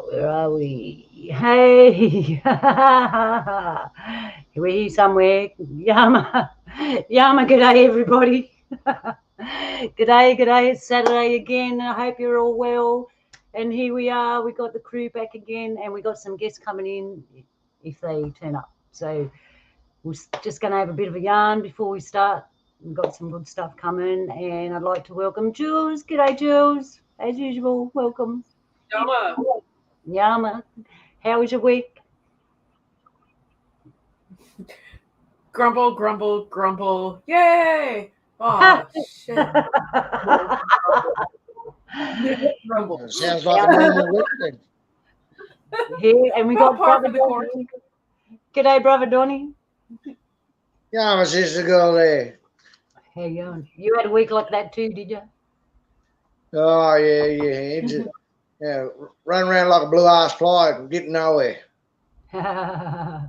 Where are we? Hey! We're here somewhere. Yama. Yama, g'day everybody. G'day. It's Saturday again. I hope you're all well. And here we are. We got the crew back again and we got some guests coming in if they turn up. So we're just going to have a bit of a yarn before we start. We've got some good stuff coming and I'd like to welcome Jules. G'day, Jules. As usual, welcome. Yama, how was your week? Grumble. Yay! Oh, shit. Grumble. Sounds like a normal week then. Here, and we got brother Donny. G'day, brother Donny. Yeah, my sister girl there. How you going? You had a week like that too, did you? Oh, yeah. Just, run around like a blue-ass fly, getting nowhere. Yeah,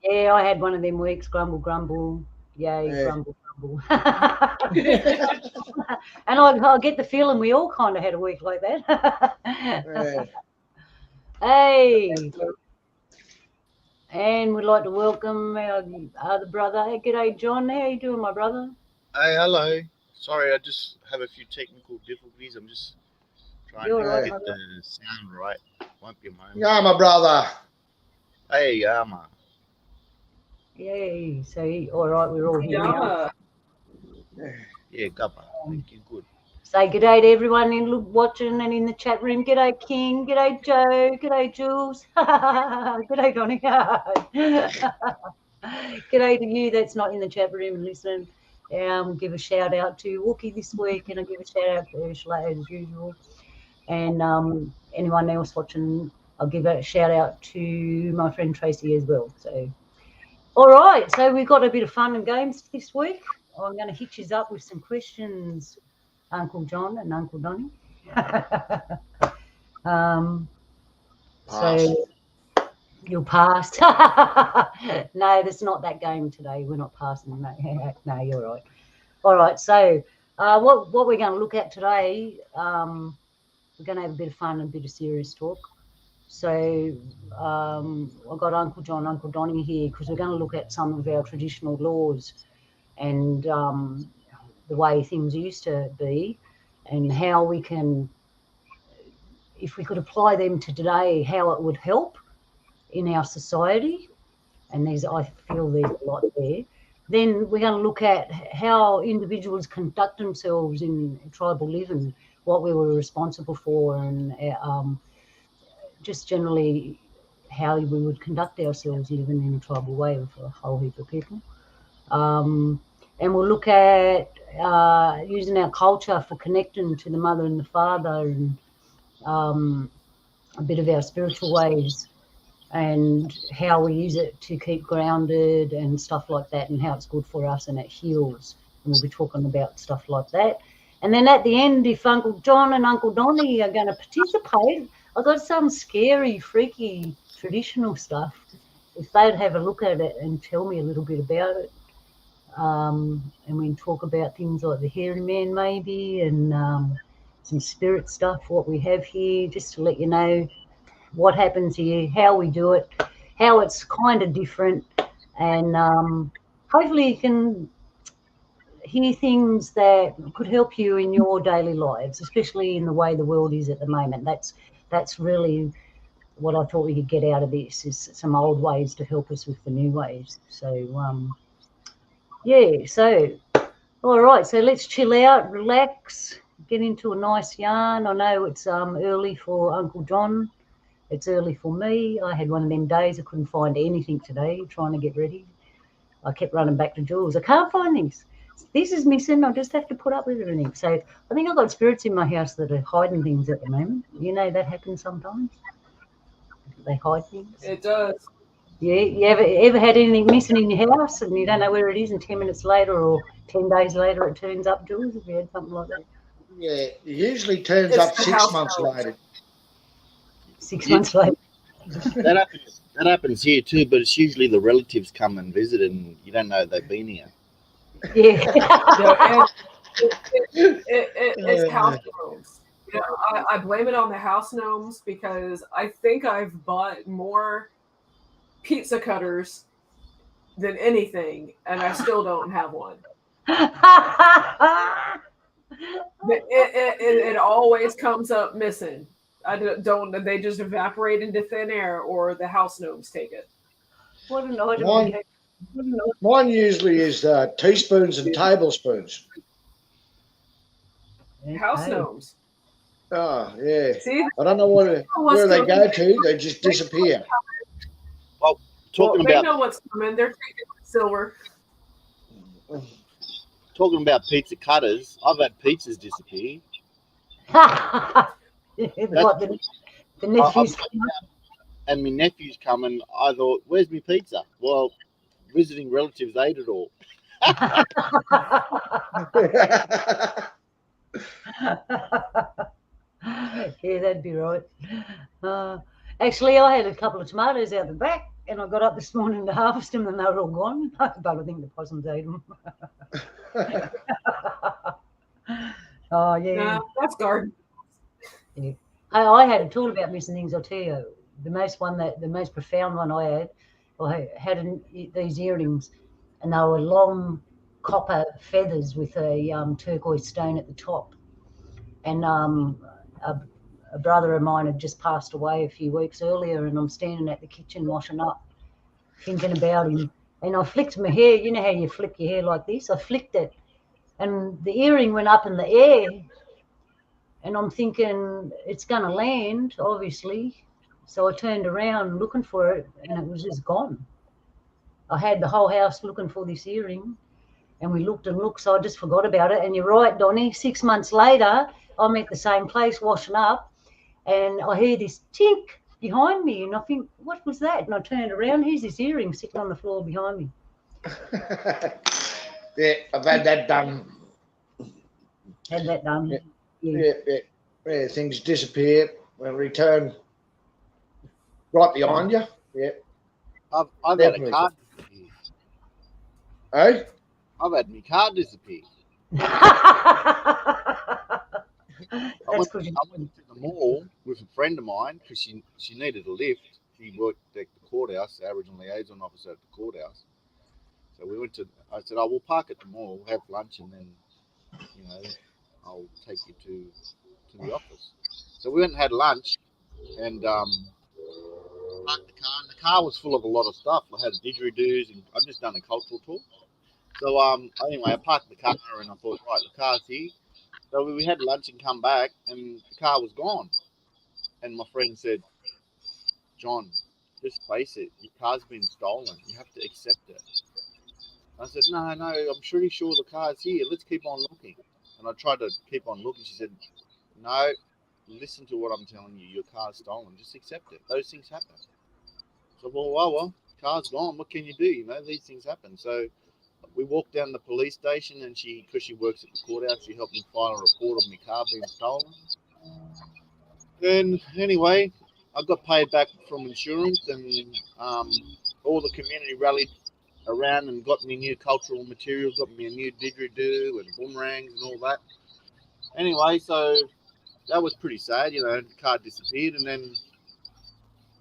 I had one of them weeks. Grumble. Yay, grumble. And I get the feeling we all kind of had a week like that. Yeah. Hey. And we'd like to welcome our other brother. Hey, g'day, John. How you doing, my brother? Hey, hello. Sorry, I just have a few technical difficulties. I'm just trying to get the sound right. Won't be a moment. Yeah, my brother. Hey, Yama. Yay. So, all right, we're all here now. Yeah, Gabba. Thank you. Good. Say g'day to everyone watching and in the chat room. G'day, King. G'day, Joe. G'day, Jules. G'day, Donny. G'day to you that's not in the chat room and listening. Give a shout out to Wookie this week, and I give a shout out to Ursula as usual. And anyone else watching, I'll give a shout out to my friend Tracy as well. So, all right. So we've got a bit of fun and games this week. I'm going to hitch you up with some questions, Uncle John and Uncle Donny. So you'll pass. No, that's not that game today. We're not passing. No, you're right. All right. So what we're going to look at today, we're going to have a bit of fun and a bit of serious talk. So I've got Uncle John, Uncle Donny here because we're going to look at some of our traditional laws and the way things used to be and how we can, if we could apply them to today, how it would help in our society. And I feel there's a lot there. then we're going to look at how individuals conduct themselves in tribal living, what we were responsible for, and just generally how we would conduct ourselves living in a tribal way with a whole heap of people. And we'll look at using our culture for connecting to the mother and the father, and a bit of our spiritual ways, and how we use it to keep grounded and stuff like that, and how it's good for us and it heals. And we'll be talking about stuff like that. And then at the end, if Uncle John and Uncle Donny are going to participate, I've got some scary, freaky, traditional stuff. If they'd have a look at it and tell me a little bit about it. And we can talk about things like the hairy man maybe, and some spirit stuff, what we have here, just to let you know what happens here, how we do it, how it's kind of different, and hopefully you can hear things that could help you in your daily lives, especially in the way the world is at the moment. That's really what I thought we could get out of this, is some old ways to help us with the new ways. So yeah, so all right, so let's chill out, relax, get into a nice yarn. I know it's early for Uncle John. It's early for me. I had one of them days I couldn't find anything today trying to get ready. I kept running back to Jules. I can't find this. This is missing. I just have to put up with everything. So I think I've got spirits in my house that are hiding things at the moment. You know, that happens sometimes. They hide things. It does. Yeah, you ever had anything missing in your house and you don't know where it is, and 10 minutes later or 10 days later it turns up, Jules? Have you had something like that? Yeah, it usually turns It's up the 6 house months elves. later. 6 months later. That happens here too, but it's usually the relatives come and visit and you don't know they've been here. Yeah. No, it's house gnomes. You know, I blame it on the house gnomes because I think I've bought more pizza cutters than anything, and I still don't have one. It always comes up missing. I don't. They just evaporate into thin air, or the house gnomes take it. What an item. Mine usually is teaspoons and tablespoons. House gnomes. Oh, yeah. See, I don't know where they go to. They just disappear. Talking they about know what's coming. They're taking silver. talking about pizza cutters, I've had pizzas disappear. What, the nephews? And my nephew's coming. I thought, where's my pizza? Well, visiting relatives ate it all. Yeah, that'd be right. Actually, I had a couple of tomatoes out the back, and I got up this morning to harvest them, and they were all gone. But I think the possums ate them. Oh yeah. No, that's garden. Yeah. I had a talk about missing things. I'll tell you, the most profound one I had these earrings, and they were long copper feathers with a turquoise stone at the top. And a brother of mine had just passed away a few weeks earlier, and I'm standing at the kitchen washing up, thinking about him. And I flicked my hair. You know how you flick your hair like this? I flicked it, and the earring went up in the air. And I'm thinking it's going to land, obviously. So I turned around looking for it, and it was just gone. I had the whole house looking for this earring, and we looked and looked, so I just forgot about it. And you're right, Donny, 6 months later, I'm at the same place washing up, and I hear this tink behind me, and I think, what was that? And I turned around, here's this earring sitting on the floor behind me. Yeah, I've had that done. Had that done. Yeah. Yeah. Yeah, things disappear and return right behind you. Yeah. I've had a card disappear. Hey? I've had my card disappear. I went to the mall with a friend of mine because she needed a lift. She worked at the courthouse, Aboriginal liaison officer at the courthouse. So we went to. I said, "Oh, we'll park at the mall, have lunch, and then, you know, I'll take you to the office." So we went and had lunch, and parked the car. And the car was full of a lot of stuff. I had didgeridoos, and I'd just done a cultural tour. So anyway, I parked the car and I thought, right, the car's here. So we had lunch and come back, and the car was gone. And my friend said, John, just face it, your car's been stolen. You have to accept it. I said, no, I'm pretty sure the car's here. Let's keep on looking. And I tried to keep on looking. She said, no, listen to what I'm telling you. Your car's stolen. Just accept it. Those things happen. So, well, car's gone. What can you do? You know, these things happen. So we walked down the police station, and because she works at the courthouse, she helped me file a report of my car being stolen. And anyway, I got paid back from insurance, and all the community rallied around and got me new cultural materials, got me a new didgeridoo and boomerangs and all that. Anyway, so that was pretty sad, you know. The car disappeared, and then,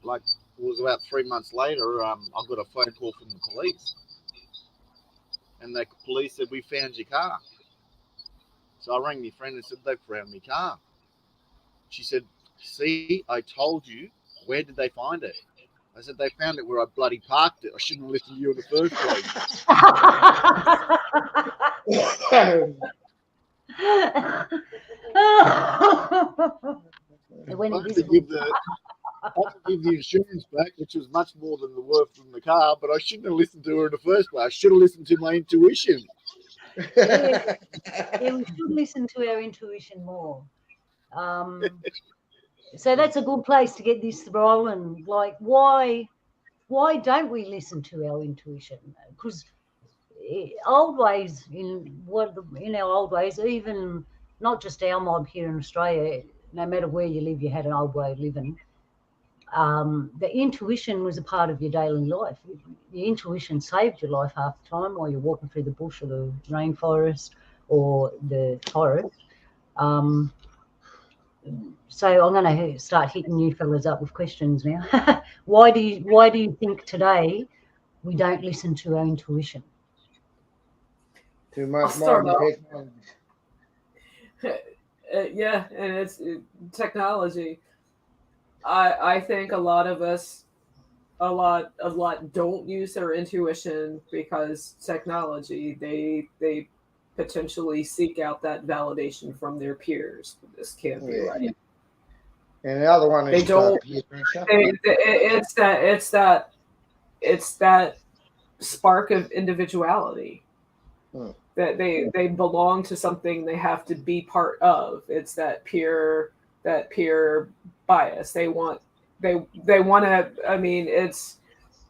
like, it was about 3 months later, I got a phone call from the police, and the police said, we found your car. So I rang my friend and said, they found my car. She said, see, I told you. Where did they find it? I said, they found it where I bloody parked it. I shouldn't have listened to you in the first place. When I had to give the insurance back, which was much more than the worth from the car, but I shouldn't have listened to her in the first place. I should have listened to my intuition. Yeah, we should listen to our intuition more. So that's a good place to get this rolling. Like, why don't we listen to our intuition? Because in our old ways, even not just our mob here in Australia, no matter where you live, you had an old way of living. The intuition was a part of your daily life. The intuition saved your life half the time while you're walking through the bush or the rainforest or the forest. So I'm going to start hitting you fellas up with questions now. Why do you think today we don't listen to our intuition? Too much start modern technology. Yeah, and it's technology. I think a lot of us, a lot don't use their intuition because technology. They potentially seek out that validation from their peers. This can't be right. And the other one is They don't. It's that spark of individuality. That they belong to something they have to be part of. It's that peer bias. They want to. I mean,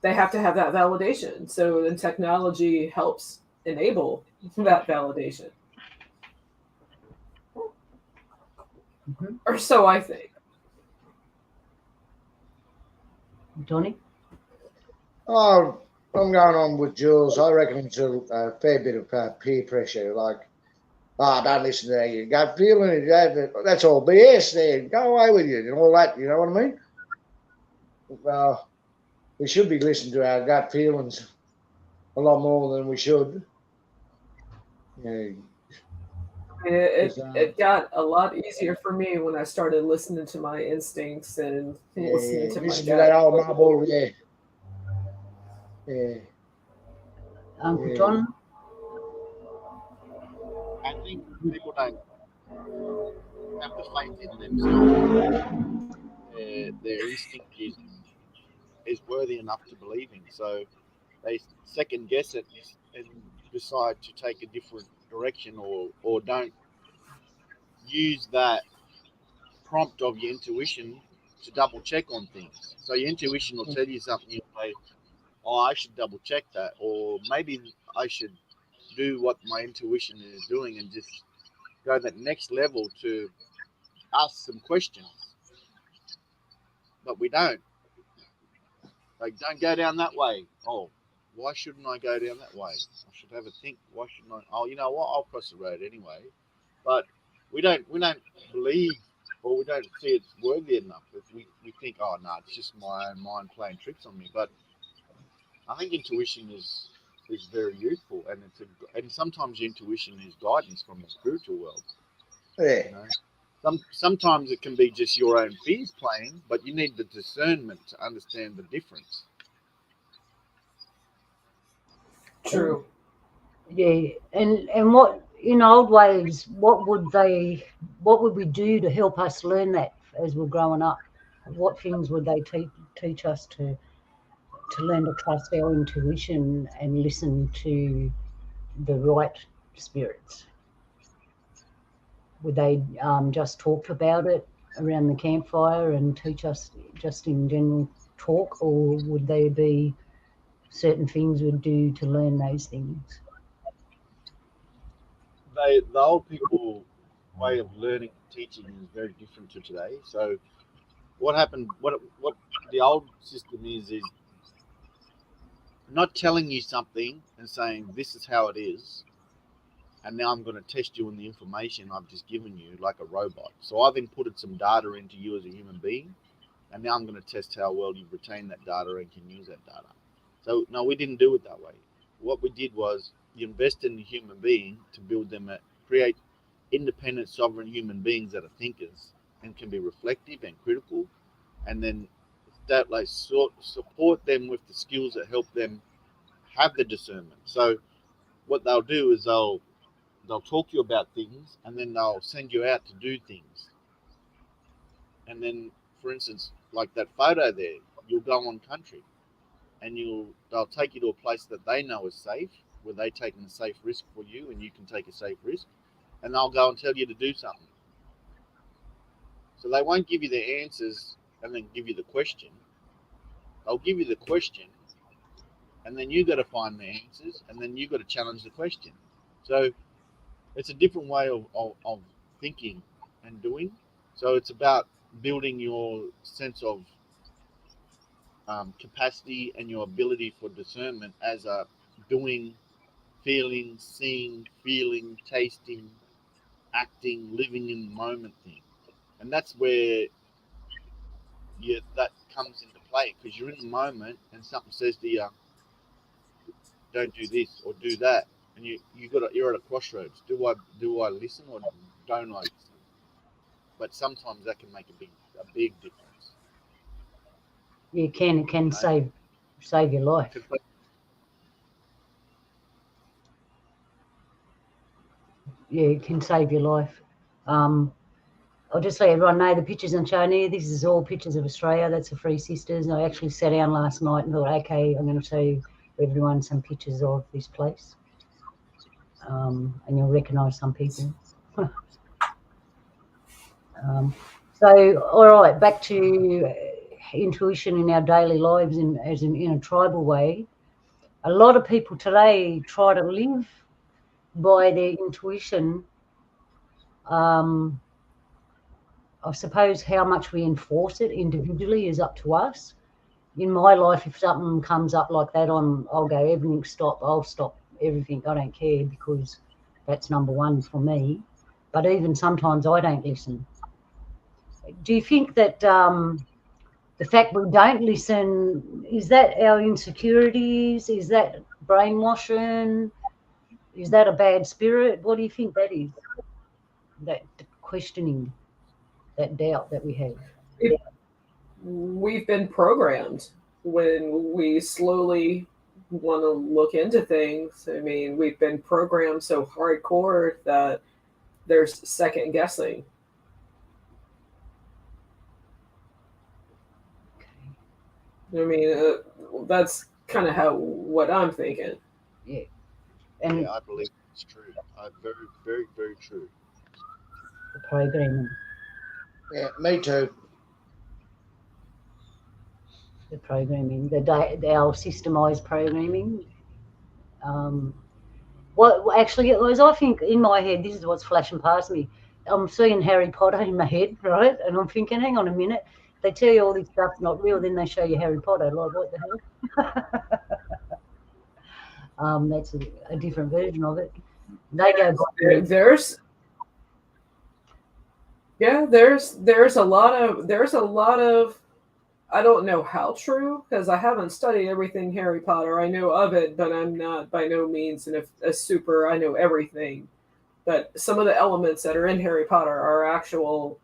they have to have that validation. So then technology helps enable that validation, or so I think. Donny? Oh, I'm going on with Jules. I reckon it's a fair bit of peer pressure. Like, don't listen to your gut feeling. That's all BS there. Go away with you and all that. You know what I mean? Well, we should be listening to our gut feelings a lot more than we should. Yeah. It got a lot easier for me when I started listening to my instincts and listening to my gut. That old marble, yeah. Yeah. Uncle John? I think people don't have the faith in themselves. Their instinct is worthy enough to believe in. So they second guess it and decide to take a different direction or don't use that prompt of your intuition to double check on things. So your intuition will tell you something, you say, oh, I should double check that, or maybe I should do what my intuition is doing and just go that next level to ask some questions. But we don't. Like, don't go down that way. Oh, why shouldn't I go down that way? I should have a think. Why shouldn't I? Oh, you know what? I'll cross the road anyway. But we don't believe, or we don't see it's worthy enough. If we think, oh no, it's just my own mind playing tricks on me. But I think intuition is very useful, and sometimes intuition is guidance from the spiritual world. Yeah. You know? Sometimes it can be just your own fears playing, but you need the discernment to understand the difference. True. Yeah, and what in old ways, what would we do to help us learn that as we're growing up? What things would they teach us to learn to trust our intuition and listen to the right spirits? Would they just talk about it around the campfire and teach us just in general talk, or would there be certain things we'd do to learn those things? The old people way of learning and teaching is very different to today. So what happened? What the old system is not telling you something and saying this is how it is, and now I'm going to test you on the information I've just given you like a robot. So I've inputted some data into you as a human being, and now I'm going to test how well you've retained that data and can use that data. So no, we didn't do it that way. What we did was you invest in the human being to build them, create independent, sovereign human beings that are thinkers and can be reflective and critical, and then that like support them with the skills that help them have the discernment. So what they'll do is they'll talk to you about things, and then they'll send you out to do things. And then, for instance, like that photo there, you'll go on country, and they'll take you to a place that they know is safe, where they're taking a safe risk for you, and you can take a safe risk, and they'll go and tell you to do something. So they won't give you the answers and then give you the question. They'll give you the question, and then you got to find the answers, and then you got to challenge the question. So it's a different way of thinking and doing. So it's about building your sense of capacity and your ability for discernment as a doing, feeling, seeing, feeling, tasting, acting, living in the moment thing. And that's where that comes into play, because you're in the moment and something says to you, don't do this or do that, and you're at a crossroads. Do I listen or don't I listen? But sometimes that can make a big difference. It can save your life. Yeah, it can save your life. I'll just let everyone know the pictures I'm showing here. This is all pictures of Australia. That's the Three Sisters. And I actually sat down last night and thought, okay, I'm going to show everyone some pictures of this place. And you'll recognise some people. So, all right, back to intuition in our daily lives in a tribal way. A lot of people today try to live by their intuition. I suppose how much we enforce it individually is up to us. In my life, if something comes up like that, I'll go, everything stop. I'll stop everything. I don't care, because that's number one for me. But even sometimes I don't listen. Do you think that the fact we don't listen, is that our insecurities? Is that brainwashing? Is that a bad spirit? What do you think that is? That questioning, that doubt that we have. We've been programmed when we slowly want to look into things. I mean, we've been programmed so hardcore that there's second guessing. I mean, that's kind of what I'm thinking. Yeah. And yeah, I believe it's true. Very, very, very true. The programming. Yeah, me too. The programming, our systemised programming. What actually it was, I think in my head, this is what's flashing past me. I'm seeing Harry Potter in my head, right? And I'm thinking, hang on a minute. They tell you all this stuff's not real, then they show you Harry Potter. Like, what the hell? That's a different version of it. They go. There's a lot of I don't know how true, because I haven't studied everything Harry Potter. I know of it, but I'm not by no means a super, I know everything. But some of the elements that are in Harry Potter are actual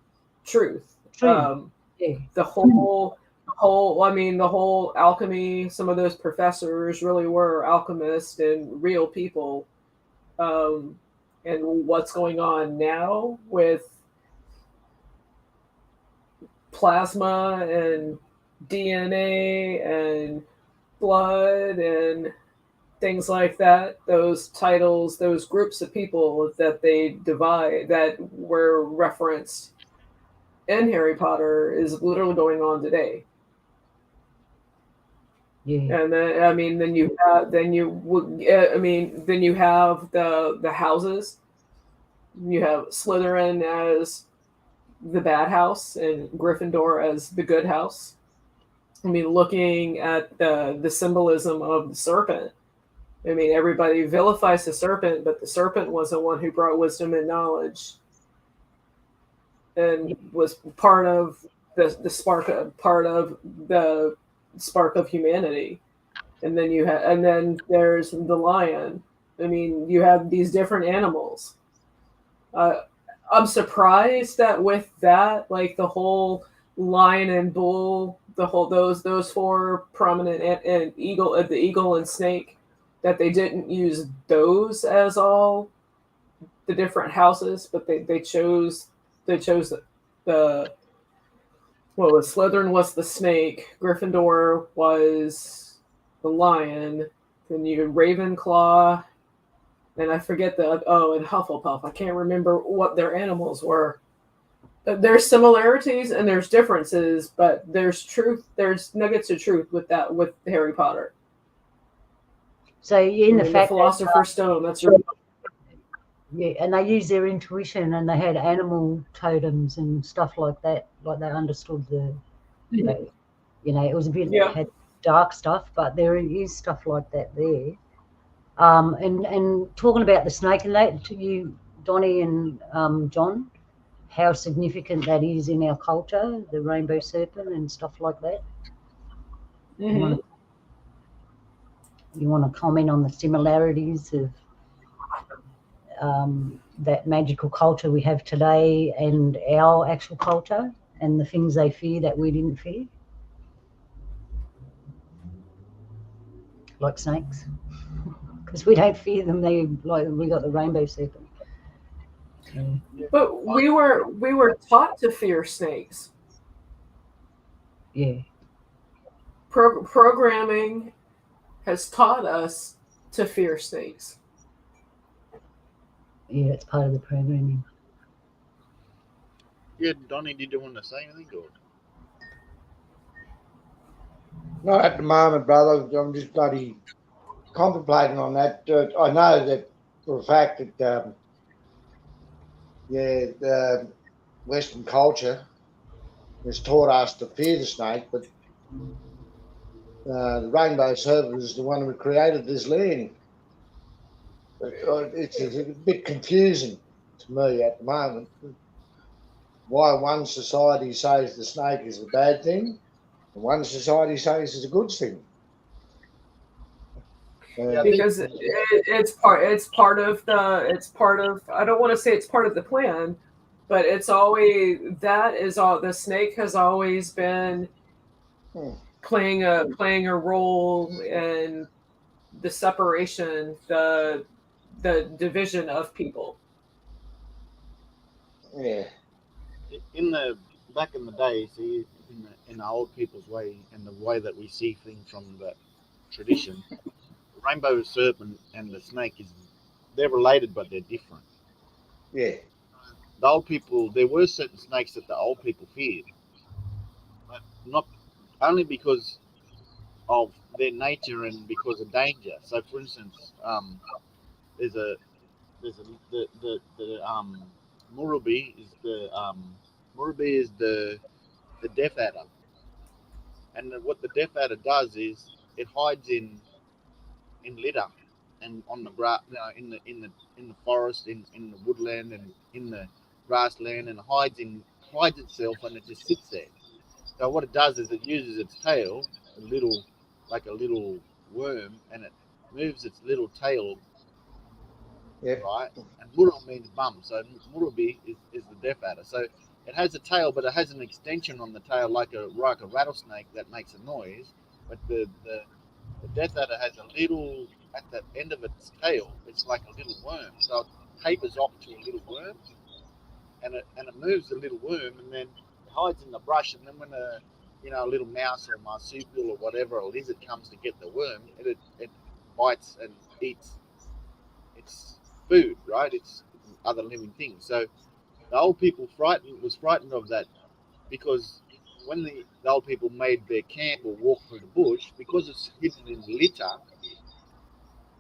truth. Yeah. The whole, the whole alchemy, some of those professors really were alchemists and real people. and what's going on now with plasma and DNA and blood and things like that, those titles, those groups of people that they divide that were referenced in Harry Potter is literally going on today. Yeah. And then I mean, then you have then you have the houses. You have Slytherin as the bad house and Gryffindor as the good house. I mean, looking at the symbolism of the serpent. I mean, everybody vilifies the serpent, but the serpent was the one who brought wisdom and knowledge, and was part of the spark of the spark of humanity. And then there's the lion. I mean, you have these different animals. I'm surprised that with that, like the whole lion and bull, the whole those four prominent and eagle, the eagle and snake, that they didn't use those as all the different houses, but they chose the what was Slytherin was the snake, Gryffindor was the lion, then you had Ravenclaw, and I forget and Hufflepuff. I can't remember what their animals were. There's similarities and there's differences, but there's nuggets of truth with Harry Potter. So in the fact Philosopher's Stone, that's right. Yeah, and they used their intuition, and they had animal totems and stuff like that. Like they understood it was a bit had dark stuff, but there is stuff like that there. And talking about the snake and that, to you, Donny and John, how significant that is in our culture, the rainbow serpent and stuff like that. Mm-hmm. You want to comment on the similarities of that magical culture we have today and our actual culture, and the things they fear that we didn't fear, like snakes, because we don't fear them. We got the rainbow serpent. But we were taught to fear snakes. Yeah. Programming has taught us to fear snakes. Yeah, it's part of the programming. Yeah, Donny, did you want to say anything? Or? Not at the moment, brother. I'm just bloody contemplating on that. I know that for a fact that, the Western culture has taught us to fear the snake, but the rainbow serpent is the one who created this land. It's a bit confusing to me at the moment. Why one society says the snake is a bad thing, and one society says it's a good thing. Because it's part of I don't want to say it's part of the plan, but it's always the snake has always been playing a role in the separation, the division of people. Yeah. Back in the day, see, in the old people's way and the way that we see things from the tradition, the rainbow serpent and the snake they're related, but they're different. Yeah. The old people, there were certain snakes that the old people feared, but not only because of their nature and because of danger. So, for instance, there's the Murubi is the death adder, and what the death adder does is it hides in litter and on the grass, in the forest, in the woodland, and in the grassland, and hides itself, and it just sits there. So what it does is it uses its tail, like a little worm, and it moves its little tail. Yep. Right, and muru means bum, so murubi is the death adder. So it has a tail, but it has an extension on the tail like a rattlesnake that makes a noise. But the death adder has a little at the end of its tail, it's like a little worm. So it tapers off to a little worm, and it moves the little worm, and then it hides in the brush. And then when a little mouse or marsupial or whatever, a lizard comes to get the worm, it bites and eats its food, right? It's other living things. So the old people was frightened of that, because when the old people made their camp or walk through the bush, because it's hidden in the litter,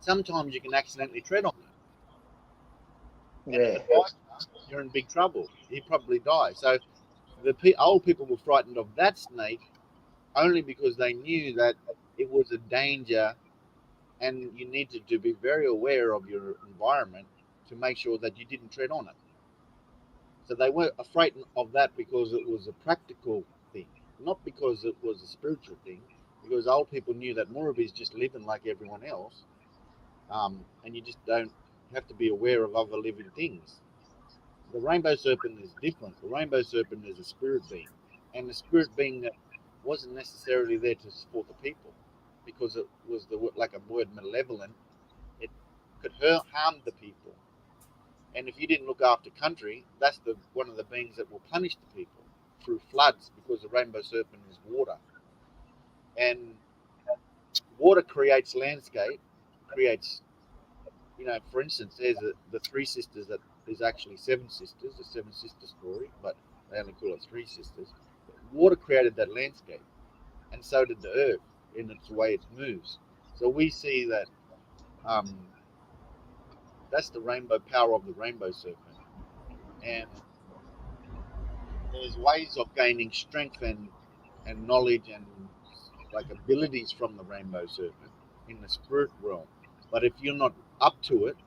sometimes you can accidentally tread on it. And if Yeah. it bites you, you're in big trouble. You probably die. So the old people were frightened of that snake only because they knew that it was a danger, and you needed to be very aware of your environment to make sure that you didn't tread on it. So they weren't afraid of that because it was a practical thing, not because it was a spiritual thing. Because old people knew that Murubi is just living like everyone else, and you just don't have to be aware of other living things. The rainbow serpent is different. The rainbow serpent is a spirit being, and the spirit being that wasn't necessarily there to support the people, because it was like a word malevolent. It could harm the people, and if you didn't look after country, that's one of the beings that will punish the people through floods, because the rainbow serpent is water, and water creates landscape, creates, for instance, there's the three sisters that there's actually seven sisters, the seven sister story, but they only call it three sisters. But water created that landscape, and so did the earth in its way it moves. So we see that um, that's the rainbow power of the rainbow serpent, and there's ways of gaining strength and knowledge and like abilities from the rainbow serpent in the spirit realm. But if you're not up to it,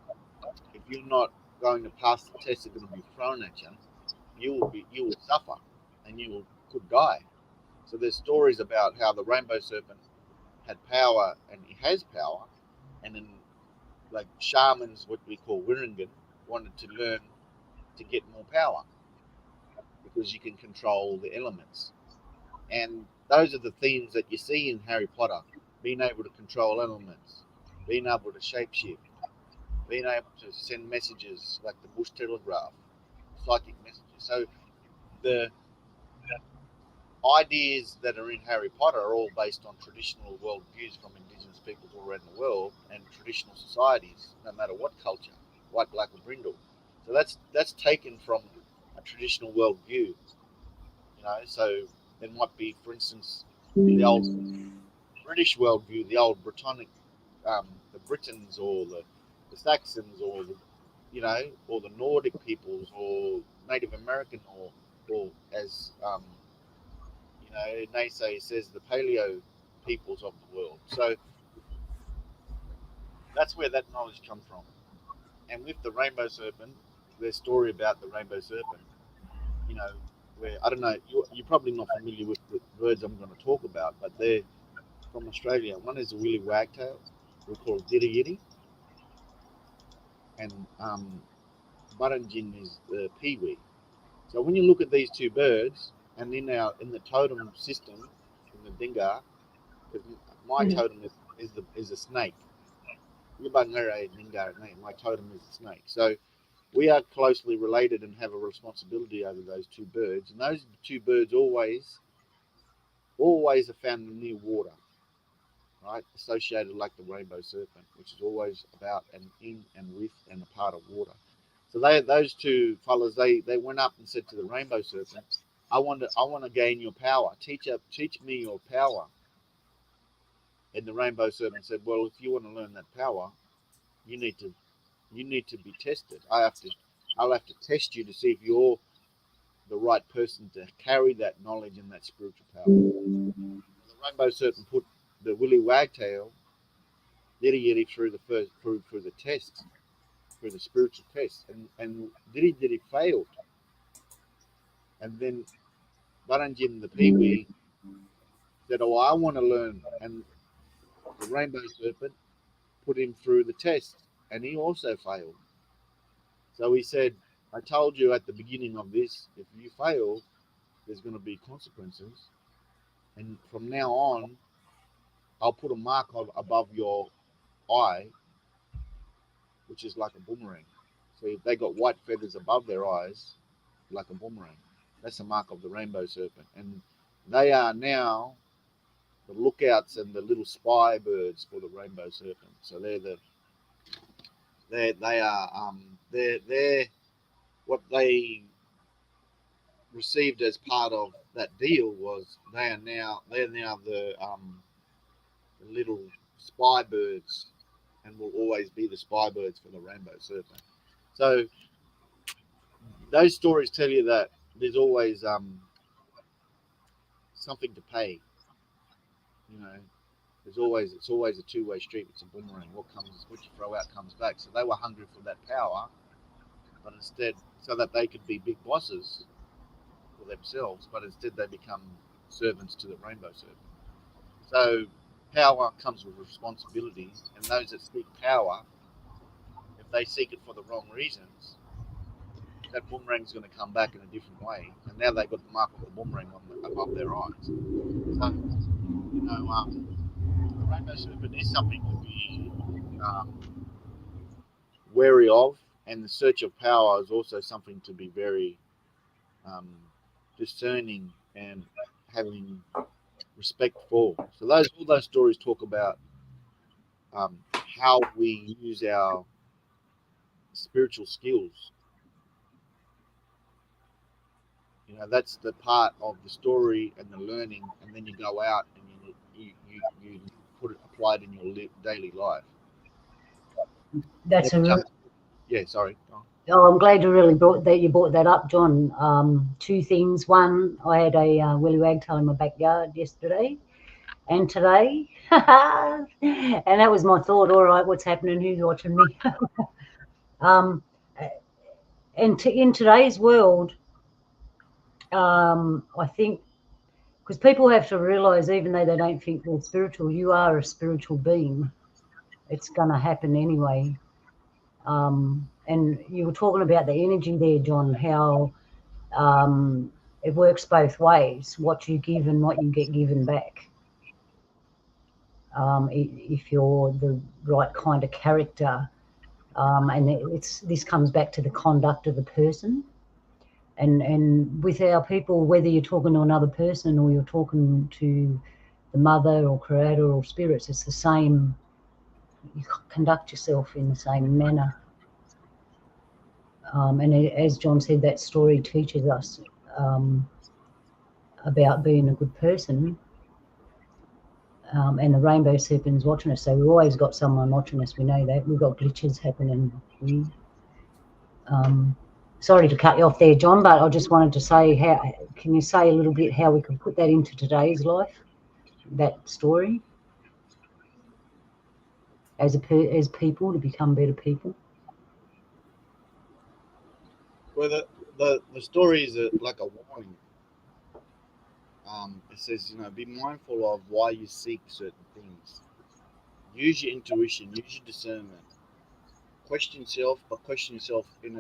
if you're not going to pass the test that are going to be thrown at you, you will suffer, and could die. So there's stories about how the rainbow serpent had power, and he has power, and then like shamans, what we call Wiringen, wanted to learn to get more power, because you can control the elements. And those are the themes that you see in Harry Potter: being able to control elements, being able to shapeshift, being able to send messages like the Bush Telegraph, psychic messages. So the ideas that are in Harry Potter are all based on traditional worldviews from Indigenous peoples all around the world and traditional societies, no matter what culture, white, black, or brindle. So that's taken from a traditional worldview. So there might be, for instance, the old British worldview, the old Britannic, the Britons, or the Saxons, or or the Nordic peoples, or Native American, or as Naysay says, the paleo peoples of the world. So that's where that knowledge comes from. And with the rainbow serpent, there's story about the rainbow serpent, where, I don't know, you're probably not familiar with the birds I'm going to talk about, but they're from Australia. One is a willy wagtail, we call it diddy yiddy, and Baranjin is the peewee. So when you look at these two birds, and in the totem system, in the Dinga, because my totem is a snake. My totem is a snake. So we are closely related and have a responsibility over those two birds. And those two birds always are found near water, right? Associated like the rainbow serpent, which is always about and in and with and a part of water. So those two fellas, they went up and said to the rainbow serpent, I want to gain your power. Teach me your power. And the rainbow serpent said, well, if you want to learn that power, you need to be tested. I'll have to test you to see if you're the right person to carry that knowledge and that spiritual power. The rainbow serpent put the willy wagtail Diddy Diddy through the test, through the spiritual test, and Diddy Diddy failed. And then Baranjin the peewee said, "Oh, I want to learn," and the rainbow serpent put him through the test, and he also failed. So he said, "I told you at the beginning of this, if you fail, there's going to be consequences, and from now on, I'll put a mark above your eye which is like a boomerang. So if they got white feathers above their eyes, like a boomerang. That's a mark of the rainbow serpent. And they are now the lookouts and the little spy birds for the rainbow serpent. So they're what they received as part of that deal was they're now the little spy birds and will always be the spy birds for the rainbow serpent. So those stories tell you that there's always something to pay. You know, it's always a two-way street. It's a boomerang. What you throw out comes back. So they were hungry for that power, but instead, so that they could be big bosses for themselves, but instead they become servants to the rainbow serpent. So power comes with responsibility, and those that seek power, if they seek it for the wrong reasons, that boomerang's going to come back in a different way. And now they've got the mark of the boomerang above their eyes. So, you know, the rainbow serpent is something to be wary of, and the search of power is also something to be very discerning and having respect for. So all those stories talk about how we use our spiritual skills. You know, that's the part of the story and the learning, and then you go out and you apply it in your daily life. That's yeah. Sorry. Oh, I'm glad you brought that up, John. Two things. One, I had a willy wagtail in my backyard yesterday and today, and that was my thought. All right, what's happening? Who's watching me? And in today's world, I think, because people have to realise, even though they don't think they're spiritual, you are a spiritual being. It's going to happen anyway. And you were talking about the energy there, John, how it works both ways, what you give and what you get given back. If you're the right kind of character, and this comes back to the conduct of the person. And with our people, whether you're talking to another person or you're talking to the mother or creator or spirits, it's the same. You conduct yourself in the same manner. And as John said, that story teaches us about being a good person. And the rainbow serpent's watching us, so we've always got someone watching us. We know that. We've got glitches happening. Sorry to cut you off there, John, but I just wanted to say, can you say a little bit how we can put that into today's life, that story, as people, to become better people? Well, the story is like a warning. It says, be mindful of why you seek certain things. Use your intuition, use your discernment. Question yourself, but question yourself in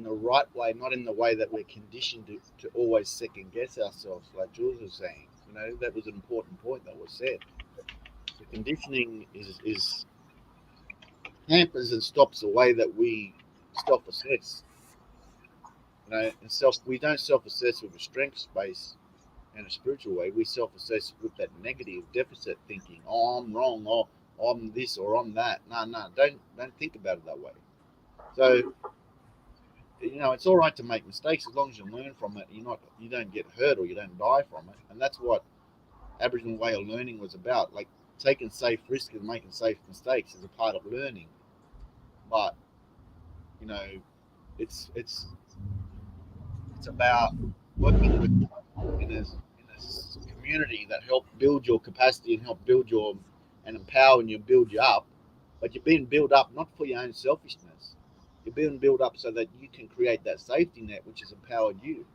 the right way, not in the way that we're conditioned to always second guess ourselves, like Jules was saying. That was an important point that was said. The conditioning is hampers and stops the way that we self-assess. We don't self-assess with a strength space and a spiritual way. We self-assess with that negative deficit thinking. Oh, I'm wrong. Oh, I'm this or I'm that. No, don't think about it that way. So, it's all right to make mistakes as long as you learn from it. You don't get hurt or you don't die from it. And that's what Aboriginal way of learning was about. Like taking safe risks and making safe mistakes is a part of learning. But it's about working with in a community that help build your capacity and help build and empower you, build you up. But you're being built up not for your own selfishness. You're being built up so that you can create that safety net which has empowered you,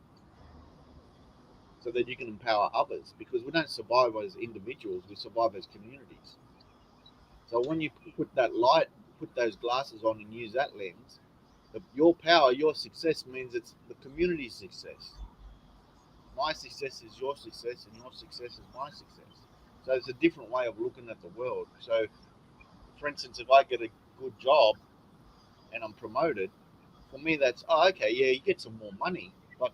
so that you can empower others. Because we don't survive as individuals, we survive as communities. So when you put that light, put those glasses on and use that lens, your power, your success means it's the community's success. My success is your success, and your success is my success. So it's a different way of looking at the world. So, for instance, if I get a good job, and I'm promoted, for me that's, oh, okay, yeah, you get some more money, but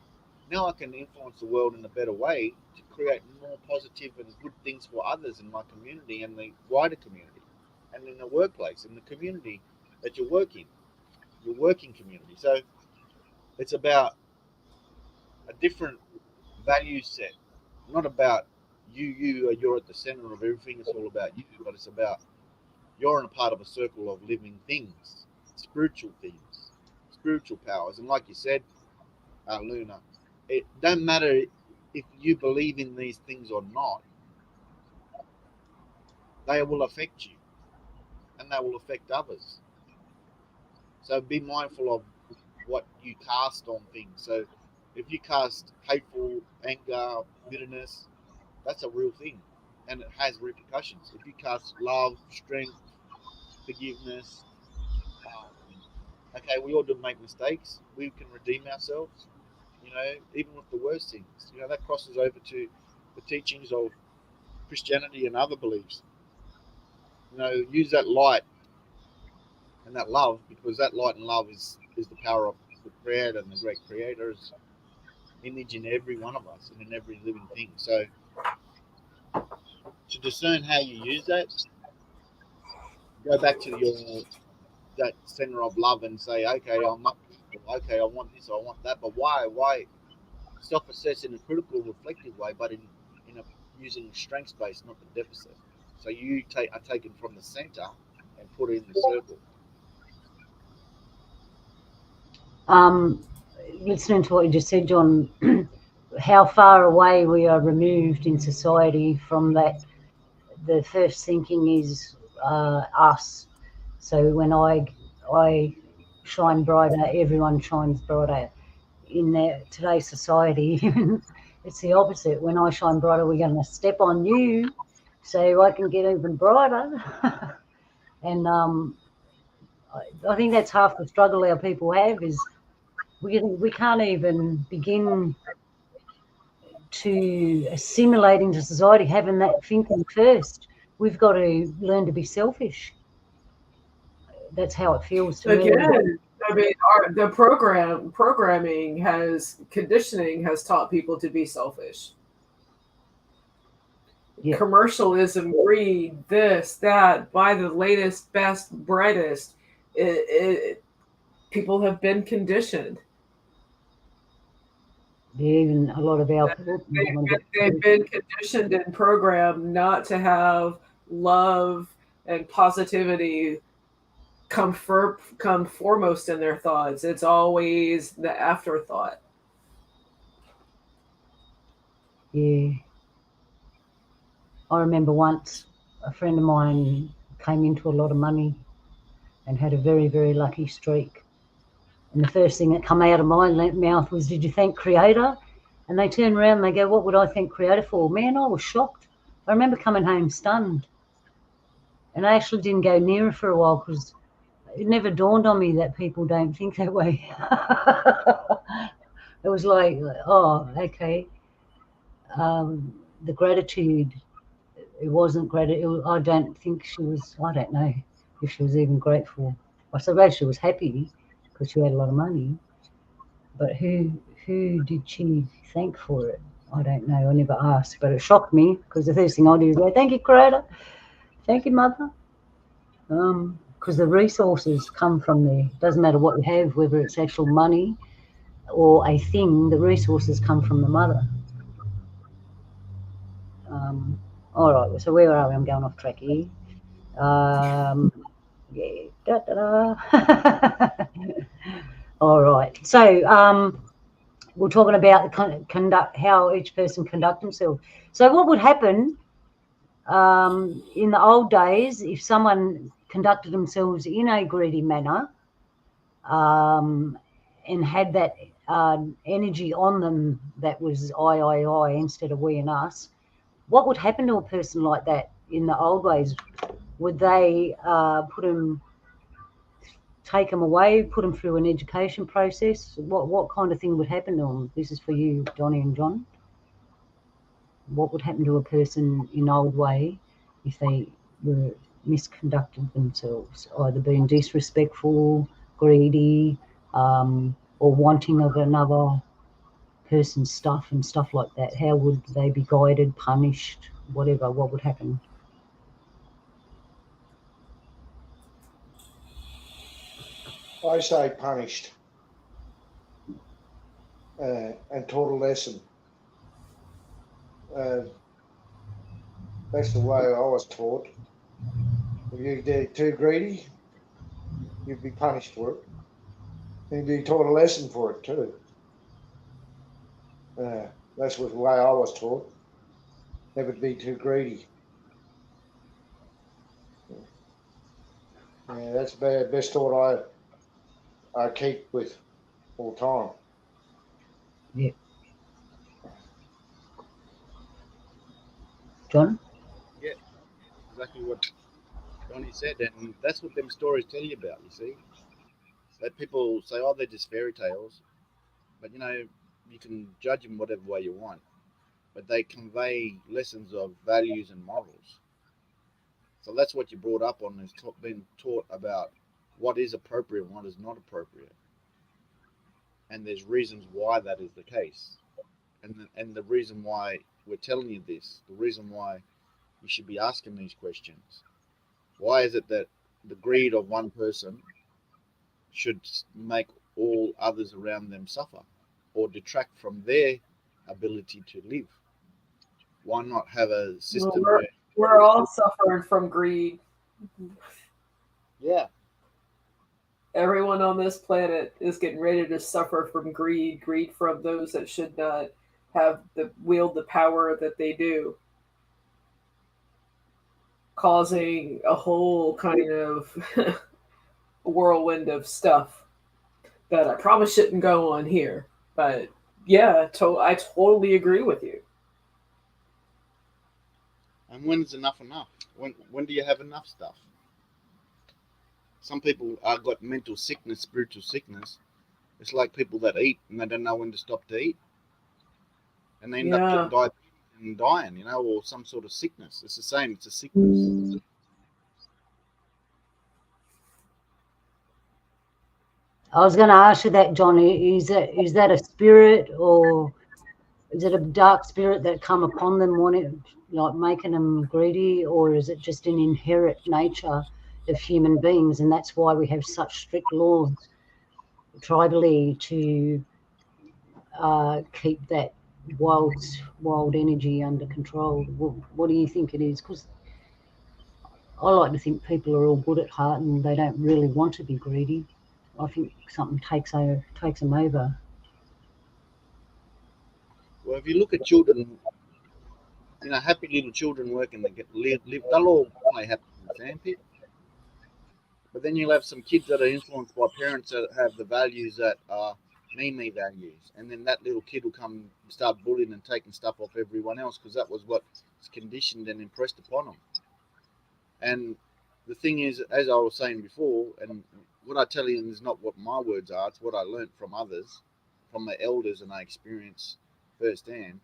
now I can influence the world in a better way to create more positive and good things for others in my community and the wider community, and in the workplace, in the community that you work in, your working community. So it's about a different value set, not about you're at the center of everything. It's all about you, but it's about you're in a part of a circle of living things, spiritual things, spiritual powers. And like you said, Luna, it don't matter if you believe in these things or not, they will affect you and they will affect others. So be mindful of what you cast on things. So if you cast hateful, anger, bitterness, that's a real thing and it has repercussions. If you cast love, strength, forgiveness, okay, we all do make mistakes. We can redeem ourselves, even with the worst things. That crosses over to the teachings of Christianity and other beliefs. Use that light and that love, because that light and love is the power of the Creator and the great Creator's image in every one of us and in every living thing. So to discern how you use that, go back to that center of love and say, okay, okay, I want this, I want that, but why? Why? Self-assess in a critical, reflective way, but in a using strengths based, not the deficit. So you are taken from the center and put it in the circle. Listening to what you just said, John, how far away we are removed in society from that. The first thinking is us. So when I shine brighter, everyone shines brighter. In today's society, it's the opposite. When I shine brighter, we're going to step on you so I can get even brighter. And I think that's half the struggle our people have, is we can't even begin to assimilate into society having that thinking first. We've got to learn to be selfish. That's how it feels to me. Again, I mean, the conditioning has taught people to be selfish. Yeah. Commercialism, greed, this, that, buy the latest, best, brightest. People have been conditioned. Even a lot of our they've been conditioned and programmed not to have love and positivity come foremost in their thoughts. It's always the afterthought. Yeah. I remember once a friend of mine came into a lot of money and had a very, very lucky streak. And the first thing that came out of my mouth was, "Did you thank Creator?" And they turn around and they go, "What would I thank Creator for?" Man, I was shocked. I remember coming home stunned. And I actually didn't go near her for a while because it never dawned on me that people don't think that way. It was like, oh, okay. The gratitude, it wasn't gratitude. I don't think she was, I don't know if she was even grateful. I suppose she was happy because she had a lot of money. But who did she thank for it? I don't know. I never asked. But it shocked me because the first thing I do is go, "Thank you, Creator. Thank you, Mother." Because the resources come from there. It doesn't matter what you have, whether it's actual money or a thing, the resources come from the Mother. All right, so where are we? I'm going off track here. Yeah. All right. So we're talking about the how each person conduct themselves. So what would happen in the old days if someone conducted themselves in a greedy manner and had that energy on them that was I instead of we and us? What would happen to a person like that in the old ways? Would they take them away, put them through an education process? What kind of thing would happen to them? This is for you, Donny and John. What would happen to a person in old way if they were misconducted themselves, either being disrespectful, greedy, or wanting of another person's stuff and stuff like that? How would they be guided, punished, whatever? What would happen? I say punished and taught a lesson. That's the way I was taught. If you're too greedy, you'd be punished for it. And you'd be taught a lesson for it too. That's the way I was taught. Never be too greedy. Yeah, that's the best thought I keep with all the time. Yeah. John? Yeah, exactly what Donny said, and that's what them stories tell you about. You see, that people say, "Oh, they're just fairy tales," but you can judge them whatever way you want, but they convey lessons of values and morals. So that's what you're brought up on, is being taught about what is appropriate and what is not appropriate, and there's reasons why that is the case, and the reason why we're telling you this, the reason why you should be asking these questions. Why is it that the greed of one person should make all others around them suffer or detract from their ability to live? Why not have a Well, system where, we're all suffering from greed. yeah, Everyone on this planet is getting ready to suffer from greed from those that should not have the wield the power that they do, causing a whole kind of whirlwind of stuff that I probably shouldn't go on here. But yeah, I totally agree with you. and when's enough enough? When do you have enough stuff? Some people are got mental sickness, spiritual sickness. It's like people that eat and they don't know when to stop to eat, and they end up Yeah. getting diabetes and dying, or some sort of sickness. It's the same. It's a sickness. I was going to ask you that, Johnny. Is that a spirit, or is it a dark spirit that come upon them, wanting, like making them greedy, or is it just an inherent nature of human beings, and that's why we have such strict laws tribally to keep that wild energy under control? What do you think it is? Because I like to think people are all good at heart and they don't really want to be greedy. I think something takes them over. Well, if you look at children, happy little children working, they live, they'll all play happy in the sandpit. But then you'll have some kids that are influenced by parents that have the values that are me values, and then that little kid will come start bullying and taking stuff off everyone else because that was what's conditioned and impressed upon them. And the thing is, as I was saying before, and what I tell you is not what my words are, it's what I learned from others, from my elders, and I experience firsthand.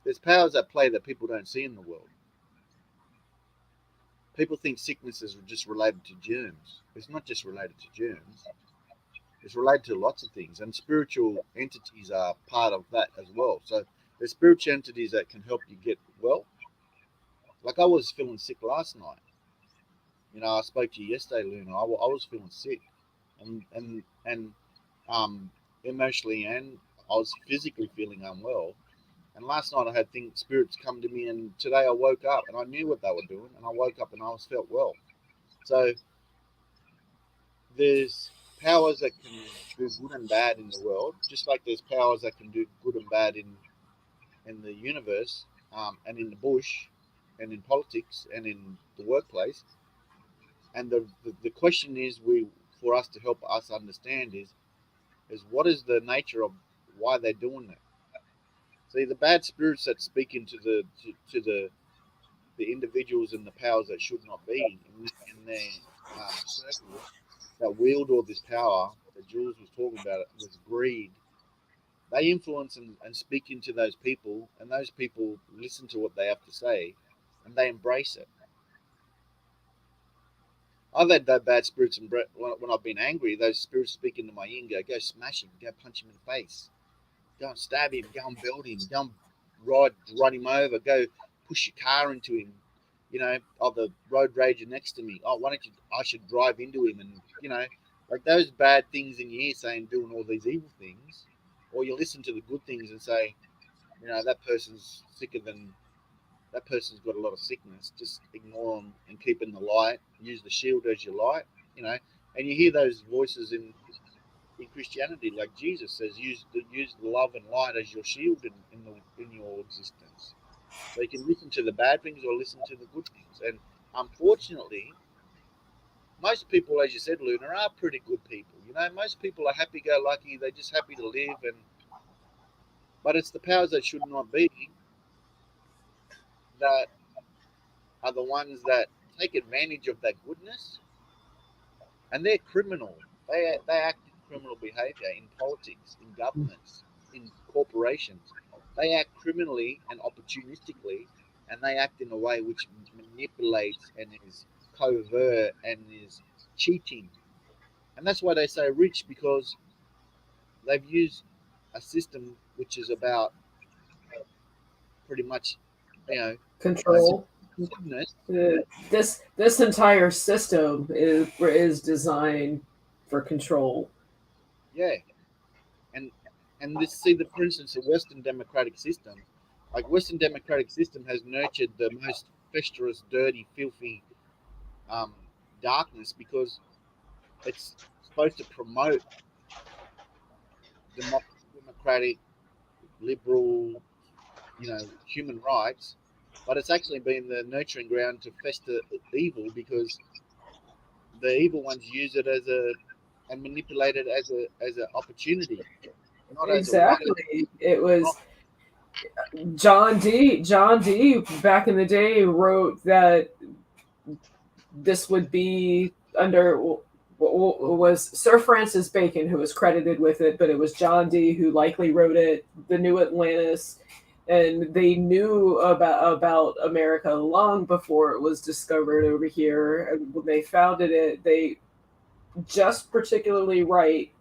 There's powers at play that people don't see in the world. People think sickness is just related to germs. It's not just related to germs. It's related to lots of things, and spiritual entities are part of that as well. So there's spiritual entities that can help you get well. Like I was feeling sick last night. I spoke to you yesterday, Luna. I was feeling sick, and um, emotionally, and I was physically feeling unwell. And last night I had spirits come to me, and today I woke up and I knew what they were doing, and I woke up and I felt well. So there's powers that can do good and bad in the world, just like there's powers that can do good and bad in the universe, and in the bush, and in politics, and in the workplace. And the question is, for us to help us understand is what is the nature of why they're doing that. See, the bad spirits that speak into to the individuals and the powers that should not be in their circle, that wield all this power that Jules was talking about, was greed. They influence and speak into those people, and those people listen to what they have to say, and they embrace it. I've had that bad spirits and when I've been angry, those spirits speak into my ear, go smash him, go punch him in the face, go and stab him, go and belt him, go and run him over, go push your car into him. The road rager next to me. Oh, why don't you? I should drive into him, and like those bad things in your ear saying doing all these evil things, or you listen to the good things and say, that person's sicker than that person's got a lot of sickness. Just ignore them and keep in the light. Use the shield as your light. And you hear those voices in Christianity, like Jesus says, use the love and light as your shield in your existence. So you can listen to the bad things or listen to the good things. And unfortunately, most people, as you said, Luna, are pretty good people. Most people are happy-go-lucky. They're just happy to live. But it's the powers that should not be that are the ones that take advantage of that goodness. And they're criminal. They act in criminal behavior in politics, in governments, in corporations. They act criminally and opportunistically, and they act in a way which manipulates and is covert and is cheating. And that's why they say rich, because they've used a system which is about pretty much, control. goodness. This entire system is designed for control. Yeah. And for instance, the Western democratic system, like Western democratic system has nurtured the most festering, dirty, filthy darkness, because it's supposed to promote democratic, liberal, human rights, but it's actually been the nurturing ground to fester evil, because the evil ones use it and manipulate it as an opportunity. Exactly. It was John Dee back in the day wrote that this would be under was Sir Francis Bacon who was credited with it, but it was John Dee who likely wrote it, The New Atlantis, and they knew about America long before it was discovered over here. And when they founded it, they just particularly right.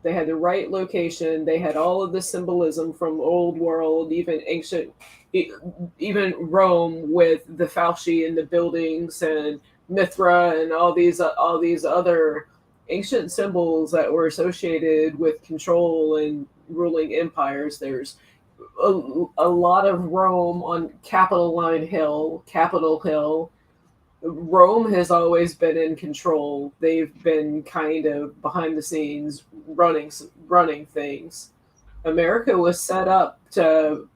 They had the right location. They had all of the symbolism from old world, even ancient, even Rome with the Falci and the buildings and Mithra and all these other ancient symbols that were associated with control and ruling empires. There's a lot of Rome on Capitol Hill. Rome has always been in control. They've been kind of behind the scenes running things. America was set up to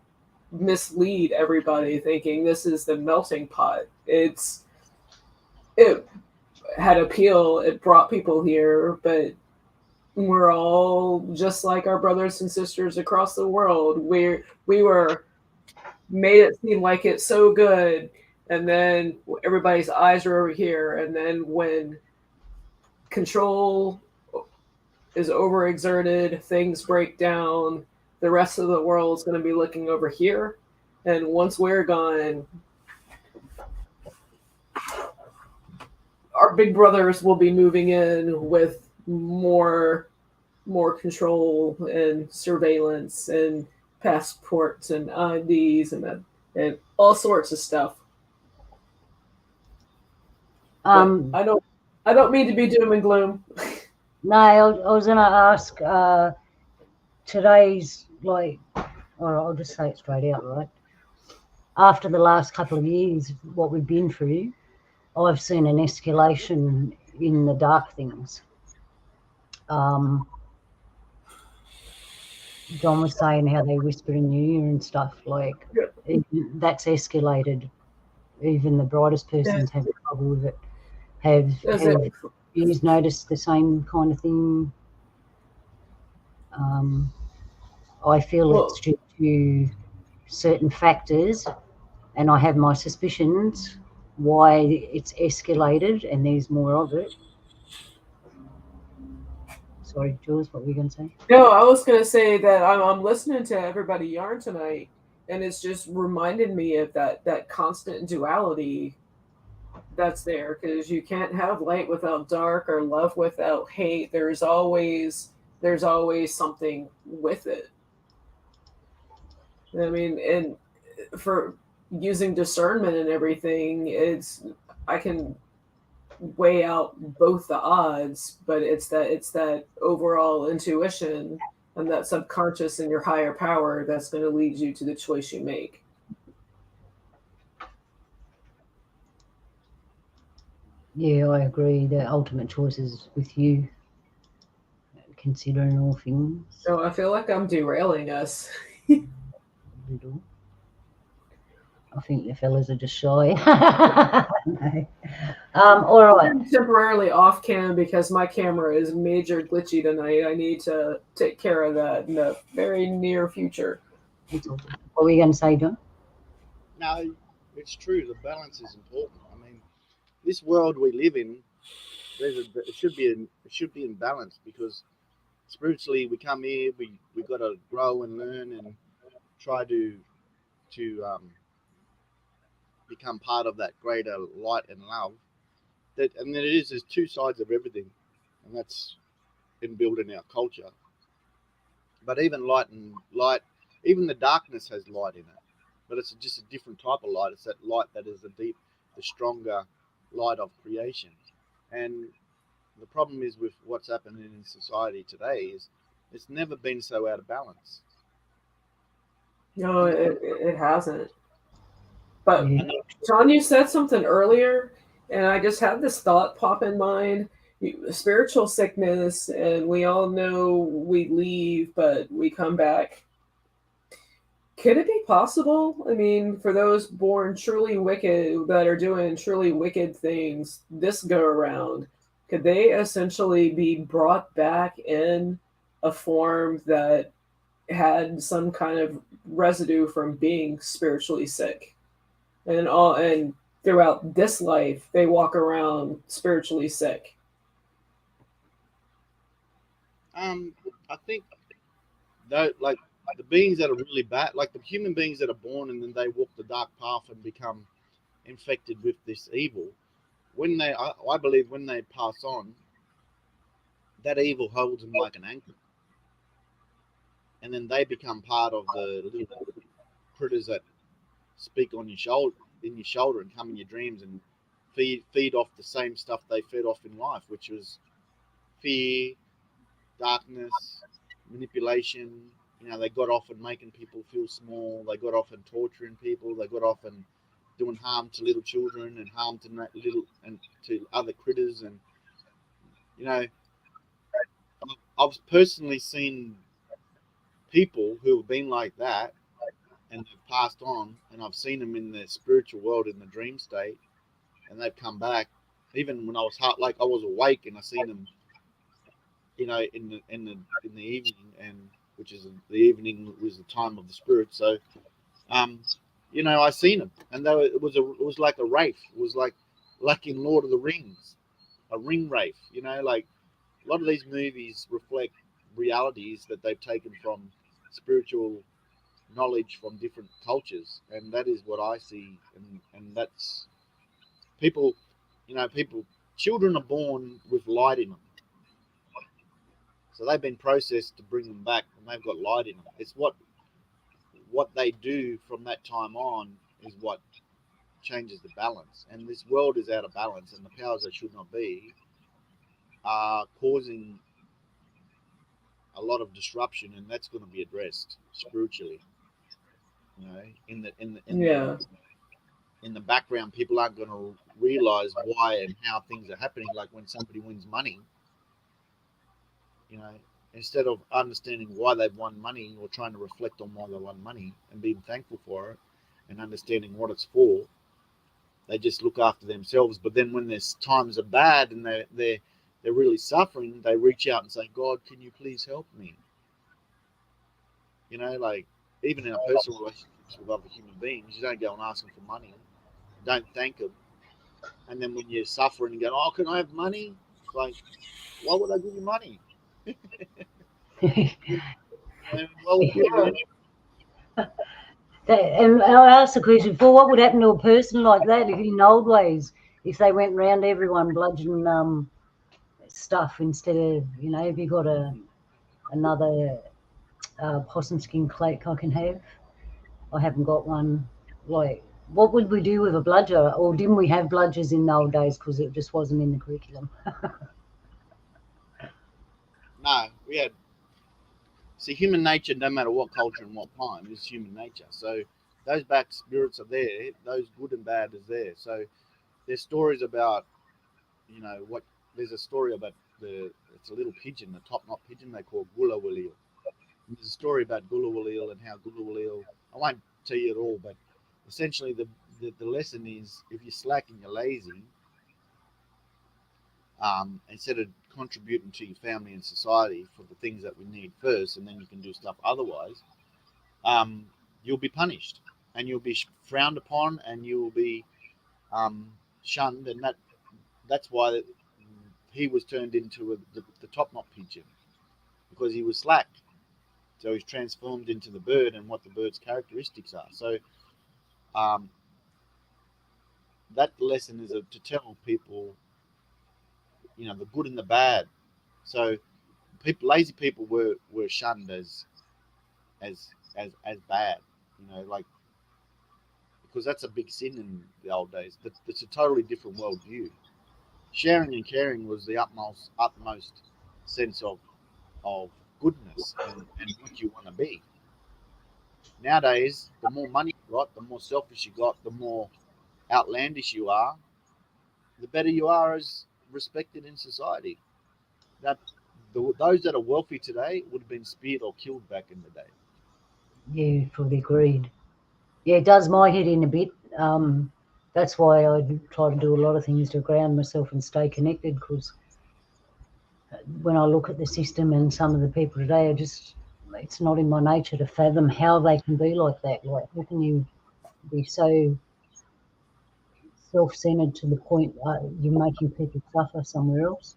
mislead everybody, thinking this is the melting pot. It had appeal. It brought people here, but we're all just like our brothers and sisters across the world. We were made it seem like it's so good, and then everybody's eyes are over here, and then when control is overexerted, things break down, the rest of the world is going to be looking over here, and once we're gone, our big brothers will be moving in with more control and surveillance and passports and IDs and all sorts of stuff. I don't mean to be doom and gloom. No, I was going to ask today's, or I'll just say it straight out, right? After the last couple of years, what we've been through, I've seen an escalation in the dark things. Don was saying how they whisper in your ear and stuff, that's escalated. Even the brightest persons have trouble with it. Have you noticed the same kind of thing? I feel it's due to certain factors, and I have my suspicions why it's escalated, and there's more of it. Sorry, Jules, what were you going to say? No, I was going to say that I'm listening to everybody yarn tonight, and it's just reminded me of that constant duality that's there, because you can't have light without dark or love without hate. There's always something with it. I mean, and for using discernment and everything, I can weigh out both the odds, but it's that overall intuition and that subconscious and your higher power that's going to lead you to the choice you make. Yeah, I agree. The ultimate choice is with you, considering all things. So I feel like I'm derailing us. Little. I think the fellas are just shy. No. All right. I'm temporarily off cam because my camera is major glitchy tonight. I need to take care of that in the very near future. What were you going to say, John? No, it's true. The balance is important. I mean, this world we live in, it should be in balance, because spiritually we come here, we got to grow and learn and try to become part of that greater light and love. And there's two sides of everything, and that's inbuilt in our culture. But even light, even the darkness has light in it, but it's just a different type of light. It's that light that is the stronger light of creation. And the problem is with what's happening in society today is it's never been so out of balance. No, it hasn't. But John, you said something earlier, and I just had this thought pop in mind. Spiritual sickness, and we all know we leave, but we come back. Could it be possible? I mean, for those born truly wicked, that are doing truly wicked things this go around, could they essentially be brought back in a form that had some kind of residue from being spiritually sick? And throughout this life, they walk around spiritually sick. I think that, like the beings that are really bad, like the human beings that are born and then they walk the dark path and become infected with this evil, I believe when they pass on, that evil holds them like an anchor, and then they become part of the little critters that speak on your shoulder and come in your dreams and feed off the same stuff they fed off in life, which was fear, darkness, manipulation. They got off on making people feel small. They got off on torturing people. They got off on doing harm to little children and harm to other critters. And I've personally seen people who have been like that and they've passed on, and I've seen them in the spiritual world in the dream state, and they've come back. Even when I was awake, and I seen them, in the evening, and which is the evening was the time of the spirit. So, I seen them, and it was like a wraith. It was like in Lord of the Rings, a ring wraith. Like a lot of these movies reflect realities that they've taken from spiritual knowledge from different cultures, and that is what I see. And that's people. Children are born with light in them. So they've been processed to bring them back, and they've got light in them. It's what they do from that time on is what changes the balance. And this world is out of balance, and the powers that should not be are causing a lot of disruption, and that's going to be addressed spiritually. In the background, people aren't going to realize why and how things are happening. Like when somebody wins money. Instead of understanding why they've won money or trying to reflect on why they won money and being thankful for it and understanding what it's for, they just look after themselves. But then when their times are bad and they're really suffering, they reach out and say, God, can you please help me? Like even in our personal relationships with other human beings, you don't go and ask them for money. Don't thank them. And then when you're suffering and go, oh, can I have money? It's like, why would I give you money? And I asked the question before, what would happen to a person like that if in old ways, if they went round everyone bludgeon stuff instead of, you know, have you got another possum skin cloak I can have? I haven't got one. Like, what would we do with a bludger? Or didn't we have bludgers in the old days because it just wasn't in the curriculum? No, we had. See, human nature, no matter what culture and what time, is human nature. So those back spirits are there. Those good and bad is there. So there's stories about, you know, what. There's a story about it's a little pigeon, the top knot pigeon they call Gulawalil. There's a story about Gulawalil and how Gulawalil. I won't tell you it all, but essentially the lesson is if you're slack and you're lazy, instead of contributing to your family and society for the things that we need first, and then you can do stuff otherwise, you'll be punished and you'll be frowned upon and you'll be shunned, and that's why he was turned into the top knot pigeon, because he was slack. So he's transformed into the bird and what the bird's characteristics are. So that lesson is to tell people, you know, the good and the bad. So lazy people were shunned as bad, you know, like, because that's a big sin in the old days. It's a totally different worldview. Sharing and caring was the utmost sense of goodness and what you want to be. Nowadays, the more money you got, the more selfish you got, the more outlandish you are, the better you are as respected in society. That those that are wealthy today would have been speared or killed back in the day. Yeah, fully agreed. Yeah, it does my head in a bit. That's why I try to do a lot of things to ground myself and stay connected, because when I look at the system and some of the people today, it's not in my nature to fathom how they can be like that. Like, how can you be so self-centered to the point you're making people suffer somewhere else,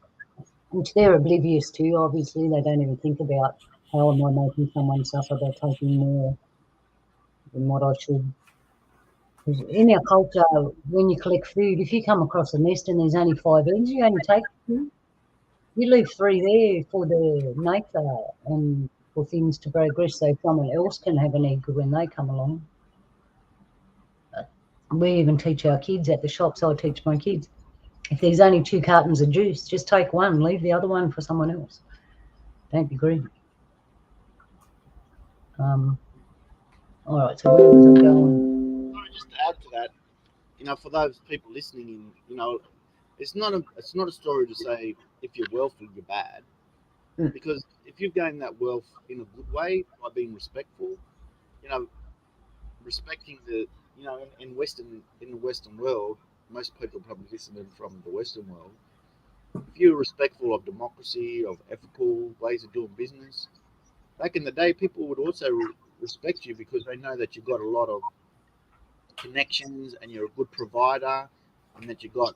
which they're oblivious to. Obviously, they don't even think about how am I making someone suffer by taking more than what I should. Because in our culture, when you collect food, if you come across a nest and there's only 5 eggs, you only take 2. You leave 3 there for the nature and for things to progress so someone else can have an egg when they come along. We even teach our kids at the shops. I teach my kids, if there's only 2 cartons of juice, just take one, leave the other one for someone else. Don't be greedy. All right, so where was I going? Just to add to that, you know, for those people listening in, you know, it's not a story to say if you're wealthy you're bad, because if you've gained that wealth in a good way by being respectful, you know, respecting the, you know, in the Western world, most people probably listening from the Western world, if you're respectful of democracy, of ethical ways of doing business, back in the day, people would also respect you because they know that you've got a lot of connections and you're a good provider, and that you've got,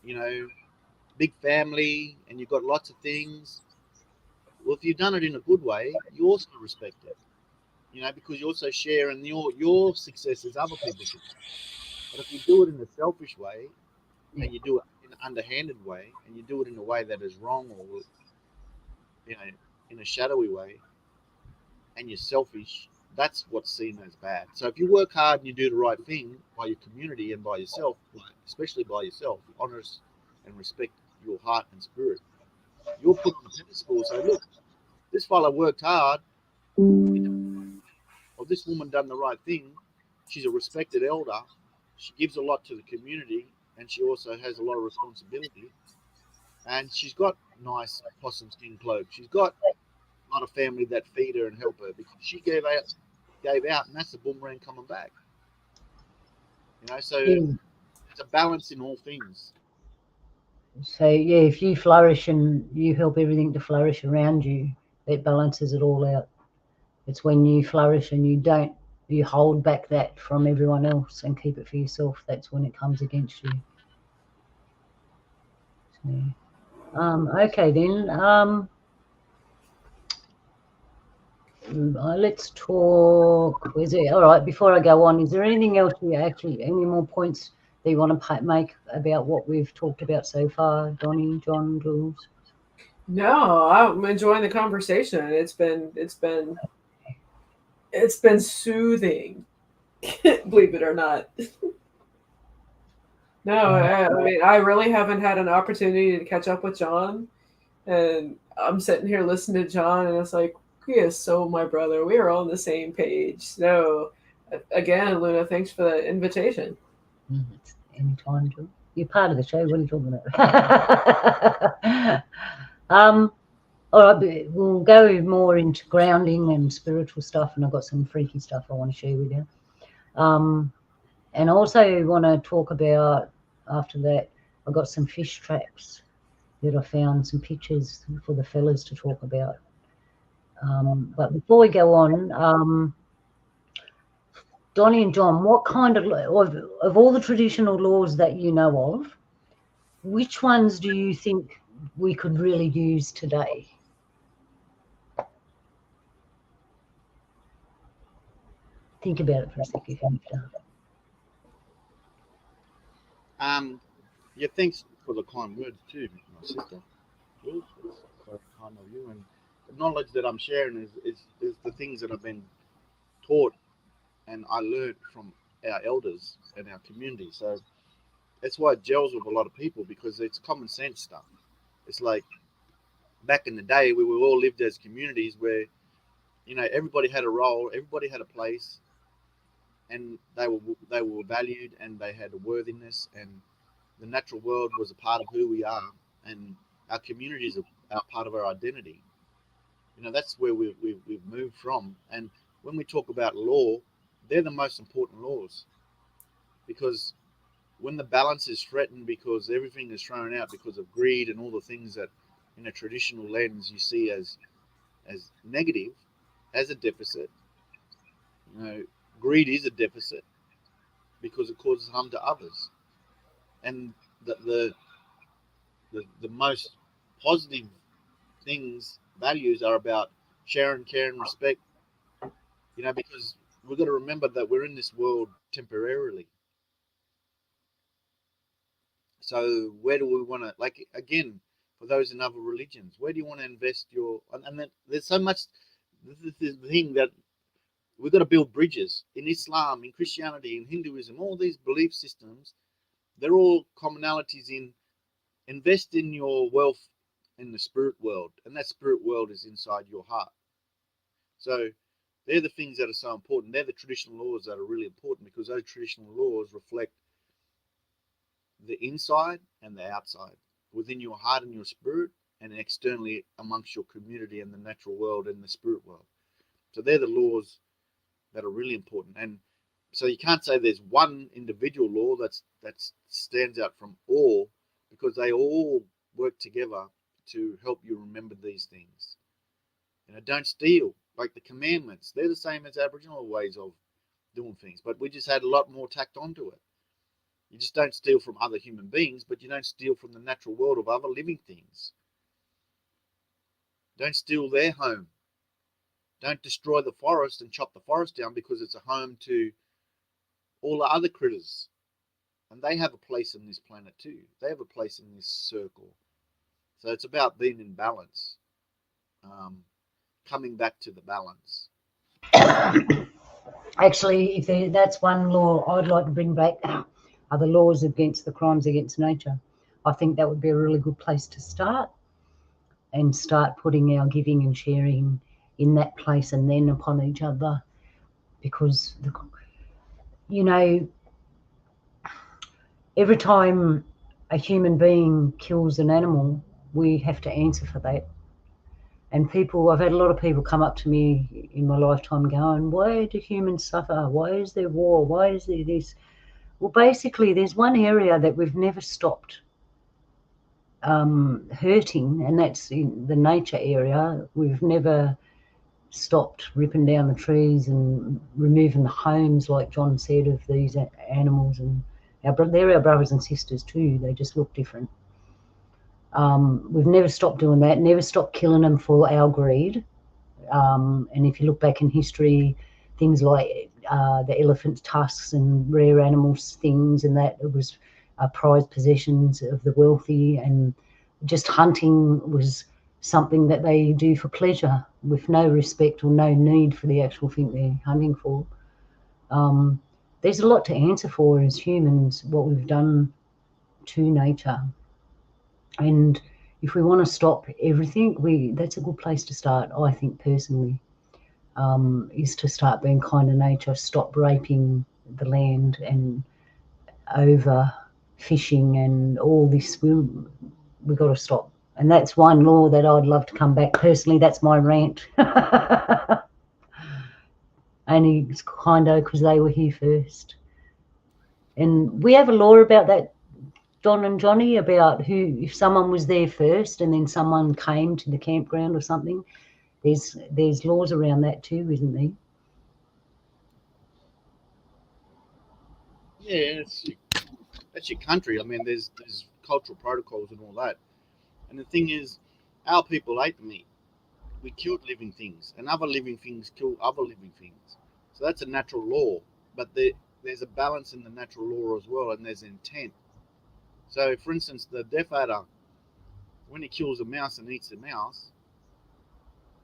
you know, big family and you've got lots of things. Well, if you've done it in a good way, you also respect it, you know, because you also share in your success as other people's success. But if you do it in a selfish way, and you do it in an underhanded way, and you do it in a way that is wrong, or, you know, in a shadowy way, and you're selfish, that's what's seen as bad. So if you work hard and you do the right thing by your community and by yourself, especially by yourself, honors and respect your heart and spirit, you're put on a pedestal. So look, this fella worked hard, or this woman done the right thing. She's a respected elder. She gives a lot to the community, and she also has a lot of responsibility. And she's got nice possum skin clothes. She's got a lot of family that feed her and help her because she gave out, and that's the boomerang coming back. You know, so it's a balance in all things. So yeah, if you flourish and you help everything to flourish around you, it balances it all out. It's when you flourish and you hold back that from everyone else and keep it for yourself, that's when it comes against you. So, okay then. Let's talk. All right, before I go on, is there anything else any more points that you want to make about what we've talked about so far, Donny, John, Jules? No, I'm enjoying the conversation. It's been soothing, believe it or not. No, I mean, I really haven't had an opportunity to catch up with John, and I'm sitting here listening to John, and it's like, he is so my brother. We are on the same page. So, again, Luna, thanks for the invitation. Anytime, John. You're part of the show. What are you talking about? All right, we'll go more into grounding and spiritual stuff, and I've got some freaky stuff I want to share with you. And I also want to talk about, after that, I've got some fish traps that I found, some pictures for the fellas to talk about. But before we go on, Donny and John, what kind of all the traditional laws that you know of, which ones do you think we could really use today? Think about it for a second if you need to. Yeah, thanks for the kind words too, my sister. Jules, it's very kind of you. And the knowledge that I'm sharing is the things that I've been taught and I learned from our elders and our community. So that's why it gels with a lot of people, because it's common sense stuff. It's like back in the day, we all lived as communities where, you know, everybody had a role, everybody had a place, and they were valued, and they had a worthiness, and the natural world was a part of who we are, and our communities are part of our identity. You know, that's where we've moved from. And when we talk about law, they're the most important laws, because when the balance is threatened because everything is thrown out because of greed and all the things that in a traditional lens you see as negative, as a deficit, you know, greed is a deficit because it causes harm to others. And the most positive things, values, are about sharing, care, and respect. You know, because we've got to remember that we're in this world temporarily. So where do we want to, like, again, for those in other religions, where do you want to invest your, and then there's so much, this is the thing that we've got to build bridges. In Islam, in Christianity, in Hinduism, all these belief systems, they're all commonalities in invest in your wealth in the spirit world, and that spirit world is inside your heart. So they're the things that are so important. They're the traditional laws that are really important, because those traditional laws reflect the inside and the outside, within your heart and your spirit, and externally amongst your community and the natural world and the spirit world. So they're the laws that are really important. And so you can't say there's one individual law that stands out from all, because they all work together to help you remember these things. You know, don't steal, like the commandments. They're the same as Aboriginal ways of doing things, but we just had a lot more tacked onto it. You just don't steal from other human beings, but you don't steal from the natural world of other living things. Don't steal their home. Don't destroy the forest and chop the forest down, because it's a home to all the other critters. And they have a place in this planet too. They have a place in this circle. So it's about being in balance, coming back to the balance. Actually, that's one law I'd like to bring back, are the laws against the crimes against nature. I think that would be a really good place to start, and start putting our giving and sharing in that place, and then upon each other. Because, you know, every time a human being kills an animal, we have to answer for that. And I've had a lot of people come up to me in my lifetime going, why do humans suffer? Why is there war? Why is there this? Well, basically, there's one area that we've never stopped hurting, and that's in the nature area. We've never stopped ripping down the trees and removing the homes, like John said, of these animals. And they're our brothers and sisters too. They just look different. We've never stopped doing that, never stopped killing them for our greed. And if you look back in history, things like the elephant's tusks and rare animals things, and that it was prized possessions of the wealthy, and just hunting was something that they do for pleasure with no respect or no need for the actual thing they're hunting for. There's a lot to answer for as humans, what we've done to nature. And if we want to stop everything, that's a good place to start, I think, personally, is to start being kind to nature, stop raping the land and overfishing and all this. We've got to stop. And that's one law that I'd love to come back. Personally, that's my rant. Only it's kind of because they were here first. And we have a law about that, Don and Johnny, about who, if someone was there first and then someone came to the campground or something, there's laws around that too, isn't there? Yeah, that's your country. I mean, there's cultural protocols and all that. And the thing is, our people ate the meat. We killed living things, and other living things kill other living things. So that's a natural law. But there's a balance in the natural law as well, and there's intent. So, for instance, the Death Adder, when he kills a mouse and eats the mouse,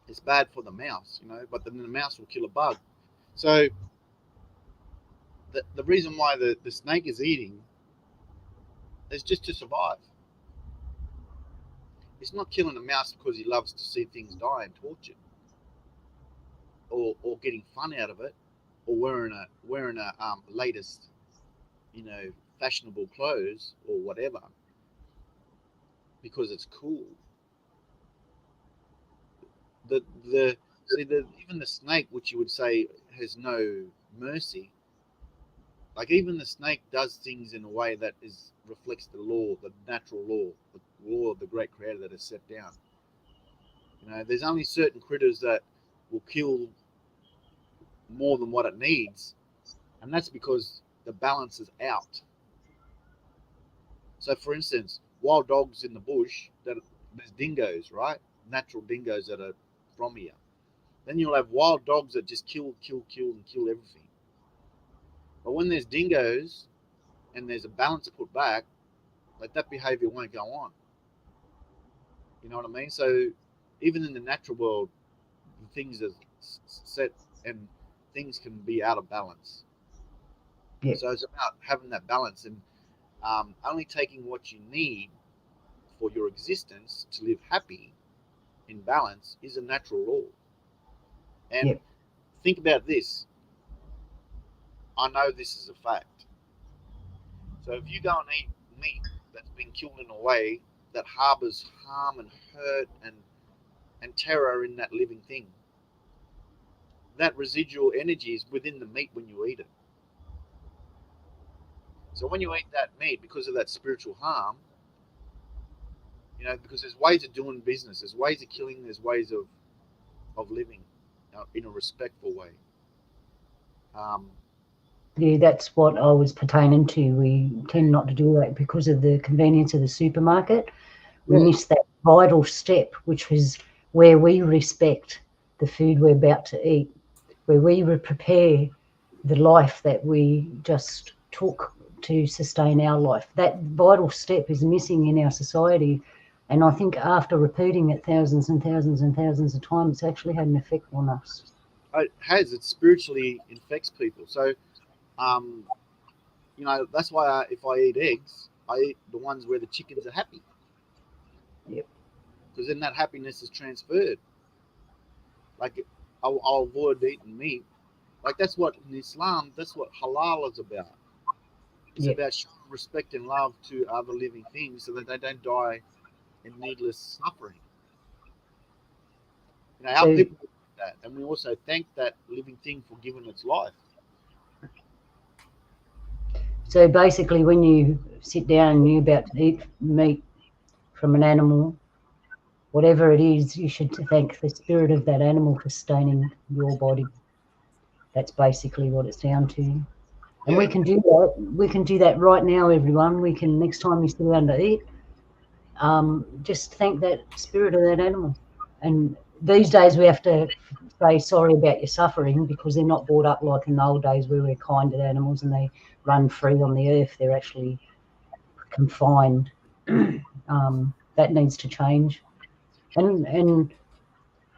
it's bad for the mouse, but then the mouse will kill a bug. So the reason why the snake is eating is just to survive. He's not killing a mouse because he loves to see things die and tortured, or getting fun out of it, or wearing a latest, fashionable clothes or whatever, because it's cool. Even the snake, which you would say has no mercy, like even the snake does things in a way that reflects the law, the natural law, the law of the great creator that is set down. There's only certain critters that will kill more than what it needs, and that's because the balance is out. So, for instance, wild dogs in the bush, there's dingoes, right? Natural dingoes that are from here. Then you'll have wild dogs that just kill, and kill everything. But when there's dingoes and there's a balance put back, like that behavior won't go on. You know what I mean? So even in the natural world, things are set and things can be out of balance. Yeah. So it's about having that balance and only taking what you need for your existence to live happy in balance is a natural law. And think about this. I know this is a fact. So if you go and eat meat that's been killed in a way that harbors harm and hurt and terror in that living thing, that residual energy is within the meat when you eat it. So when you eat that meat, because of that spiritual harm, because there's ways of doing business, there's ways of killing, there's ways of living in a respectful way. Yeah, that's what I was pertaining to. We tend not to do that because of the convenience of the supermarket. We miss that vital step, which is where we respect the food we're about to eat, where we prepare the life that we just took to sustain our life. That vital step is missing in our society. And I think after repeating it thousands and thousands and thousands of times, it's actually had an effect on us. It has. It spiritually infects people. So, that's why if I eat eggs, I eat the ones where the chickens are happy. Yep. Because then that happiness is transferred. Like, I'll avoid eating meat. Like, that's what in Islam, that's what halal is about. It's about showing respect and love to other living things so that they don't die in needless suffering. Our people do that, and we also thank that living thing for giving its life. So basically, when you sit down and you're about to eat meat from an animal, whatever it is, you should thank the spirit of that animal for sustaining your body. That's basically what it's down to. And we can do that. We can do that right now, everyone. We can, next time you sit down to eat, just thank that spirit of that animal. And these days we have to say sorry about your suffering, because they're not brought up like in the old days where we're kind to animals and they run free on the earth. They're actually confined. That needs to change. And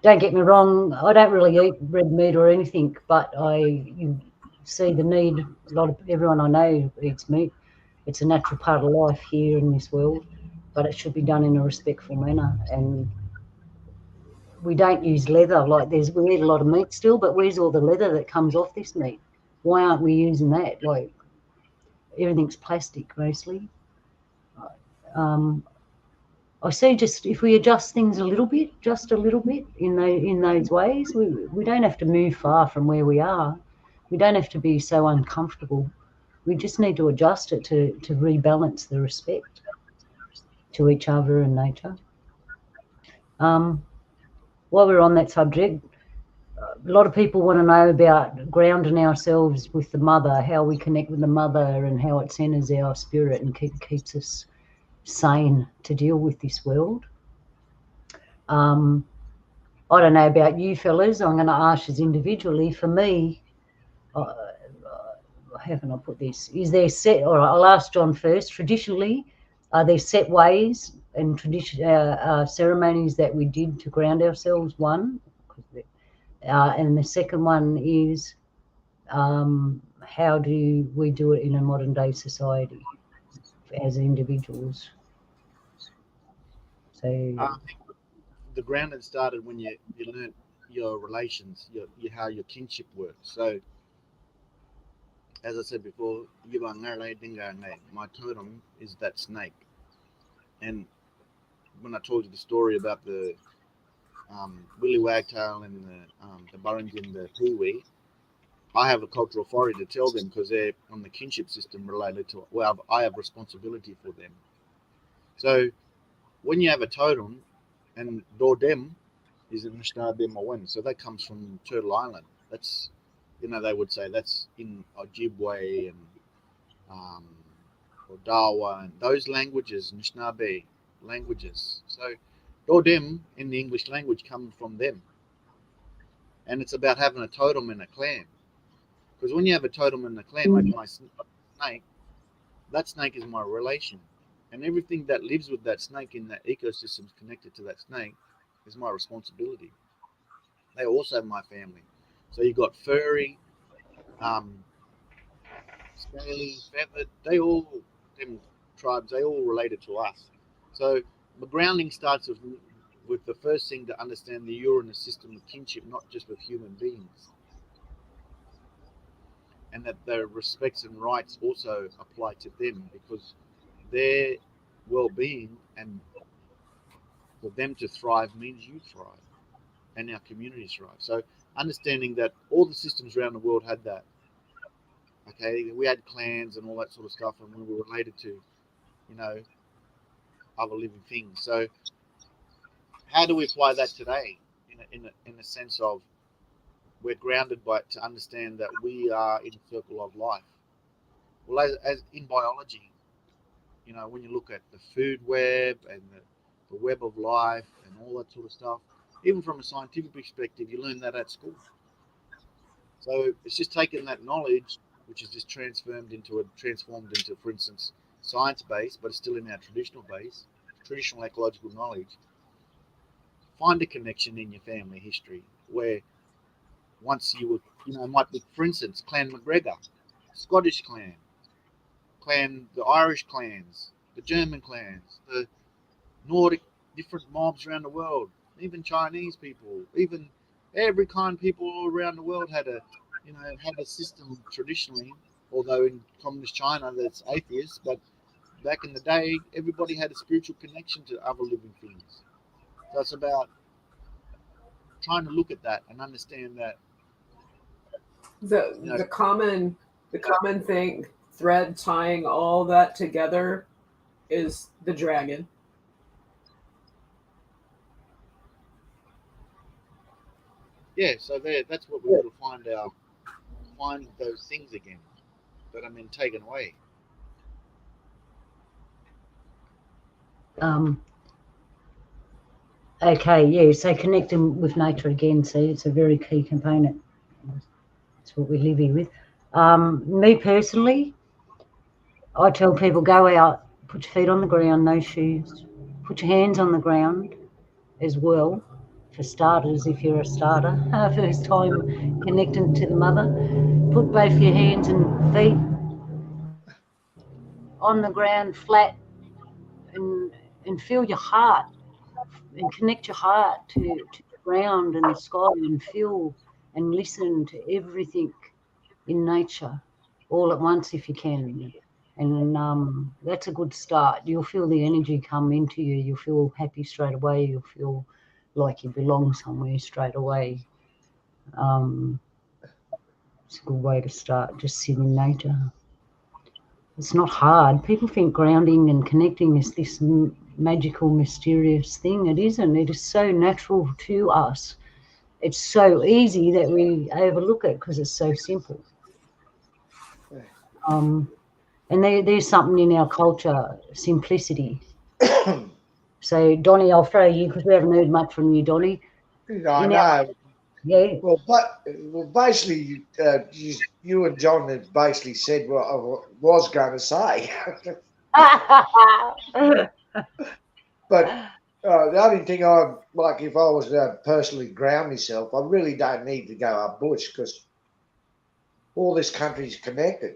don't get me wrong, I don't really eat red meat or anything, but you see the need. Everyone I know eats meat. It's a natural part of life here in this world, but it should be done in a respectful manner. And we don't use leather. Like we eat a lot of meat still, but where's all the leather that comes off this meat? Why aren't we using that? Like everything's plastic mostly. I see, just if we adjust things a little bit, just a little bit in those ways, we don't have to move far from where we are. We don't have to be so uncomfortable. We just need to adjust it to rebalance the respect to each other and nature. While we're on that subject, a lot of people want to know about grounding ourselves with the mother, how we connect with the mother and how it centers our spirit and keeps us sane to deal with this world. I don't know about you fellas. I'm going to ask you individually. For me, how can I put this? Is there set? All right, I'll ask John first. Traditionally, are there set ways and ceremonies that we did to ground ourselves? One, and the second one is how do we do it in a modern day society as individuals? So I think the grounding started when you learnt your relations, how your kinship works. So, as I said before, my totem is that snake. And when I told you the story about the Willy Wagtail and the Burrins and the Pee-wee, I have a cultural authority to tell them because they're on the kinship system related to it. Well, I have responsibility for them. So when you have a totem, and Dordem is in Nishnabemawen, so that comes from Turtle Island. That's, they would say that's in Ojibwe and Odawa and those languages, Nishnabé languages. So Dordem in the English language comes from them. And it's about having a totem in a clan. Because when you have a totem in the clan, like my snake, that snake is my relation. And everything that lives with that snake in that ecosystem is connected to that snake is my responsibility. They also have my family. So you've got furry, scaly, feathered, them tribes, they all related to us. So the grounding starts with the first thing to understand the Uranus system of kinship, not just with human beings. And that the respects and rights also apply to them, because their well-being and for them to thrive means you thrive and our communities thrive. So understanding that all the systems around the world had that. Okay, we had clans and all that sort of stuff, and we were related to, other living things. So how do we apply that today in a sense of we're grounded to understand that we are in a circle of life? Well, as in biology, when you look at the food web and the web of life and all that sort of stuff, even from a scientific perspective, you learn that at school. So it's just taking that knowledge, which is just transformed into, for instance, science base, but it's still in our traditional base, traditional ecological knowledge. Find a connection in your family history where once you were, might be, for instance, Clan McGregor, Scottish clan, the Irish clans, the German clans, the Nordic different mobs around the world, even Chinese people, even every kind of people all around the world had a system traditionally, although in communist China that's atheist, but back in the day, everybody had a spiritual connection to other living things. So it's about trying to look at that and understand that the common thread tying all that together is the dragon. Yeah, so that's what we got to find those things again that have been taken away. Okay, yeah, so connecting with nature again, see, it's a very key component. That's what we live here with. Me personally, I tell people go out, put your feet on the ground, no shoes, put your hands on the ground as well. For starters, if you're a starter, first time connecting to the mother, put both your hands and feet on the ground flat and feel your heart and connect your heart to the ground and the sky and feel and listen to everything in nature all at once if you can. And that's a good start. You'll feel the energy come into you. You'll feel happy straight away. You'll feel like you belong somewhere straight away. It's a good way to start, just sit in nature. It's not hard. People think grounding and connecting is this magical, mysterious thing. It isn't. It is so natural to us. It's so easy that we overlook it because it's so simple. And there's something in our culture, simplicity. So, Donny, I'll throw you because we haven't heard much from you, Donny. I know. Yeah. Well, basically, you and John have basically said what I was going to say. But the only thing I like, if I was to personally ground myself, I really don't need to go up bush because all this country is connected.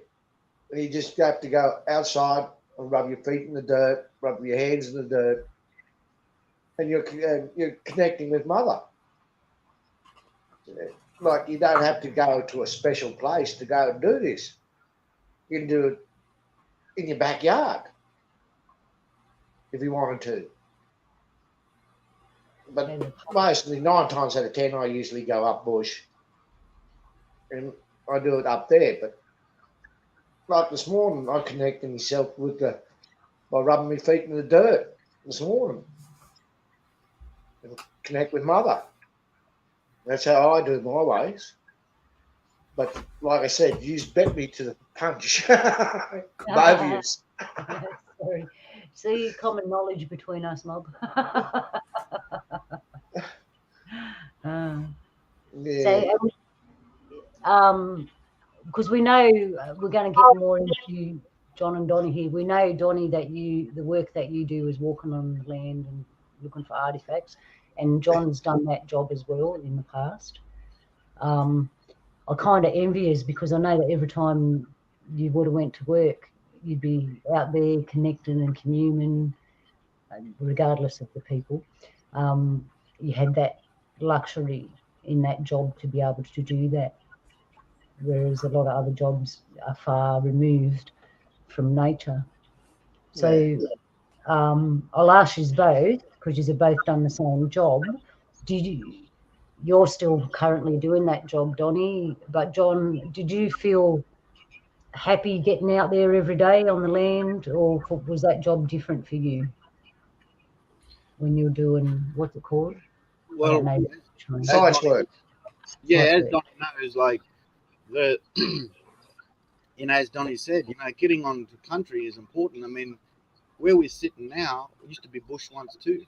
You just have to go outside and rub your feet in the dirt, rub your hands in the dirt, and you're connecting with Mother. Like you don't have to go to a special place to go and do this. You can do it in your backyard if you wanted to. But mostly 9 times out of 10, I usually go up bush, and I do it up there. But like this morning, I connected myself by rubbing my feet in the dirt this morning, and connect with Mother. That's how I do my ways. But like I said, you bet me to the punch. Both of you. Sorry. See, common knowledge between us, Mob. Yeah. So, because we know we're going to get more into John and Donny here. We know, Donny, that the work that you do is walking on the land and looking for artifacts, and John's done that job as well in the past. I kind of envious because I know that every time you would have went to work, you'd be out there connecting and communing, regardless of the people. You had that luxury in that job to be able to do that, whereas a lot of other jobs are far removed from nature. So I'll ask you both, because you've both done the same job. You're still currently doing that job, Donny, but John, did you feel happy getting out there every day on the land, or was that job different for you when you were doing, what's it called? Well, science work. Yeah, as Donny knows, like as Donny said, getting on the country is important. I mean, where we're sitting now used to be bush once too.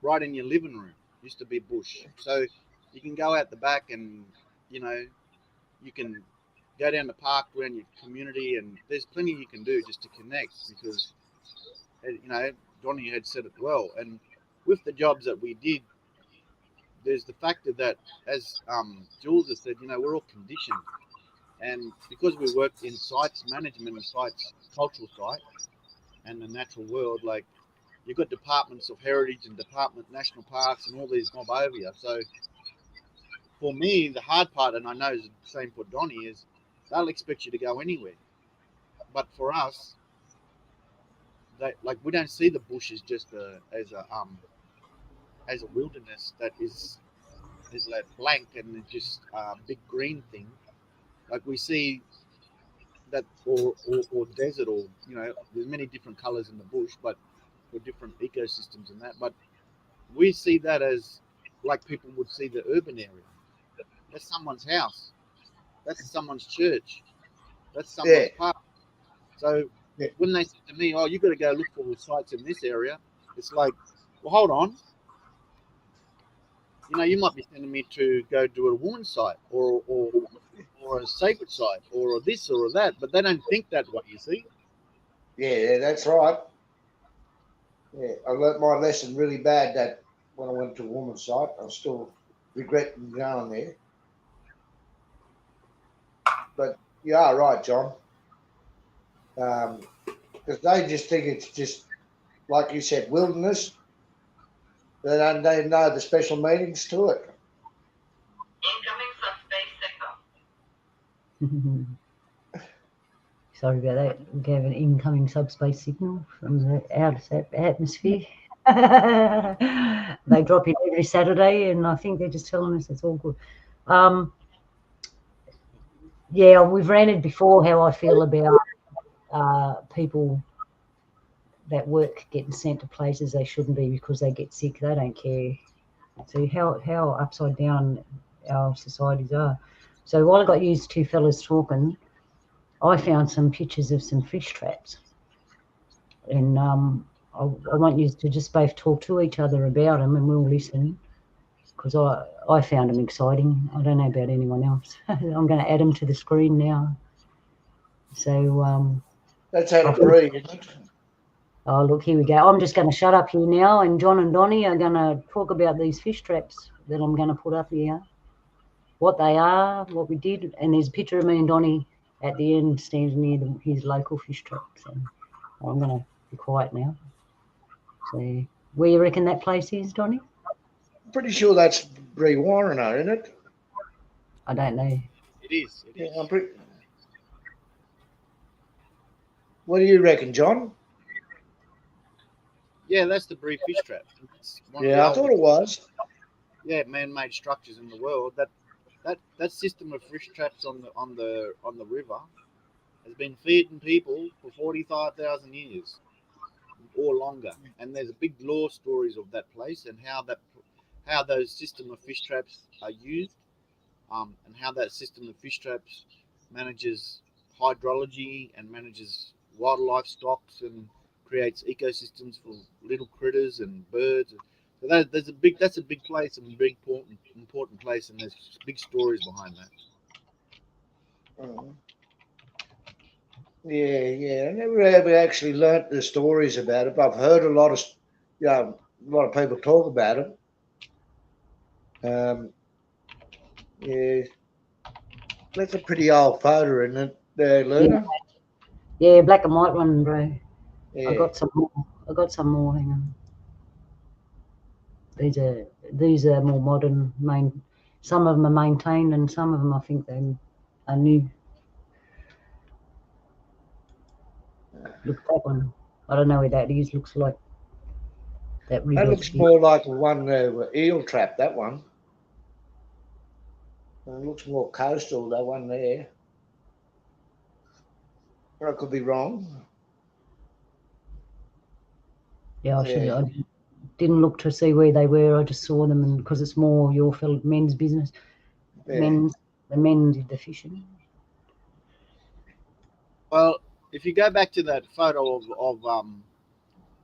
Right in your living room used to be bush. So you can go out the back and, you can go down the park around your community, and there's plenty you can do just to connect because, Donny had said it well. And with the jobs that we did, there's the factor that, as Jules has said, we're all conditioned. And because we work in sites management and sites, cultural sites, and the natural world, like you've got departments of heritage and national parks and all these mob over you. So for me, the hard part, and I know it's the same for Donny, is they'll expect you to go anywhere. But for us, we don't see the bushes just as a wilderness that is like blank and just a big green thing. Like we see that, or desert, or there's many different colors in the bush, but for different ecosystems and that. But we see that as like people would see the urban area. That's someone's house. That's someone's church. That's someone's park. So when they say to me, "Oh, you got to go look for sites in this area," it's like, well, hold on. you might be sending me to go to a woman's site or a sacred site or this or that, but they don't think that way, you see. Yeah, that's right. Yeah, I learnt my lesson really bad that when I went to a woman's site. I still regret going there. But you are right, John. Because they just think it's just, like you said, wilderness. They don't know the special meanings to it. Incoming subspace signal. Sorry about that. We gave an incoming subspace signal from the outer atmosphere. They drop in every Saturday, and I think they're just telling us it's all good. Yeah, we've ranted before how I feel about people that work getting sent to places they shouldn't be because they get sick. They don't care. So how upside down our societies are. So while I got you two fellas talking, I found some pictures of some fish traps, and I want you to just both talk to each other about them, and we'll listen, because I found them exciting. I don't know about anyone else. I'm going to add them to the screen now. So That's how to breathe, isn't it? oh, look, here we go. I'm just going to shut up here now, and John and Donny are going to talk about these fish traps that I'm going to put up here, what they are, what we did, and there's a picture of me and Donny at the end standing near his local fish trap. So I'm going to be quiet now. So where you reckon that place is, Donny? I'm pretty sure that's Brewarrina, isn't it? I don't know. It is. Yeah, I'm pretty. What do you reckon, John? Yeah, that's the Bree fish trap. Yeah, I thought it was. Yeah, man-made structures in the world. That system of fish traps on the river has been feeding people for 45,000 years or longer. And there's a big lore stories of that place and how those system of fish traps are used, and how that system of fish traps manages hydrology and manages wildlife stocks and creates ecosystems for little critters and birds. So that's a big place and a big important place, and there's big stories behind that. Yeah. I never ever actually learnt the stories about it, but I've heard a lot of people talk about it. Yeah, that's a pretty old photo, isn't it, Luna? Yeah, black and white one, bro. Yeah. I got some more. Hang on. These are more modern. Some of them are maintained, and some of them I think they are new. Look at that one. I don't know where that is. Looks like that river. That looks more like one eel trap. That one. It looks more coastal. That one there. But I could be wrong. Yeah, I didn't look to see where they were. I just saw them, and because it's more your fellow men's business. Yeah. The men did the fishing. Well, if you go back to that photo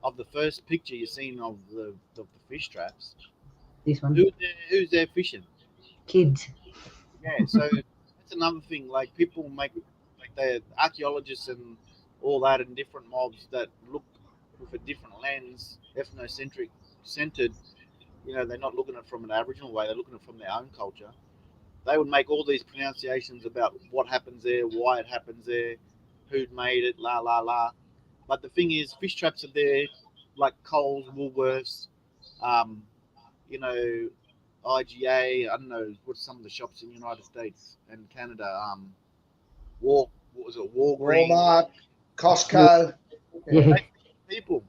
of the first picture you've seen of the fish traps, this one. Who's there fishing? Kids. Yeah, so that's another thing. Like people make the archaeologists and all that, and different mobs that look with a different lens, ethnocentered. They're not looking at it from an Aboriginal way. They're looking at it from their own culture. They would make all these pronunciations about what happens there, why it happens there, who'd made it, la la la. But the thing is, fish traps are there, like Coles, Woolworths, IGA. I don't know what's some of the shops in the United States and Canada. Walgreens, Walmart, Costco. Yeah. People.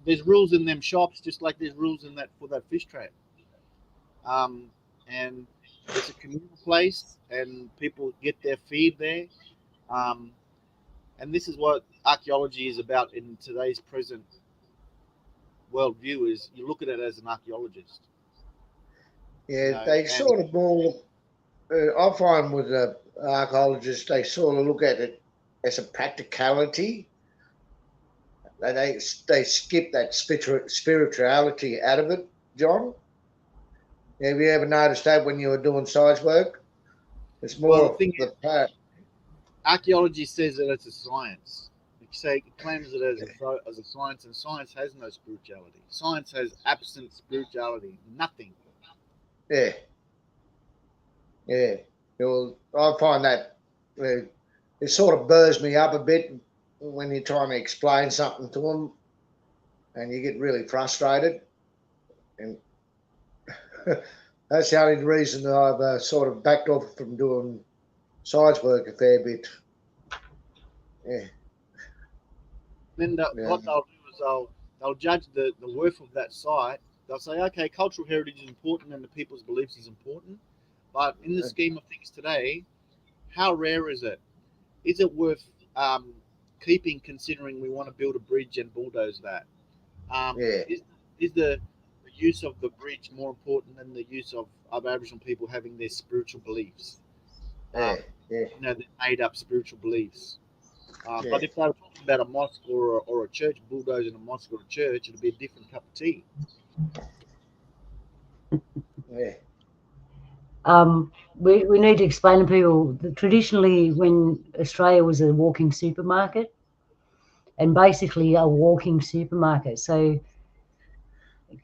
There's rules in them shops, just like there's rules in that for that fish trap. And it's a communal place, and people get their feed there. And this is what archaeology is about in today's present worldview: is you look at it as an archaeologist. Yeah, they sort of more. I find with the archaeologists, they sort of look at it as a practicality. They skip that spirituality out of it, John. Have you ever noticed that when you were doing size work? It's more Well, of the part. archaeology says that it's a science. It claims it as a science, and science has no spirituality. Science has absent spirituality, nothing. Yeah, yeah. Well, I find that it sort of burrs me up a bit when you're trying to explain something to them, and you get really frustrated. And that's the only reason that I've sort of backed off from doing size work a fair bit. Yeah, Then yeah, what they'll do is they'll judge the worth of that site. They'll say, okay, cultural heritage is important and the people's beliefs is important, but in the scheme of things today, how rare is it? Is it worth keeping, considering we want to build a bridge and bulldoze that? yeah, Is the use of the bridge more important than the use of Aboriginal people having their spiritual beliefs? yeah, yeah, They made up spiritual beliefs. yeah, But if they were talking about a mosque or a church, bulldozing a mosque or a church, it'd be a different cup of tea. yeah, We need to explain to people that traditionally when Australia was a walking supermarket, and basically a walking supermarket. So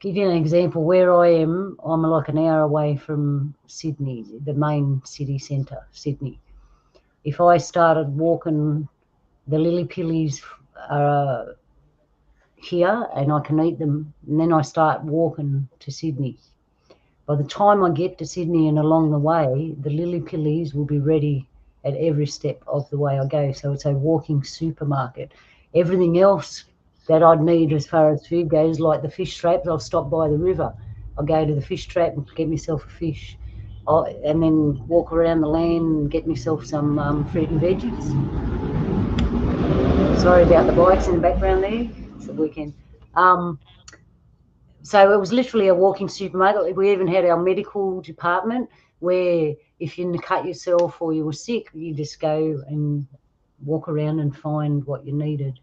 give you an example, where I am, I'm like an hour away from Sydney, the main city centre, Sydney. If I started walking, the lily pillies are here and I can eat them, and then I start walking to Sydney. By the time I get to Sydney and along the way, the lily pillies will be ready at every step of the way I go. So it's a walking supermarket. Everything else that I'd need as far as food goes, like the fish traps, I'll stop by the river. I'll go to the fish trap and get myself a fish, and then walk around the land and get myself some fruit and veggies. Sorry about the bikes in the background there. It's the weekend. So it was literally a walking supermarket. We even had our medical department where if you cut yourself or you were sick, you just go and walk around and find what you needed.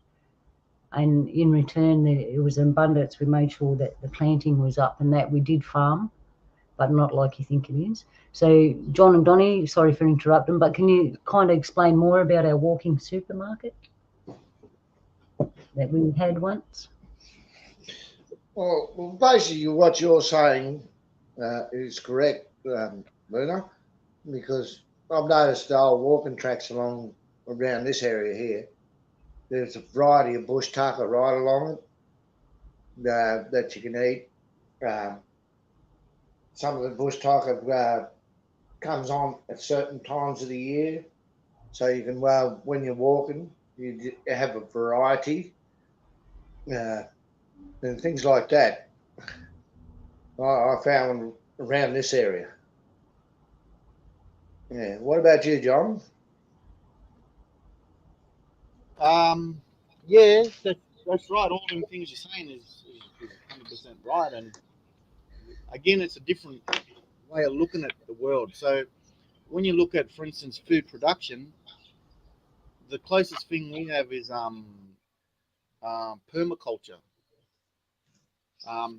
And in return, it was abundance. We made sure that the planting was up and that we did farm, but not like you think it is. So John and Donny, sorry for interrupting, but can you kind of explain more about our walking supermarket that we had once? Well, basically, what you're saying is correct, Luna, because I've noticed the old walking tracks along around this area here. There's a variety of bush tucker right along it that you can eat. Some of the bush tucker comes on at certain times of the year, so you can, when you're walking, you have a variety and things like that. I found around this area. Yeah. What about you, John? Yeah, that's right. All them things you're saying is 100% right. And again, it's a different way of looking at the world. So when you look at, for instance, food production, the closest thing we have is permaculture.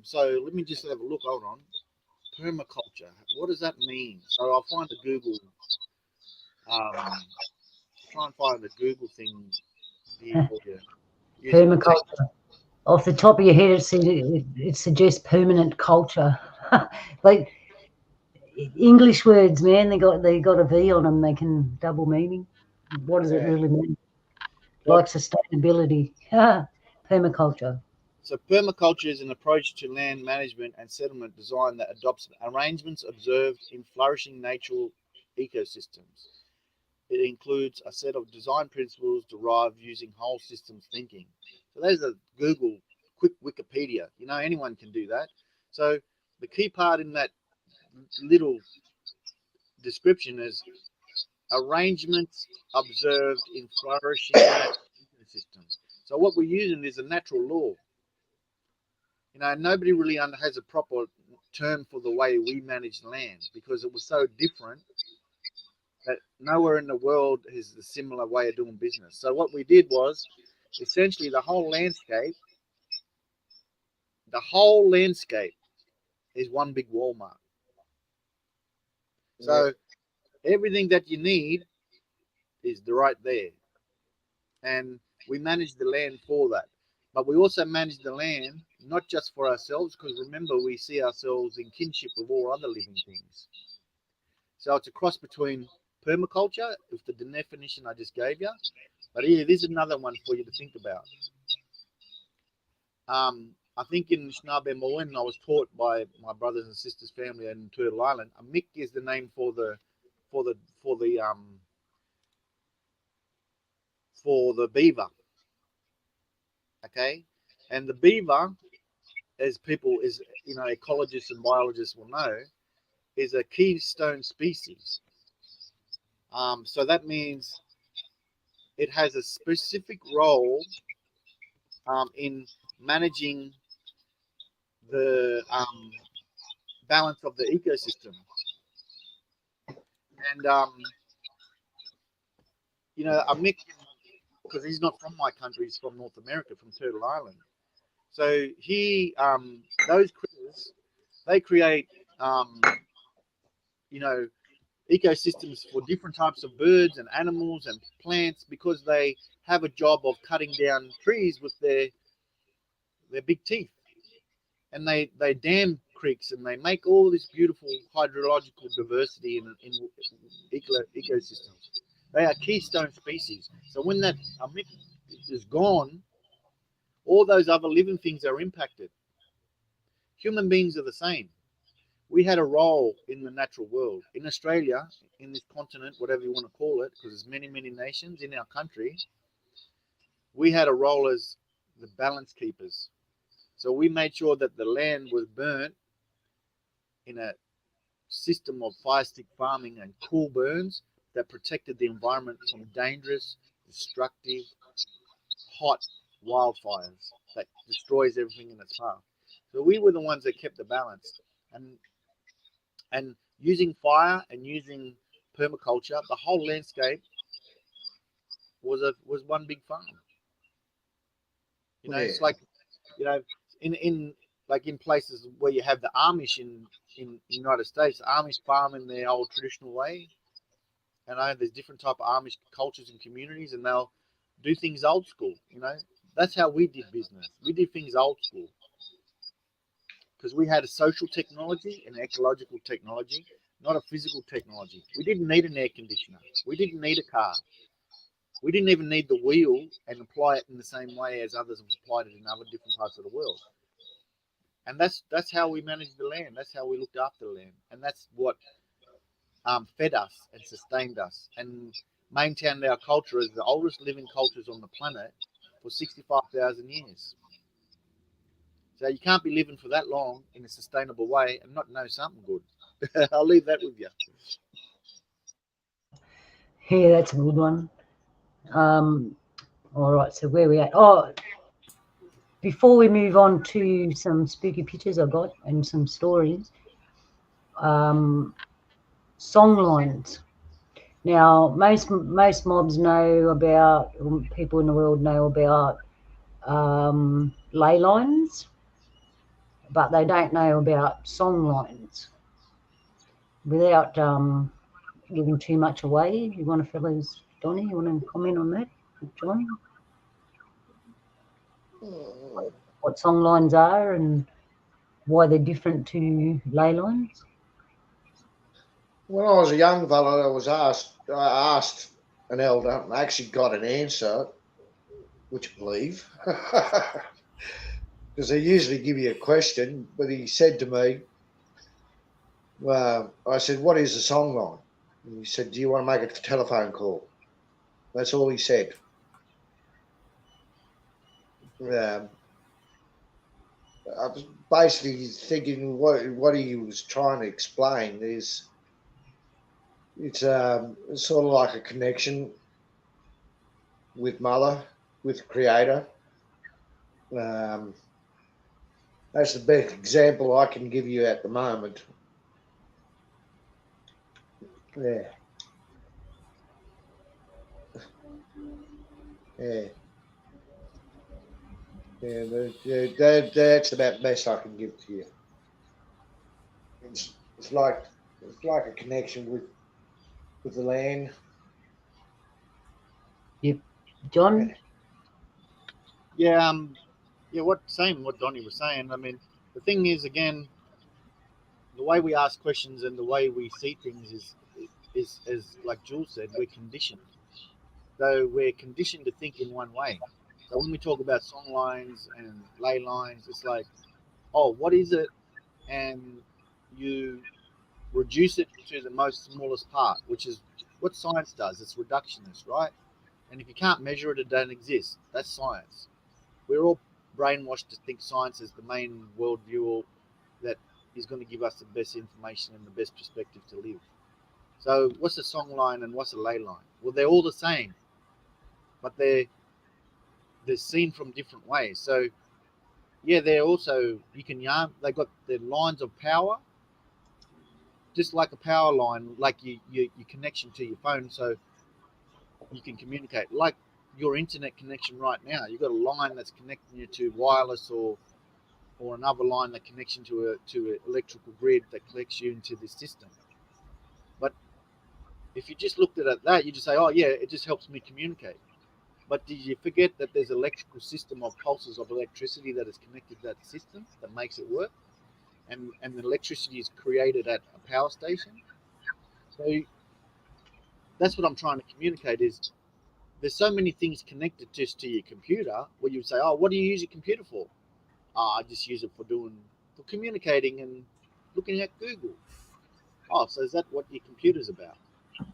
So let me just have a look. Hold on. Permaculture. What does that mean? So I'll find the Google. Try and find the Google thing here for you. Permaculture. Off the top of your head, it suggests permanent culture. Like English words, man, they got a V on them. They can double meaning. What does it really mean? Like sustainability, permaculture. So permaculture is an approach to land management and settlement design that adopts arrangements observed in flourishing natural ecosystems. It includes a set of design principles derived using whole systems thinking. So there's a Google quick Wikipedia. Anyone can do that. So the key part in that little description is arrangements observed in flourishing ecosystems. So what we're using is a natural law. Nobody really has a proper term for the way we manage land because it was so different that nowhere in the world is a similar way of doing business. So what we did was essentially the whole landscape is one big Walmart. So everything that you need is right there. And we manage the land for that. But we also manage the land not just for ourselves, because remember, we see ourselves in kinship with all other living things. So it's a cross between permaculture, with the definition I just gave you. But here, this is another one for you to think about. I think in Schnabemawin, I was taught by my brothers and sisters' family in Turtle Island. A mick is the name for the beaver. Okay, and the beaver, as people, is ecologists and biologists will know, is a keystone species. So that means it has a specific role in managing the balance of the ecosystem. And a mick, because he's not from my country, he's from North America, from Turtle Island. So those critters, they create, ecosystems for different types of birds and animals and plants, because they have a job of cutting down trees with their big teeth, and they dam creeks, and they make all this beautiful hydrological diversity in ecosystems. They are keystone species. So when that mick is gone, all those other living things are impacted. Human beings are the same. We had a role in the natural world. In Australia, in this continent, whatever you want to call it, because there's many, many nations in our country, we had a role as the balance keepers. So we made sure that the land was burnt in a system of fire stick farming and cool burns that protected the environment from dangerous, destructive, hot wildfires that destroys everything in its path. So we were the ones that kept the balance. And using fire and using permaculture, the whole landscape was one big farm. It's like, in places where you have the Amish in the United States, the Amish farm in their old traditional way. And there's different type of Amish cultures and communities, and they'll do things old school. That's how we did business. We did things old school, because we had a social technology and ecological technology, not a physical technology. We didn't need an air conditioner. We didn't need a car. We didn't even need the wheel and apply it in the same way as others have applied it in other different parts of the world. And that's how we managed the land. That's how we looked after the land. And that's what fed us and sustained us and maintained our culture as the oldest living cultures on the planet for 65,000 years. So you can't be living for that long in a sustainable way and not know something good. I'll leave that with you. Yeah, that's a good one. All right, so where we at? Oh, before we move on to some spooky pictures I got and some stories, song lines. Now, most mobs know about, people in the world know about ley lines, but they don't know about song lines. Without giving too much away, you want to, fellas, Donny, you want to comment on that, John? What song lines are and why they're different to ley lines? When I was a young fella, I asked an elder, and I actually got an answer, would you believe? Because they usually give you a question, but he said to me, I said, what is a song line? And he said, do you want to make a telephone call? That's all he said. I was basically thinking what he was trying to explain is it's sort of like a connection with Mother, with Creator. That's the best example I can give you at the moment. Yeah. Yeah. Yeah, that's about the best I can give to you. It's like It's like a connection with the land. John? Yeah, what Donny was saying. I mean, the thing is, again, the way we ask questions and the way we see things is like Jules said, we're conditioned. So we're conditioned to think in one way. So when we talk about song lines and ley lines, it's like, oh, what is it? And you reduce it to the most smallest part, which is what science does. It's reductionist, right? And if you can't measure it, it doesn't exist. That's science. We're all brainwashed to think science is the main worldview that is going to give us the best information and the best perspective to live. So what's a song line and what's a ley line? Well, they're all the same, but they're seen from different ways. So yeah, they're also, you can yarn. They got the lines of power, just like a power line, like your connection to your phone, so you can communicate. Like your internet connection right now, you've got a line that's connecting you to wireless or another line that connects you to an electrical grid that connects you into this system. But if you just looked at it that, you just say, oh yeah, it just helps me communicate. But did you forget that there's an electrical system of pulses of electricity that is connected to that system that makes it work? And the electricity is created at a power station. So that's what I'm trying to communicate is there's so many things connected just to your computer where you say, oh, what do you use your computer for? Oh, I just use it for communicating and looking at Google. Oh, so is that what your computer's about?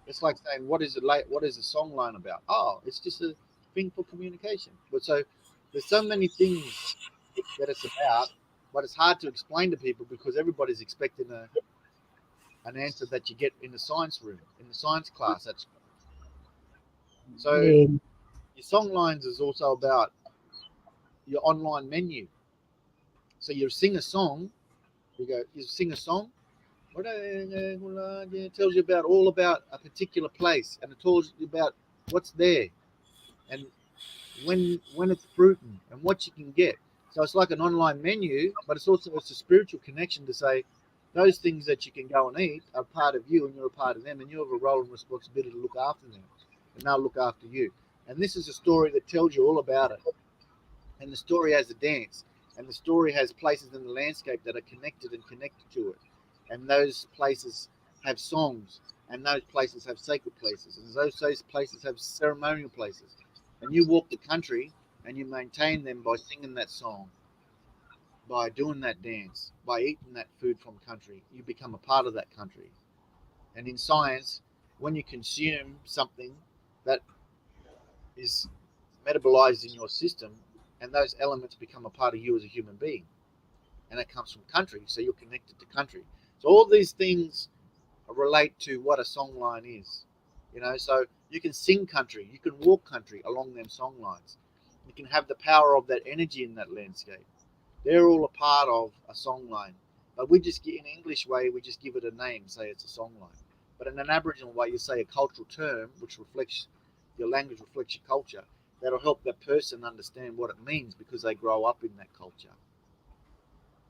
It's like saying, what is a song line about? Oh, it's just a thing for communication. But so there's so many things that it's about, but it's hard to explain to people because everybody's expecting an answer that you get in the science room, in the science class. So Yeah. your song lines is also about your online menu. So you sing a song, you sing a song, it tells you about all about a particular place and it tells you about what's there and when it's fruiting and what you can get. So it's like an online menu, but it's a spiritual connection to say those things that you can go and eat are part of you and you're a part of them and you have a role and responsibility to look after them and they'll look after you. And this is a story that tells you all about it. And the story has a dance and the story has places in the landscape that are connected to it. And those places have songs and those places have sacred places and those places have ceremonial places. And you walk the country and you maintain them by singing that song, by doing that dance, by eating that food from country. You become a part of that country. And in science, when you consume something that is metabolized in your system, and those elements become a part of you as a human being, and that comes from country, so you're connected to country. So all these things relate to what a song line is, so you can sing country, you can walk country along them song lines, you can have the power of that energy in that landscape. They're all a part of a song line, but we just get in English way, we just give it a name, say it's a song line. But in an Aboriginal way, you say a cultural term which reflects your language, reflects your culture. That'll help that person understand what it means because they grow up in that culture.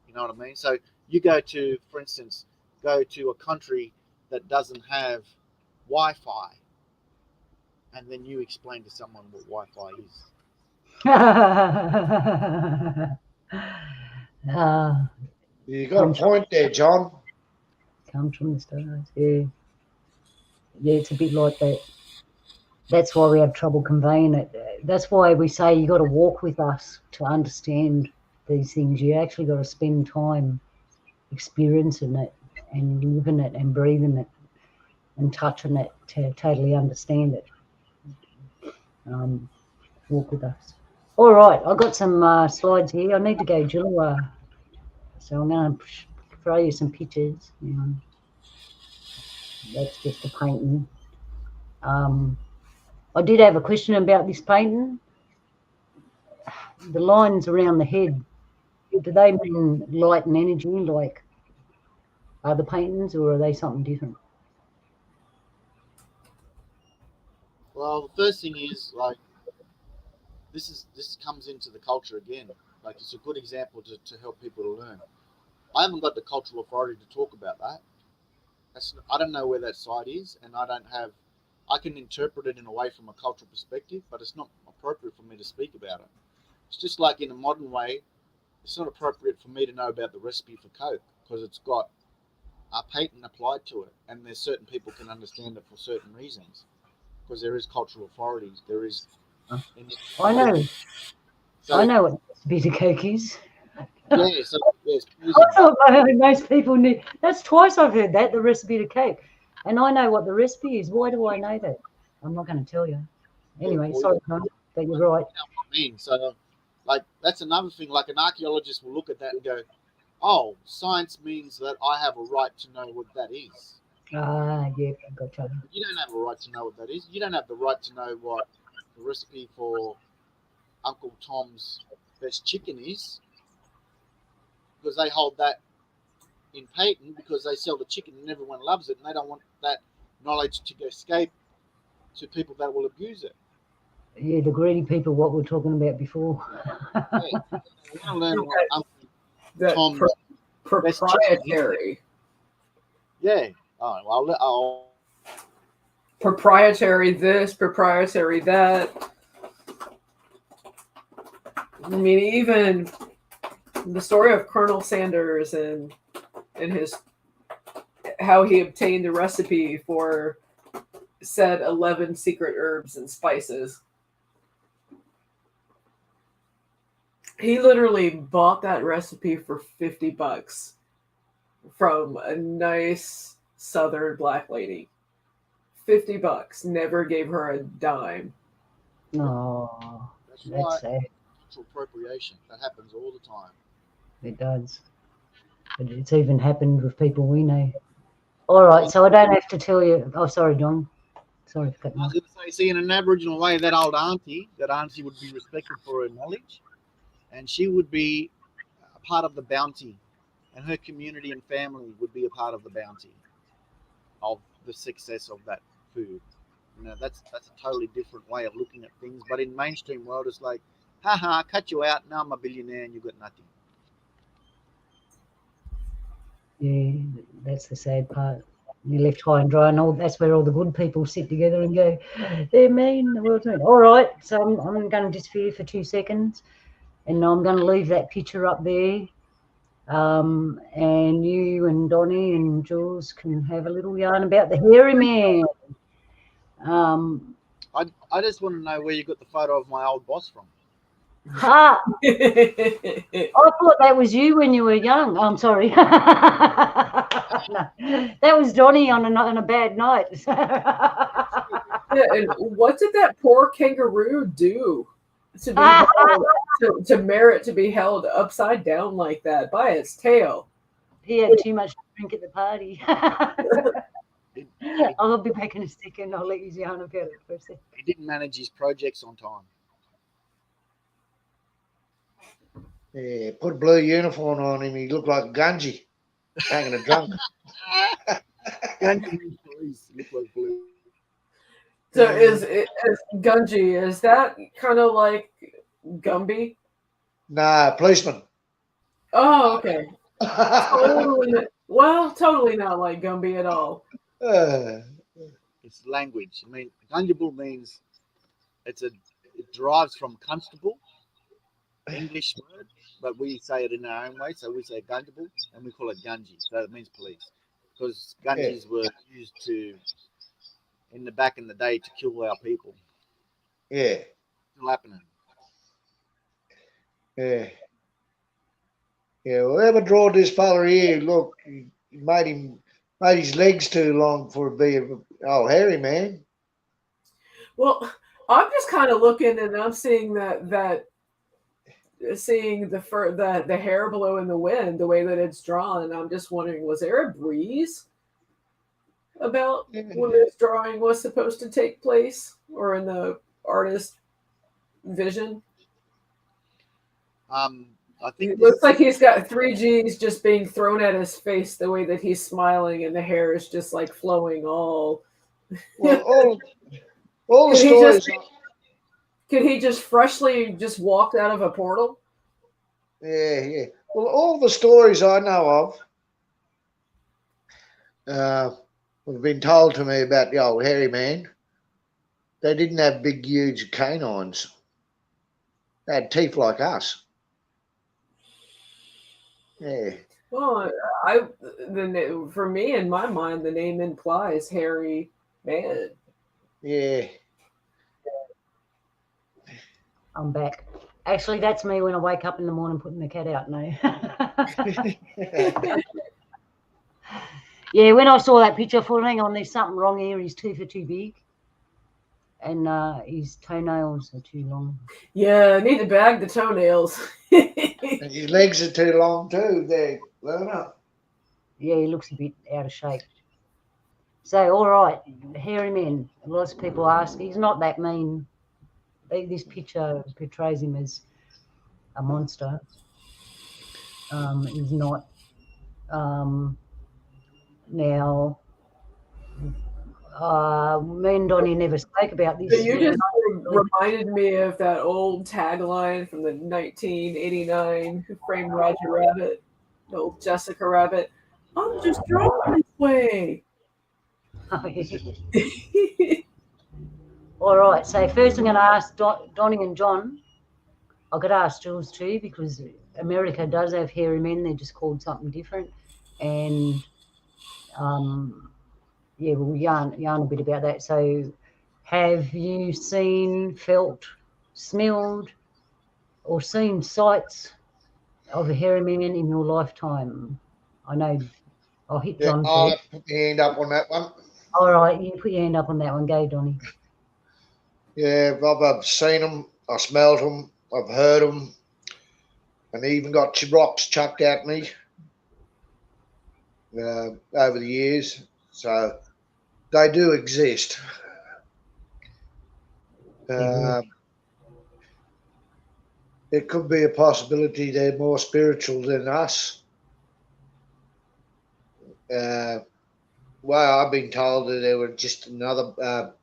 You know what I mean? So you go to, for instance, go to a country that doesn't have Wi-Fi, and then you explain to someone what Wi-Fi is. You got a point there, John. Comes from the stars. Yeah. Yeah, it's a bit like that. That's why we have trouble conveying it. That's why we say you got to walk with us to understand these things. You actually got to spend time experiencing it and living it and breathing it and touching it to totally understand it. Walk with us. All right, I've got some slides here. I need to go Jilua, so I'm going to throw you some pictures. That's just a painting. I did have a question about this painting. The lines around the head, do they mean light and energy like other paintings, or are they something different? Well, the first thing is like this comes into the culture again. Like it's a good example to help people to learn. I haven't got the cultural authority to talk about that. I don't know where that site is, and I can interpret it in a way from a cultural perspective, but it's not appropriate for me to speak about it. It's just like in a modern way, it's not appropriate for me to know about the recipe for Coke because it's got a patent applied to it, and there's certain people can understand it for certain reasons because there is cultural authorities. There is. I know. So, I know what the recipe to Coke is. Yeah, so yes, I thought most people knew. That's twice I've heard that, the recipe to Coke. And I know what the recipe is. Why do I know that? I'm not going to tell you. Anyway, sorry, Don, but you're right. I mean, so like that's another thing. Like an archaeologist will look at that and go, "Oh, science means that I have a right to know what that is." Ah, yeah, I gotcha. You don't have a right to know what that is. You don't have the right to know what the recipe for Uncle Tom's best chicken is because they hold that in patent because they sell the chicken and everyone loves it and they don't want that knowledge to escape to people that will abuse it. Yeah, the greedy people, what we were talking about before. Yeah. We want to learn what Uncle That Tom's proprietary. Yeah. Oh, well, I'll Proprietary this, proprietary that. I mean, even the story of Colonel Sanders and his how he obtained the recipe for said 11 secret herbs and spices. He literally bought that recipe for $50 from a nice Southern black lady. $50. Never gave her a dime. Oh, that's that's sad. cultural appropriation. That happens all the time. It does. But it's even happened with people we know. All right, so I don't have to tell you. Oh, sorry, Don. Sorry for cutting I you was going to say, see, in an Aboriginal way, that auntie would be respected for her knowledge, and she would be a part of the bounty, and her community and family would be a part of the bounty of the success of that food. You know, that's a totally different way of looking at things. But in mainstream world, it's like, haha, I cut you out. Now I'm a billionaire, and you got nothing. Yeah, that's the sad part. You're left high and dry, and all that's where all the good people sit together and go, they're mean, the world's mean. All right, so I'm going to disappear for 2 seconds, and I'm going to leave that picture up there. And you and Donny and Jules can have a little yarn about the hairy man. I just want to know where you got the photo of my old boss from. Ha! I thought that was you when you were young. I'm sorry. No, that was Donny on a bad night. Yeah, and what did that poor kangaroo do to be held, to merit to be held upside down like that by its tail? He had too much to drink at the party. I'll be back in a second. I'll let you yarn about it for a second. He didn't manage his projects on time. Yeah, put a blue uniform on him. He looked like a Gunji, hanging a drunk. So is Gunji, is that kind of like Gumby? Nah, policeman. Oh, okay. Totally not like Gumby at all. It's language. I mean, gungible means it derives from constable, English word, but we say it in our own way. So we say gungible, and we call it gunji. So it means police, because gunjis were used in the back in the day to kill our people. Yeah. Still happening. Yeah. Yeah. Whoever drawed this fella here, look, he made his legs too long for to be hairy man. Well, I'm just kind of looking and I'm seeing seeing the hair blow in the wind, the way that it's drawn, and I'm just wondering, was there a breeze about when this drawing was supposed to take place, or in the artist's vision? I think it looks like he's got 3 G's just being thrown at his face, the way that he's smiling, and the hair is just like flowing all. Well, all the stories. Could he just freshly just walked out of a portal? Yeah. Well, all the stories I know of, have been told to me about the old hairy man. They didn't have big, huge canines. They had teeth like us. Yeah. Well, for me, in my mind, the name implies hairy man. Yeah. I'm back. Actually, that's me when I wake up in the morning putting the cat out. No. Yeah, when I saw that picture, I thought, hang on, there's something wrong here. His teeth are too big, and his toenails are too long. Yeah, I need to bag the toenails. And his legs are too long too. They're up. Yeah, he looks a bit out of shape. So, all right, hairy men. Lots of people ask. He's not that mean. This picture portrays him as a monster. He's not. Now, me and Donny never spoke about this. You just reminded me of that old tagline from the 1989 Who Framed Roger Rabbit, the old Jessica Rabbit. I'm just drawn this way. All right, so first I'm going to ask Donny and John. I could ask Jules too, because America does have hairy men. They're just called something different. And yeah, we'll yarn a bit about that. So have you seen, felt, smelled, or seen sights of a hairy man in your lifetime? I know I'll hit John first. I'll put my hand up on that one. All right, you put your hand up on that one. Go, Donny. Yeah, I've seen them, I smelled them, I've heard them, and even got rocks chucked at me over the years. So they do exist. It could be a possibility they're more spiritual than us. Well, I've been told that they were just another,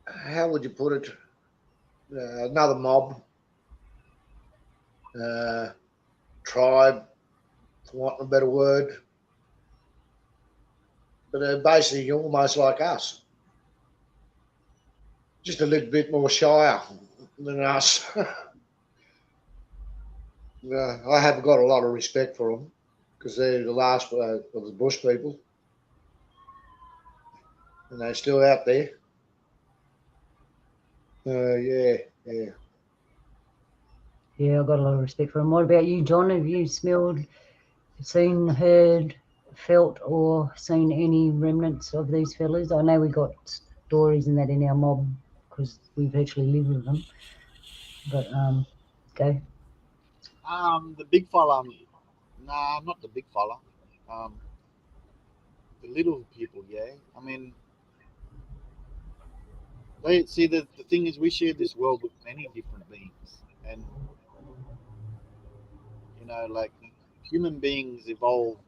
how would you put it? Another mob, tribe, for want of a better word. But they're basically almost like us. Just a little bit more shyer than us. I have got a lot of respect for them because they're the last of the bush people. And they're still out there. Yeah. Yeah, I've got a lot of respect for them. What about you, John? Have you smelled, seen, heard, felt, or seen any remnants of these fellas? I know we got stories and that in our mob because we virtually live with them. But go. The big fella. Nah, not the big fella. The little people. Yeah. I mean, they see the thing is we share this world with many different beings, and like human beings evolved,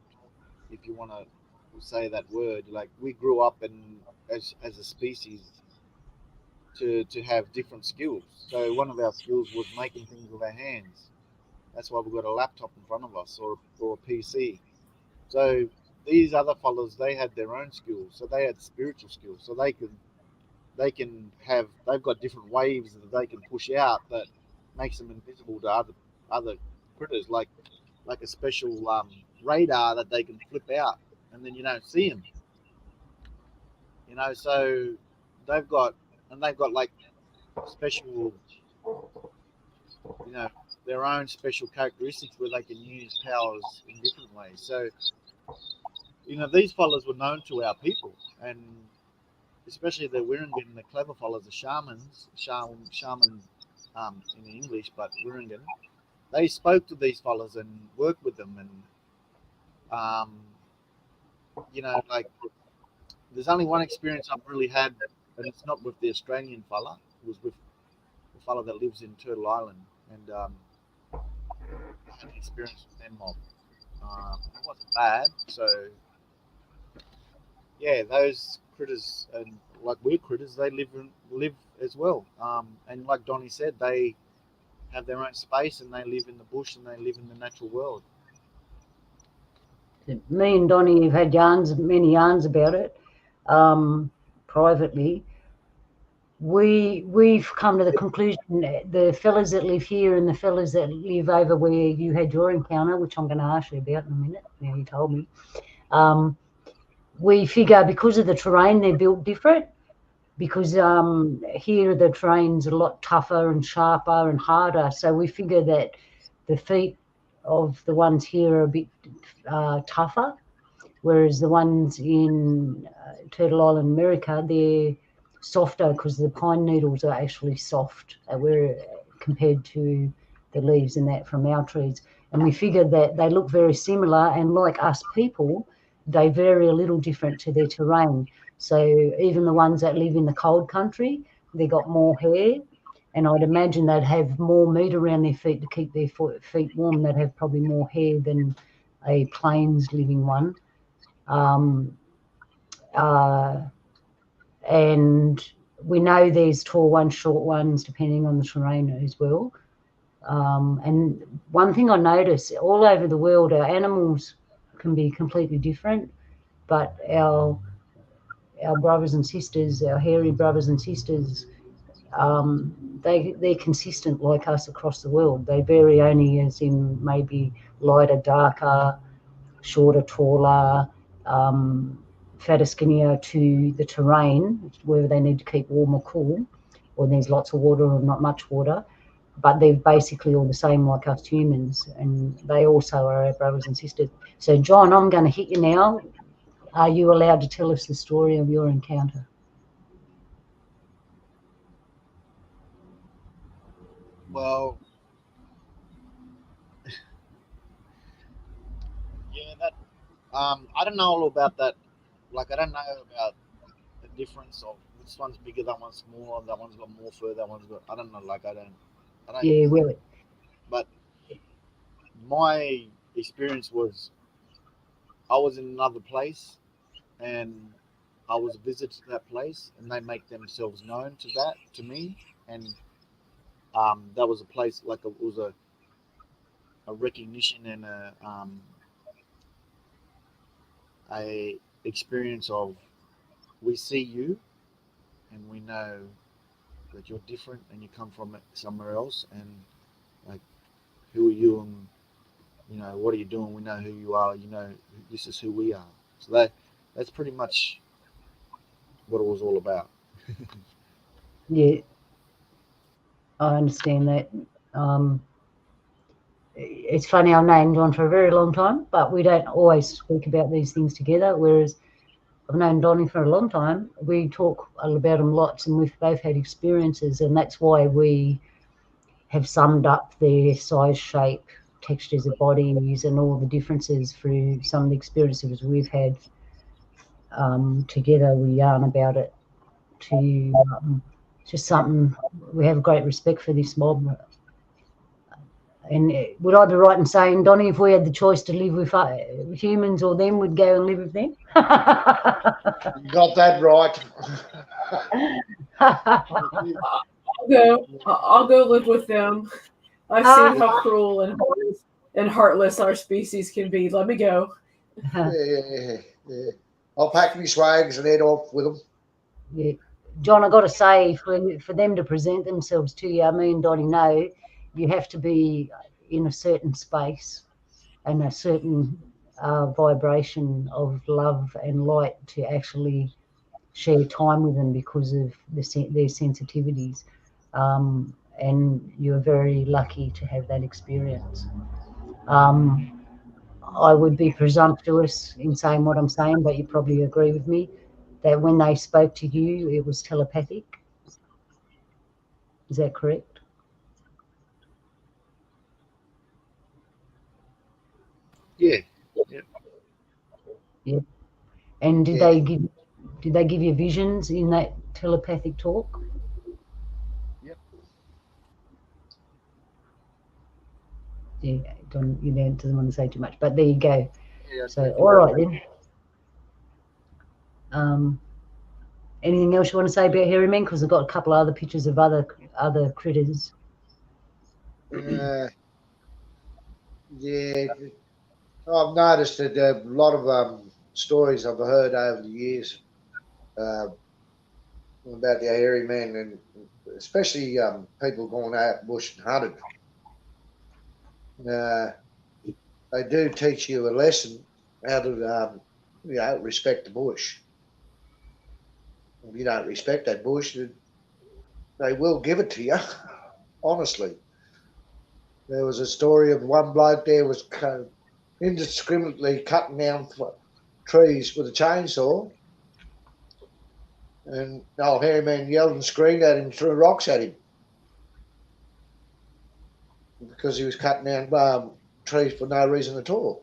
if you want to say that word. Like we grew up and as a species to have different skills. So one of our skills was making things with our hands. That's why we've got a laptop in front of us or a PC. So these other fellows, they had their own skills. So they had spiritual skills. So they've got different waves that they can push out that makes them invisible to other critters, like a special radar that they can flip out, and then you don't see them. So they've got like special, their own special characteristics where they can use powers in different ways. So, these fellas were known to our people, and especially the Wirangan, the clever fellas, the shamans, in English, but Wirangan, they spoke to these fellas and worked with them, and like there's only one experience I've really had, and it's not with the Australian fella. It was with the fella that lives in Turtle Island, and I had an experience with them mob. It wasn't bad, so yeah, those critters and like weird critters, they live as well. And like Donny said, they have their own space and they live in the bush and they live in the natural world. me and Donny have had many yarns about it privately. We've come to the conclusion that the fellas that live here and the fellas that live over where you had your encounter, which I'm going to ask you about in a minute. Now you told me. We figure because of the terrain, they're built different. Because here the terrain's a lot tougher and sharper and harder, so we figure that the feet of the ones here are a bit tougher, whereas the ones in Turtle Island, America, they're softer because the pine needles are actually soft compared to the leaves and that from our trees. And we figured that they look very similar, and like us people, they vary a little different to their terrain. So even the ones that live in the cold country, they got more hair, and I'd imagine they'd have more meat around their feet to keep their feet warm. They'd have probably more hair than a plains living one. And we know there's tall ones, short ones, depending on the terrain as well. And one thing I notice all over the world, our animals can be completely different, but our brothers and sisters, our hairy brothers and sisters, they're consistent like us across the world. They vary only as in maybe lighter, darker, shorter, taller, fatter, skinnier to the terrain, whether they need to keep warm or cool, or there's lots of water or not much water. But they're basically all the same like us humans, and they also are our brothers and sisters. So, John, I'm going to hit you now. Are you allowed to tell us the story of your encounter? Well, yeah, that I don't know all about that. Like, I don't know about the difference of this one's bigger, that one's smaller, that one's got more fur, that one's got. I don't know. Like, I don't. Yeah, well, But my experience was, I was in another place, and I was a visitor to that place, and they make themselves known to me, and that was a place like it was a recognition and a experience of, we see you, and we know that you're different and you come from somewhere else, and like, who are you, and what are you doing? We know who you are. This is who we are. So that's pretty much what it was all about. yeah, I understand that. It's funny, I've known John for a very long time, but we don't always speak about these things together, whereas I've known Donny for a long time. We talk about them lots, and we've both had experiences, and that's why we have summed up their size, shape, textures of bodies, and all the differences through some of the experiences we've had together. We yarn about it to just something. We have great respect for this mob. And would I be right in saying, Donny, if we had the choice to live with humans or them, we'd go and live with them? You got that right. I'll go live with them. I've seen how cruel and heartless our species can be. Let me go. Yeah. I'll pack my swags and head off with them. Yeah. John, I got to say, for them to present themselves to you, me and Donny know, you have to be in a certain space and a certain vibration of love and light to actually share time with them because of their sensitivities. And you're very lucky to have that experience. I would be presumptuous in saying what I'm saying, but you probably agree with me that when they spoke to you, it was telepathic. Is that correct? Yeah. Yeah. And did they give you visions in that telepathic talk? Yep. Yeah, you doesn't want to say too much, but there you go. Yeah, so all right then. Anything else you want to say about hairy men? Because I've got a couple of other pictures of other critters. Yeah. I've noticed that a lot of stories I've heard over the years about the hairy men, and especially people going out bush and hunted. They do teach you a lesson how to, respect the bush. If you don't respect that bush, they will give it to you. Honestly, there was a story of one bloke there was indiscriminately cutting down trees with a chainsaw, and the old hairy man yelled and screamed at him and threw rocks at him because he was cutting down trees for no reason at all.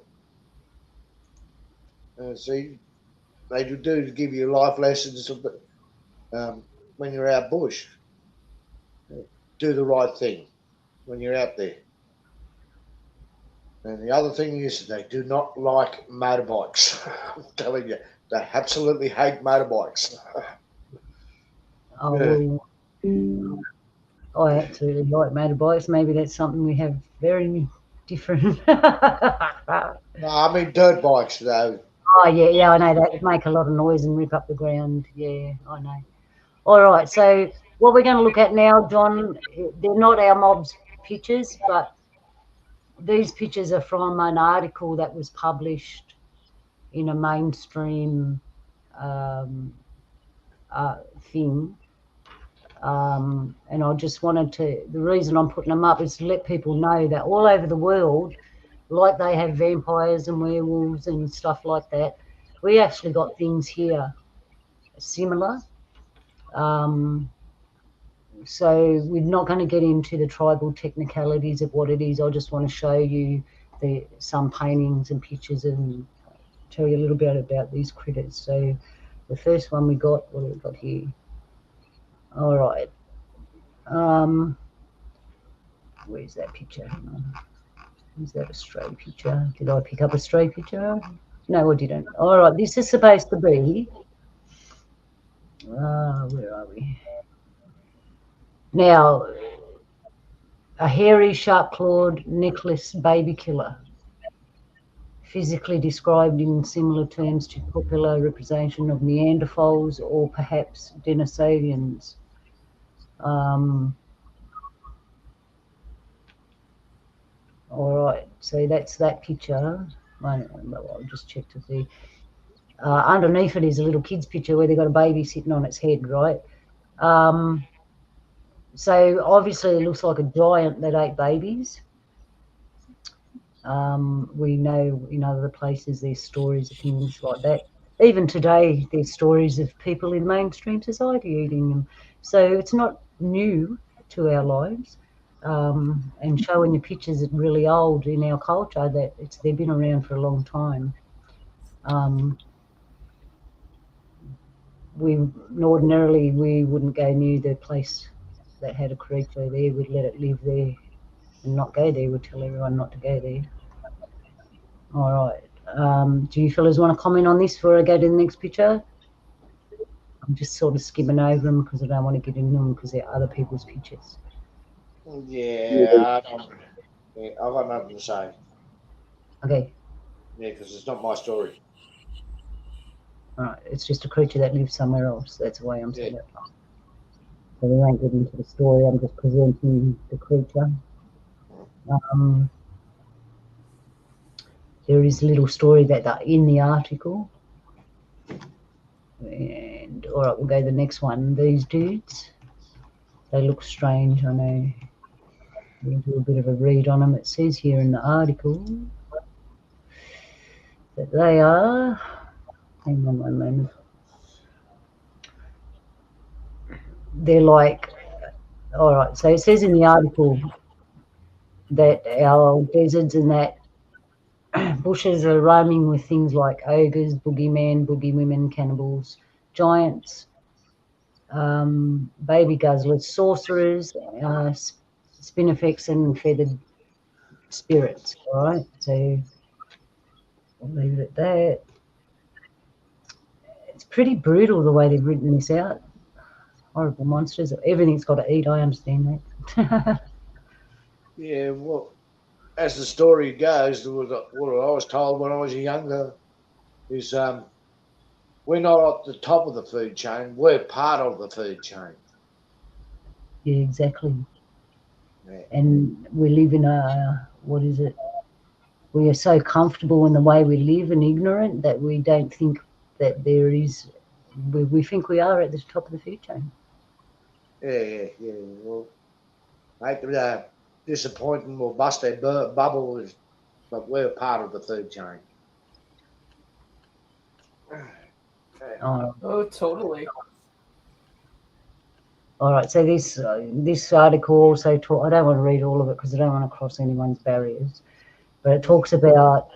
See, they do give you life lessons when you're out bush. Do the right thing when you're out there. And the other thing is they do not like motorbikes. I'm telling you, they absolutely hate motorbikes. Oh, I absolutely like motorbikes. Maybe that's something we have very different. No, I mean dirt bikes though. Oh, yeah, I know that. Make a lot of noise and rip up the ground. Yeah, I know. All right, so what we're going to look at now, John, they're not our mob's pictures, but these pictures are from an article that was published in a mainstream thing. And I just wanted to, the reason I'm putting them up is to let people know that all over the world, like they have vampires and werewolves and stuff like that, we actually got things here similar. So we're not going to get into the tribal technicalities of what it is. I just want to show you some paintings and pictures and tell you a little bit about these critters. So the first one we got, what have we got here? All right. Where's that picture? Is that a stray picture? Did I pick up a stray picture? No, I didn't. All right, this is supposed to be, where are we? Now, a hairy, sharp-clawed, necklace baby killer, physically described in similar terms to popular representation of Neanderthals or perhaps Denisovans. All right, so that's that picture. I'll just check to see. Underneath it is a little kid's picture where they've got a baby sitting on its head, right? So obviously it looks like a giant that ate babies. We know in other places there's stories of things like that. Even today there's stories of people in mainstream society eating them. So it's not new to our lives. And showing the pictures that really old in our culture, that they've been around for a long time. Ordinarily we wouldn't go near the place that had a creature there. We'd let it live there and not go there. We'd tell everyone not to go there. All right. Do you fellas want to comment on this before I go to the next picture? I'm just sort of skimming over them because I don't want to get into them because they're other people's pictures. Yeah, I've got nothing to say. Okay. Yeah, because it's not my story. All right. It's just a creature that lives somewhere else. That's the way I'm saying it. So we won't get into the story. I'm just presenting the creature. There is a little story that in the article. And all right, we'll go to the next one. These dudes, they look strange, I know. We'll do a bit of a read on them. It says here in the article that they are, hang on one moment, they're like, all right, so it says in the article that our deserts and that bushes are roaming with things like ogres, boogeymen, boogeywomen, cannibals, giants, baby guzzlers, sorcerers, spinifex and feathered spirits. All right, so I'll leave it at that. It's pretty brutal the way they've written this out. Horrible monsters. Everything's got to eat. I understand that. Yeah, well, as the story goes, what I was told when I was younger is we're not at the top of the food chain. We're part of the food chain. Yeah, exactly. Yeah. And we live in a, what is it? We are so comfortable in the way we live and ignorant that we don't think that there is, we think we are at the top of the food chain. Yeah. Well, mate, disappointing will bust their bubble, but we're part of the food chain. Oh, totally. All right, so this article also I don't want to read all of it because I don't want to cross anyone's barriers, but it talks about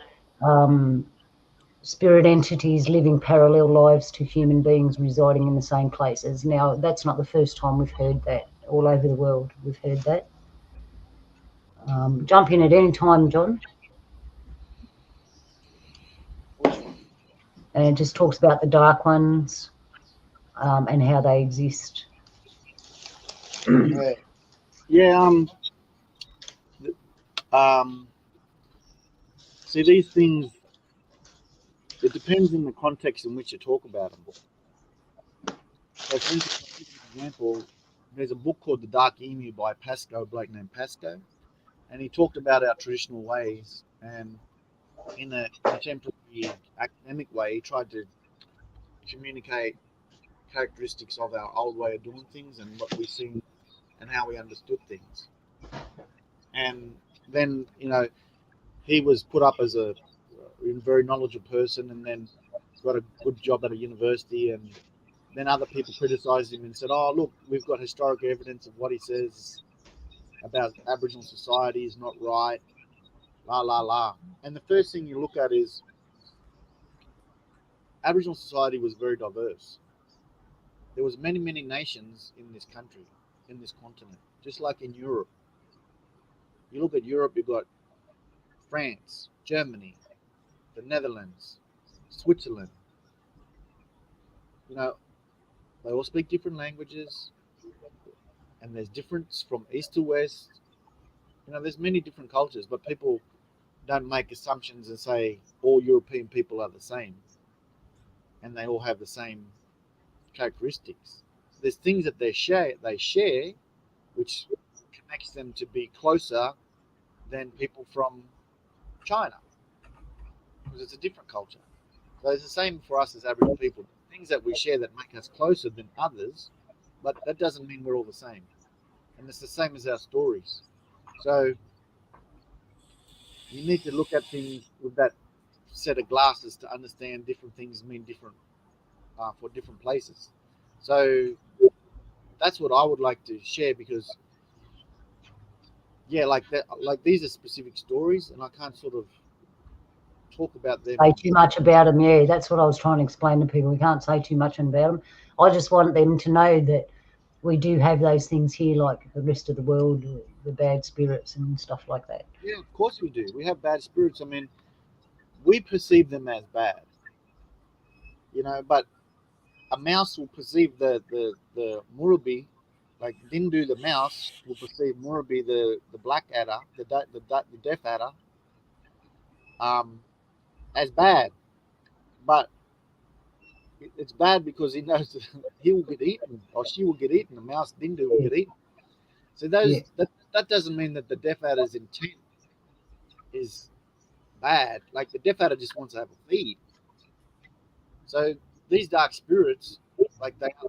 spirit entities living parallel lives to human beings residing in the same places. Now, that's not the first time we've heard that. All over the world, we've heard that. Jump in at any time, John. And it just talks about the dark ones and how they exist. Yeah. See, these things, it depends in the context in which you talk about them. So, for instance, I'll give you an example. There's a book called The Dark Emu by a bloke named Pasco, and he talked about our traditional ways, and in a contemporary academic way, he tried to communicate characteristics of our old way of doing things and what we seen and how we understood things. And then, he was put up as a very knowledgeable person, and then got a good job at a university, and then other people criticized him and said, oh, look, we've got historic evidence of what he says about Aboriginal society is not right, la la la. And the first thing you look at is Aboriginal society was very diverse. There was many nations in this country, in this continent, just like in Europe. You look at Europe, you've got France, Germany, the Netherlands, Switzerland. They all speak different languages, and there's difference from east to west. There's many different cultures, but people don't make assumptions and say all European people are the same and they all have the same characteristics. There's things that they share, which connects them to be closer than people from China, because it's a different culture. So it's the same for us as Aboriginal people. Things that we share that make us closer than others, but that doesn't mean we're all the same. And it's the same as our stories. So you need to look at things with that set of glasses to understand different things mean different for different places. So that's what I would like to share, because like these are specific stories, and I can't sort of talk about them. Say too much about them. Yeah, that's what I was trying to explain to people. We can't say too much about them. I just want them to know that we do have those things here, like the rest of the world, the bad spirits and stuff like that. Yeah, of course we do. We have bad spirits. I mean, we perceive them as bad, but a mouse will perceive the murubi, like Dindu the mouse will perceive murubi the black adder, the deaf adder, as bad. But it's bad because he knows that he will get eaten, or she will get eaten. The mouse Dindu will get eaten. So that doesn't mean that the deaf adder's intent is bad. Like, the deaf adder just wants to have a feed. So these dark spirits,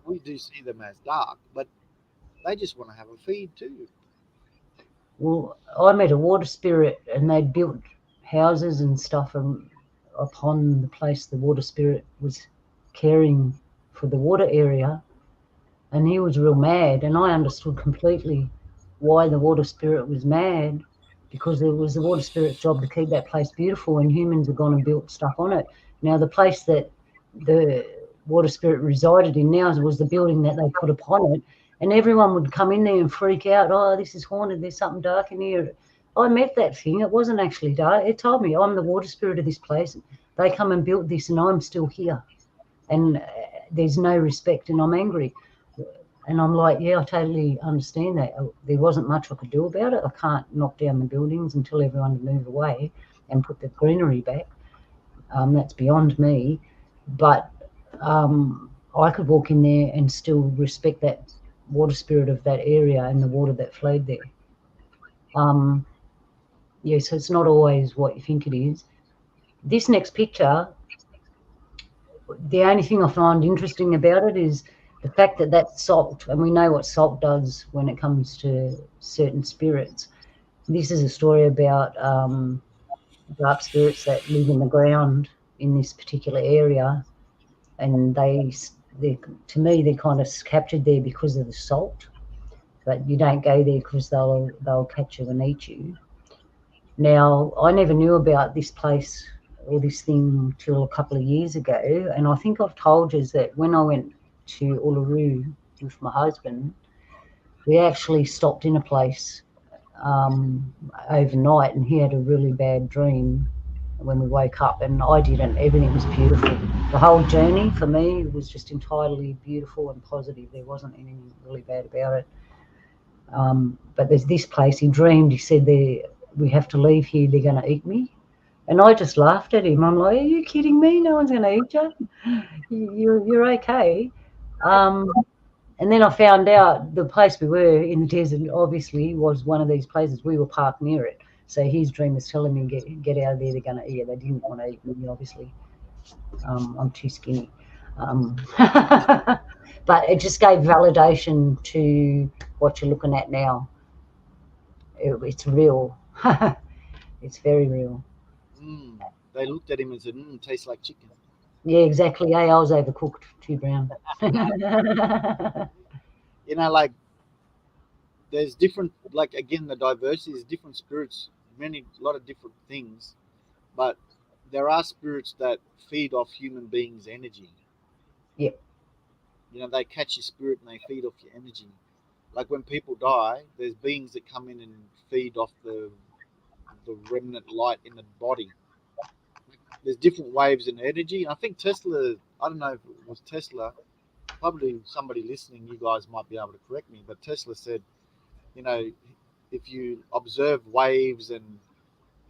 we do see them as dark, but they just want to have a feed too. Well, I met a water spirit, and they'd built houses and stuff upon the place the water spirit was caring for the water area, and he was real mad, and I understood completely why the water spirit was mad, because it was the water spirit's job to keep that place beautiful, and humans have gone and built stuff on it. Now, the place that the water spirit resided in now was the building that they put upon it, and everyone would come in there and freak out. Oh, this is haunted, there's something dark in here. I met that thing. It wasn't actually dark. It told me, I'm the water spirit of this place. They come and built this, and I'm still here. And there's no respect, and I'm angry. And I'm like, yeah, I totally understand that. There wasn't much I could do about it. I can't knock down the buildings and tell everyone to move away and put the greenery back. That's beyond me. But I could walk in there and still respect that water spirit of that area and the water that flowed there. Yeah, so it's not always what you think it is. This next picture, the only thing I find interesting about it is the fact that that's salt, and we know what salt does when it comes to certain spirits. This is a story about dark spirits that live in the ground in this particular area, and they to me they're kind of captured there because of the salt, but you don't go there because they'll catch you and eat you. Now, I never knew about this place or this thing till a couple of years ago, and I think I've told you that when I went to Uluru with my husband, we actually stopped in a place overnight, and he had a really bad dream when we woke up, and I didn't. Everything was beautiful. The whole journey for me was just entirely beautiful and positive. There wasn't anything really bad about it. But there's this place, he dreamed, he said, we have to leave here, they're going to eat me. And I just laughed at him. I'm like, are you kidding me? No one's going to eat you. You're okay. And then I found out the place we were in the desert obviously was one of these places. We were parked near it. So his dream was telling me, get out of there, they're going to eat you. They didn't want to eat me, obviously. I'm too skinny. But it just gave validation to what you're looking at now. It's real. It's very real. They looked at him and said, tastes like chicken. Yeah, exactly. I was overcooked, too brown. You know, like there's different, like again, the diversity is different spirits, a lot of different things, but there are spirits that feed off human beings' energy. Yep. You know, they catch your spirit and they feed off your energy. Like when people die, there's beings that come in and feed off the remnant light in the body. There's different waves in energy. I think Tesla, I don't know if it was Tesla, probably somebody listening, you guys might be able to correct me, but Tesla said, you know, if you observe waves and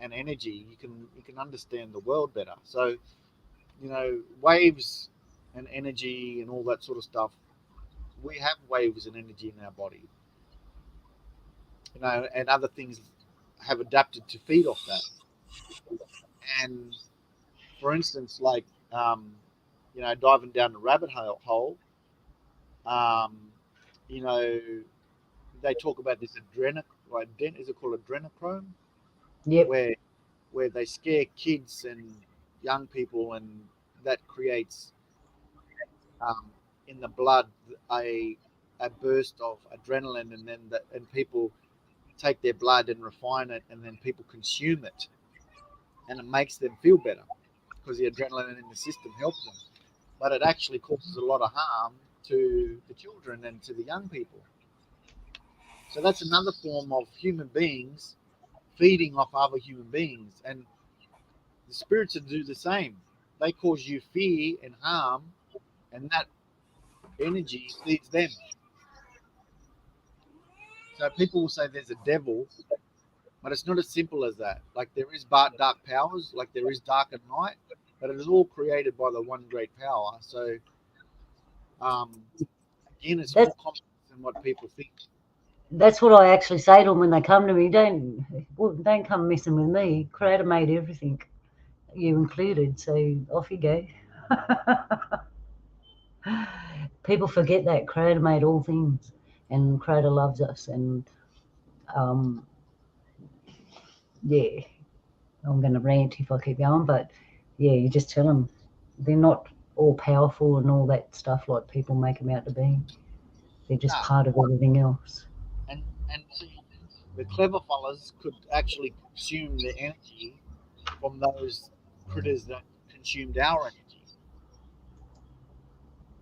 energy, you can understand the world better. So, you know, waves and energy and all that sort of stuff, we have waves and energy in our body. You know, and other things have adapted to feed off that. And for instance, like you know, diving down the rabbit hole, you know, they talk about this is it called adrenochrome? Yep. Where they scare kids and young people, and that creates in the blood a burst of adrenaline, and then and people take their blood and refine it, and then people consume it, and it makes them feel better because the adrenaline in the system helps them. But it actually causes a lot of harm to the children and to the young people. So that's another form of human beings feeding off other human beings. And the spirits do the same. They cause you fear and harm, and that energy feeds them. So people will say there's a devil, but it's not as simple as that. Like there is dark powers, like there is dark and light, but it is all created by the one great power. So again, it's more complex than what people think. That's what I actually say to them when they come to me. Don't come messing with me. Creator made everything, you included. So off you go. People forget that Creator made all things, and Creator loves us. And yeah, I'm going to rant if I keep going, but yeah, you just tell them they're not all powerful and all that stuff like people make them out to be. They're just part of everything else. And see, the clever fellas could actually consume the energy from those critters that consumed our energy.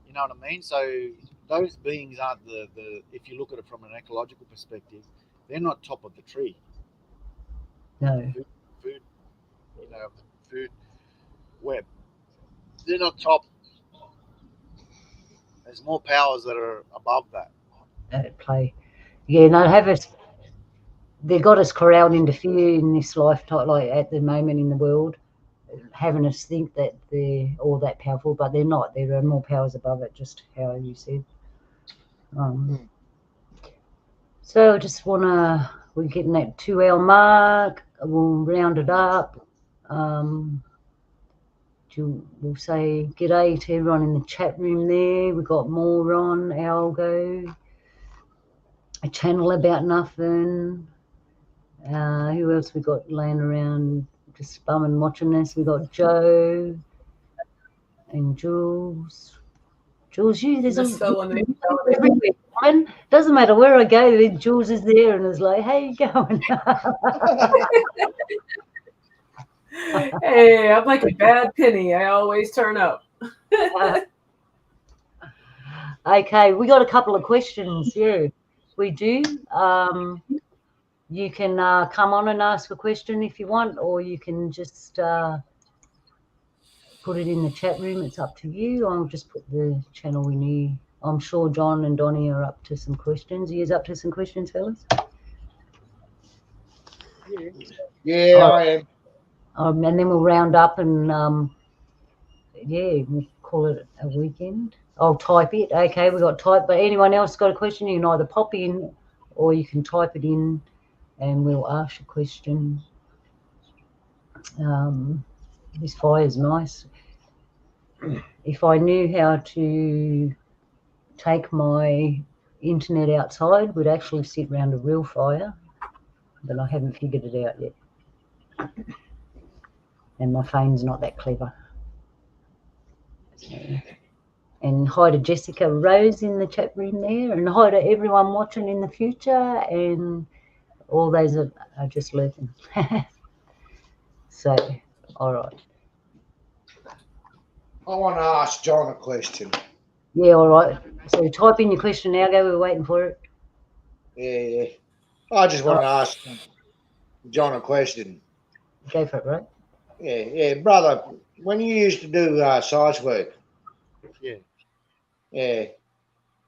You know what I mean? So those beings aren't the if you look at it from an ecological perspective, they're not top of the tree. No. Food, you know, food web. They're not top. There's more powers that are above that. at play. Yeah, no, have us. They got us corralled into fear in this lifetime, like at the moment in the world, having us think that they're all that powerful, but they're not. There are more powers above it, just how you said. So I just we're getting that 2 hour mark. We'll round it up. We'll say g'day to everyone in the chat room there. We've got Moron, Algo, a channel about nothing. Who else we got laying around just bumming watching this? We got Joe and Jules. Jules, there's a everywhere. Doesn't matter where I go, Jules is there and is like, "How you going?" Hey, I'm like a bad penny. I always turn up. Okay, we got a couple of questions. Yeah, we do. You can come on and ask a question if you want, or you can just put it in the chat room. It's up to you. I'll just put the channel we need. I'm sure John and Donny are up to some questions. Are you up to some questions, fellas? Yeah, I am. And then we'll round up and we'll call it a weekend. I'll type it. Okay, we got type. But anyone else got a question? You can either pop in or you can type it in, and we'll ask a question. This fire is nice. If I knew how to take my internet outside, we'd actually sit around a real fire, but I haven't figured it out yet. And my phone's not that clever. So, and hi to Jessica Rose in the chat room there, and hi to everyone watching in the future, and all those are just lurking. So, all right. I want to ask John a question. Yeah, all right. So type in your question now, go. We're waiting for it. Yeah. I just want to ask John a question. Go for it, right? Yeah, brother. When you used to do science work, Yeah. do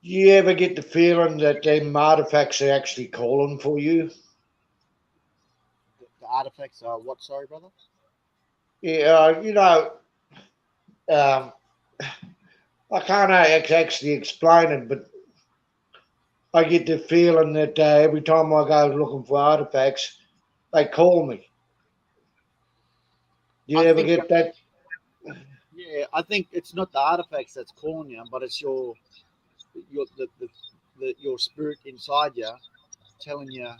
you ever get the feeling that them artifacts are actually calling for you? The artifacts are what? Sorry, brother. Yeah, I can't actually explain it, but I get the feeling that every time I go looking for artifacts, they call me. Do you ever get that? Yeah, I think it's not the artifacts that's calling you, but it's your spirit inside you telling you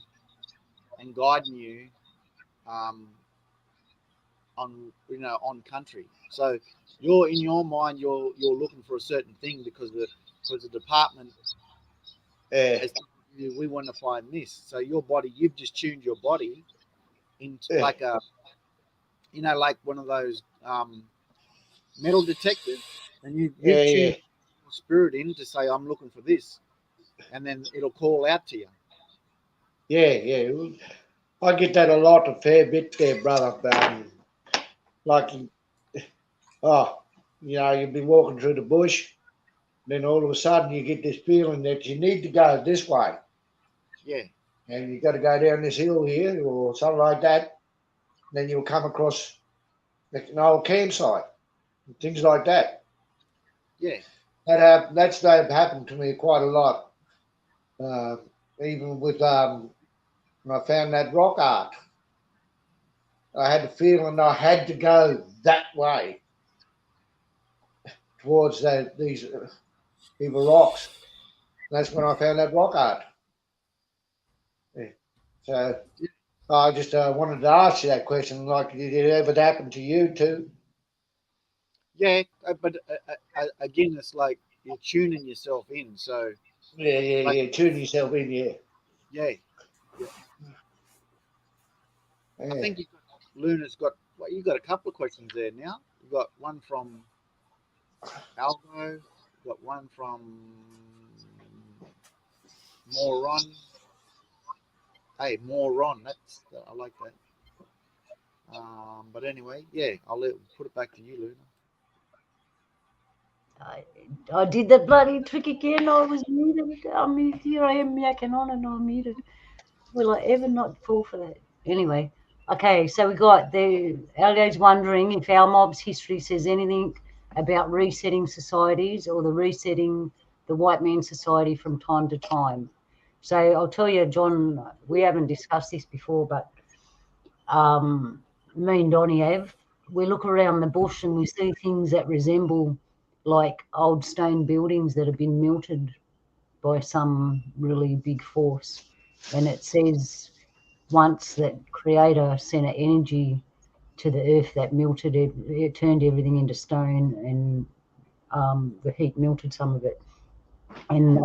and guiding you on country. So you're in your mind you're looking for a certain thing because the department has told you we want to find this. So your body, you've just tuned your body into like like one of those metal detectors, and you tune your spirit in to say I'm looking for this, and then it'll call out to you. Yeah. I get that a fair bit there, brother. Like, you've been walking through the bush, then all of a sudden you get this feeling that you need to go this way. Yeah. And you've got to go down this hill here or something like that. Then you'll come across an old campsite, things like that. Yeah. That's happened to me quite a lot. Even with when I found that rock art, I had the feeling I had to go that way towards these either rocks. That's when I found that rock art. Yeah. So I just wanted to ask you that question. Like, did it ever happen to you too? Yeah, but again, it's like you're tuning yourself in. So Yeah. Tune yourself in, yeah. Yeah. I think Luna's got. Well, you've got a couple of questions there now. You've got one from Algo. You've got one from Moron. Hey, Moron. I like that. But anyway, yeah, I'll put it back to you, Luna. I did that bloody trick again. I was muted. Here I am yakking on and I'm muted. Will I ever not fall for that? Anyway, okay, so we got Algo's wondering if our mob's history says anything about resetting societies or the resetting the white man society from time to time. So I'll tell you, John, we haven't discussed this before, but me and Donny have. We look around the bush and we see things that resemble like old stone buildings that have been melted by some really big force. And it says once that creator sent an energy to the earth that melted it, it turned everything into stone, and the heat melted some of it. And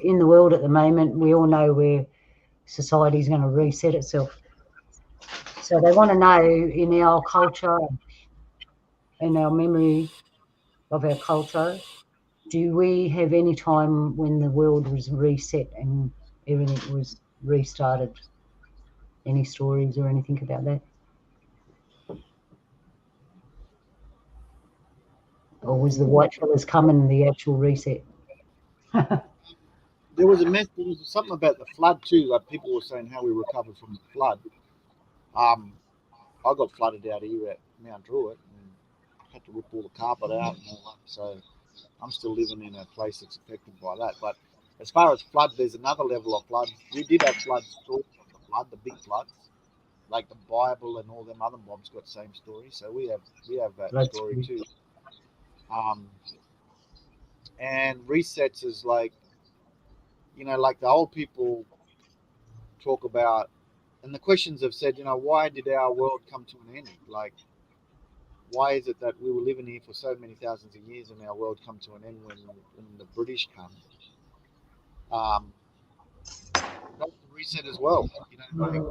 in the world at the moment, we all know where society is going to reset itself. So they want to know in our culture, in our memory of our culture, do we have any time when the world was reset and everything was restarted? Any stories or anything about that? Or was the white fellas coming the actual reset? There was something about the flood too. Like people were saying how we recovered from the flood. I got flooded out here at Mount Druitt and had to rip all the carpet out and all that. So I'm still living in a place that's affected by that. But as far as flood, there's another level of flood. We did have flood stories of the flood, the big floods, like the Bible and all them other mobs got the same story. So we have that That's story good. too. And resets is like, like the old people talk about, and the questions have said, why did our world come to an end? Like, why is it that we were living here for so many thousands of years and our world come to an end when the British come? That's the reset as well. Like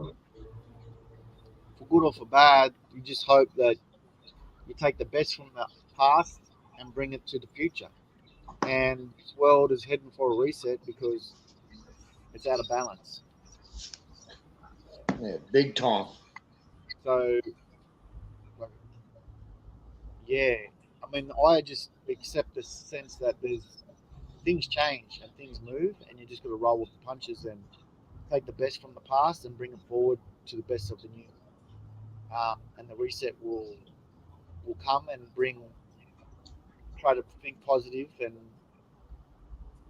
for good or for bad, you just hope that you take the best from the past and bring it to the future. And this world is heading for a reset because it's out of balance. Yeah, big time. So, yeah, I mean, I just accept the sense that things change and things move, and you just got to roll with the punches and take the best from the past and bring it forward to the best of the new. And the reset will come and try to think positive, and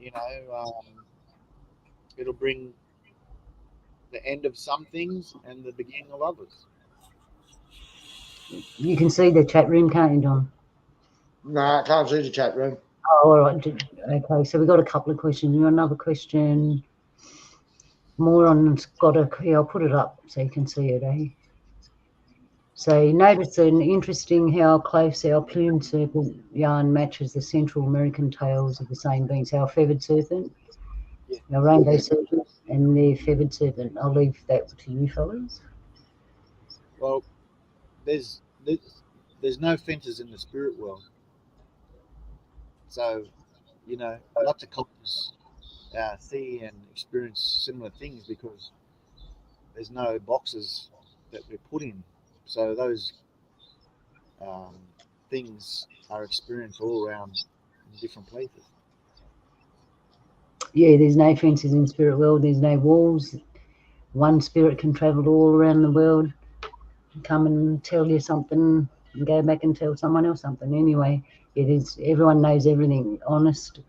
you know, it'll bring the end of some things and the beginning of others. You can see the chat room, can't you, John? No, I can't see the chat room. Oh, all right. Okay, so we've got a couple of questions. You got another question? Moron's got I'll put it up so you can see it, eh? So you notice an interesting how close our plumed serpent yarn matches the Central American tails of the same beings. Our feathered serpent, Yeah. our rainbow serpent, and their feathered serpent. I'll leave that to you fellas. Well, there's no fences in the spirit world, so lots of cultures see and experience similar things because there's no boxes that we're put in. So those things are experienced all around in different places. Yeah, there's no fences in spirit world. There's no walls. One spirit can travel all around the world, come and tell you something, and go back and tell someone else something. Anyway, it is everyone knows everything, honest,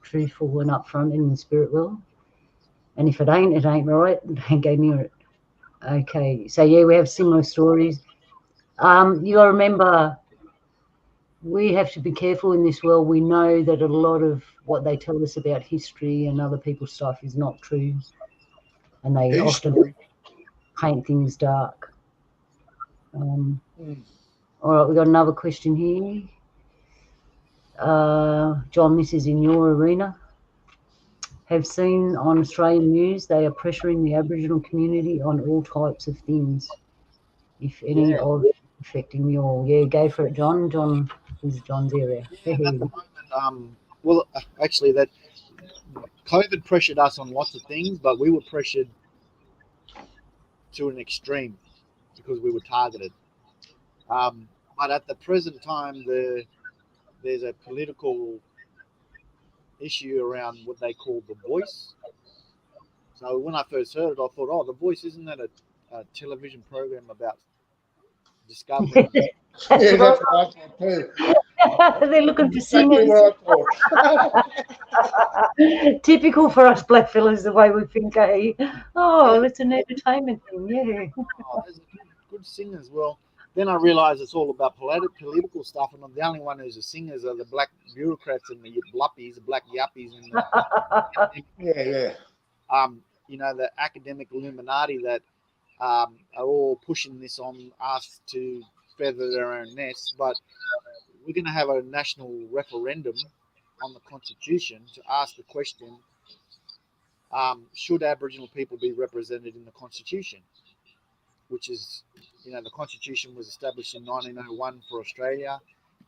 truthful, and upfront in the spirit world. And if it ain't right. Don't go near it. Okay, so yeah, we have similar stories. You gotta remember, we have to be careful in this world. We know that a lot of what they tell us about history and other people's stuff is not true, and they often paint things dark. All right, we got another question here. John, this is in your arena. Have seen on Australian news they are pressuring the Aboriginal community on all types of things, if any of affecting you all. Yeah, go for it, John. John is John's area. Yeah, at the moment, well, actually, that COVID pressured us on lots of things, but we were pressured to an extreme because we were targeted. But at the present time, the there's a political issue around what they call The Voice. So when I first heard it, I thought, oh, The Voice, isn't that a television program about discovering? That's Yeah, what that's what I thought too. they're looking for Exactly singers. what I thought. Typical for us blackfellas, the way we think, eh? Oh, it's an entertainment thing, yeah. Oh, there's good singers. Well, then I realised it's all about political stuff, and the only one who's a singers are the black bureaucrats and the bluppies, the black yuppies, and Yeah. the academic Illuminati that are all pushing this on us to feather their own nests. But we're going to have a national referendum on the Constitution to ask the question: should Aboriginal people be represented in the Constitution? Which is, the Constitution was established in 1901 for Australia.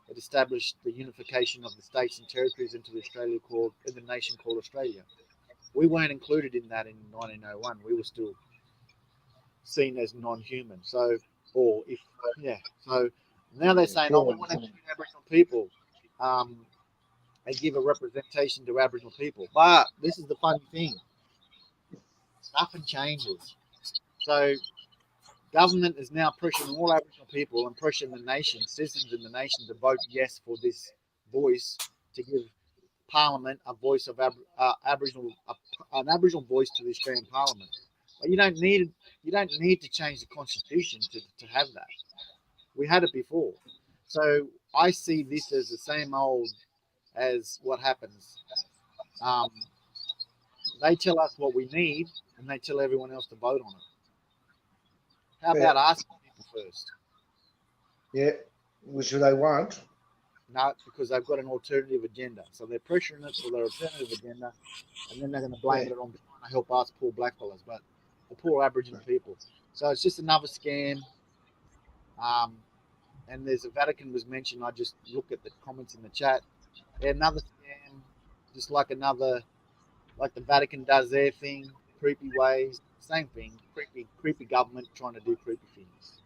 It established the unification of the states and territories into the nation called Australia. We weren't included in that in 1901. We were still seen as non-human. So now they're saying, oh, we want to include Aboriginal people. They give a representation to Aboriginal people. But this is the funny thing. Nothing changes. So government is now pressuring all Aboriginal people and pressuring the nation, citizens in the nation, to vote yes for this voice, to give Parliament a voice of an Aboriginal voice to the Australian Parliament. But you don't need to change the Constitution to have that. We had it before. So I see this as the same old as what happens. They tell us what we need, and they tell everyone else to vote on it. How about asking people first? Yeah, which they won't. No, because they've got an alternative agenda. So they're pressuring it for their alternative agenda, and then they're going to blame it on trying to help us poor blackfellas, but the poor Aboriginal people. So it's just another scam. And there's a Vatican was mentioned. I just look at the comments in the chat. Yeah, another scam, just like the Vatican does their thing, creepy ways, same thing, creepy government trying to do creepy things.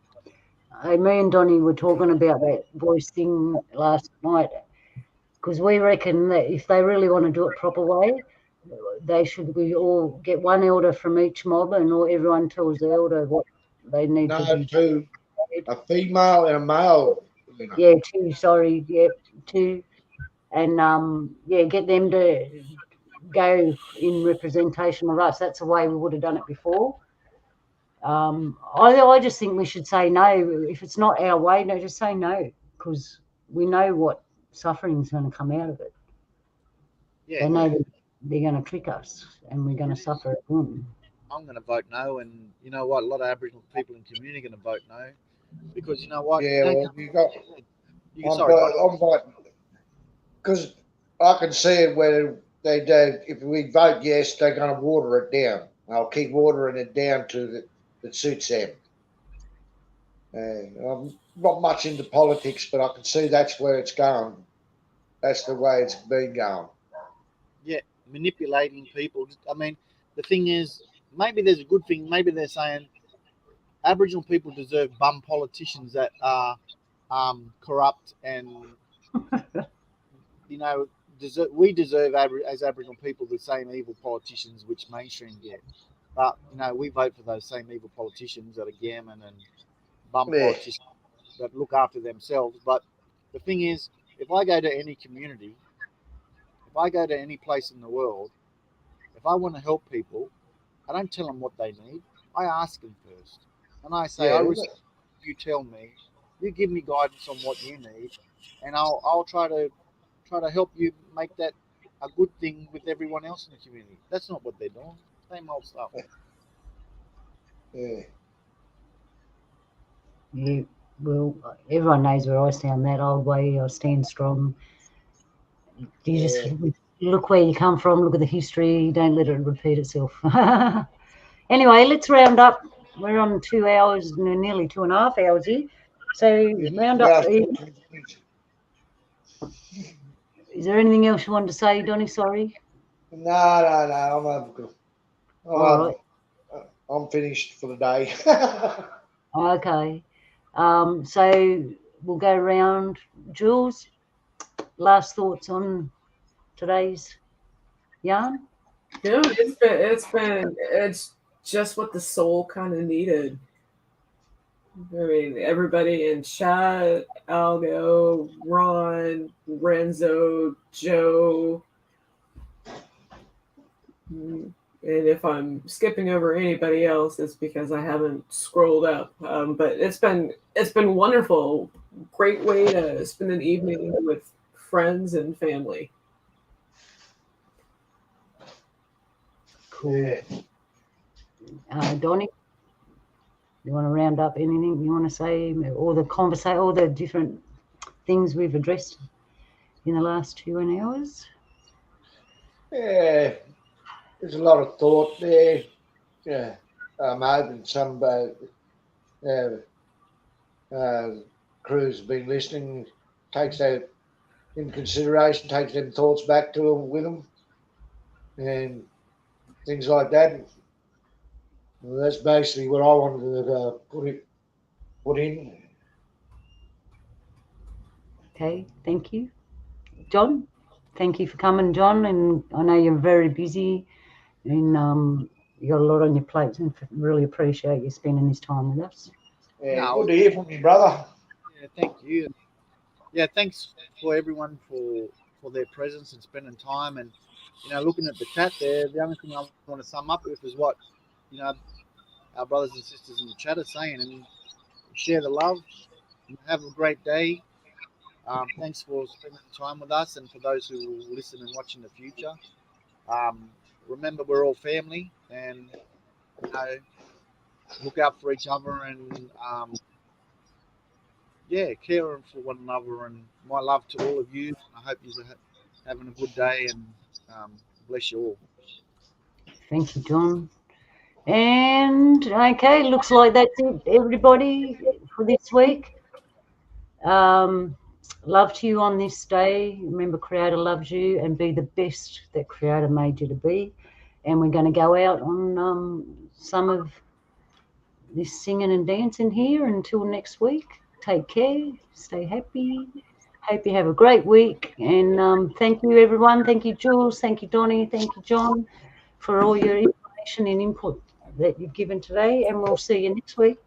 Hey, me and Donny were talking about that voice thing last night, because we reckon that if they really want to do it proper way, we all get one elder from each mob, and everyone tells the elder what they need to do. Two, a female and a male. Yeah, two. Sorry, yeah, two, and get them to go in representation of us. That's the way we would have done it before. I just think we should say no. If it's not our way, no, just say no, because we know what suffering is going to come out of it. Yeah, they know that they're going to trick us, and we're going to suffer it. I'm going to vote no, and you know what? A lot of Aboriginal people in the community are going to vote no, because you know what? Yeah, I'm voting because I can see it where they do. If we vote yes, they're going to water it down. I'll keep watering it down to that suits them. I'm not much into politics, but I can see that's where it's going. That's the way it's been going. Yeah, manipulating people. I mean, the thing is, maybe there's a good thing. Maybe they're saying Aboriginal people deserve bum politicians that are corrupt, and we deserve as Aboriginal people the same evil politicians which mainstream get. But we vote for those same evil politicians that are gammon and bum politicians that look after themselves. But the thing is, if I go to any community, if I go to any place in the world, if I want to help people, I don't tell them what they need. I ask them first, and I say, you tell me, you give me guidance on what you need, and I'll try to help you make that a good thing with everyone else in the community. That's not what they're doing. Same old stuff. Yeah. Yeah, well, everyone knows where I stand. That old way, I stand strong. You just look where you come from, look at the history, don't let it repeat itself. Anyway, let's round up. We're on 2 hours, nearly 2.5 hours here. So round up. Is there anything else you wanted to say, Donny? Sorry. No. I'm finished for the day. Okay. So we'll go around. Jules, last thoughts on today's yarn? No, it's just what the soul kind of needed. I mean, everybody in chat, Algo, Ron, Renzo, Joe. And if I'm skipping over anybody else, it's because I haven't scrolled up. But it's been wonderful. Great way to spend an evening with friends and family. Cool. Donny, you want to round up anything you want to say, all the different things we've addressed in the last 2 hours? Yeah, there's a lot of thought there. Yeah, I'm hoping some crews have been listening, takes that in consideration, takes them thoughts back to them with them, and things like that. Well, that's basically what I wanted to put in. Okay, thank you. John, thank you for coming, John, and I know you're very busy and you got a lot on your plate, and really appreciate you spending this time with us. Yeah, No, good to hear from you, brother. Yeah, thank you. And yeah, thanks for everyone for their presence and spending time. And looking at the chat there, the only thing I want to sum up with is what our brothers and sisters in the chat are saying, and share the love. And have a great day. Thanks for spending time with us, and for those who will listen and watch in the future. Remember, we're all family, and look out for each other, and care for one another. And my love to all of you. I hope you're having a good day, and bless you all. Thank you, John. And okay, looks like that's it, everybody, for this week. Love to you on this day. Remember, Creator loves you, and be the best that Creator made you to be. And we're going to go out on some of this singing and dancing here until next week. Take care. Stay happy. Hope you have a great week. And thank you, everyone. Thank you, Jules. Thank you, Donny. Thank you, John, for all your information and input that you've given today. And we'll see you next week.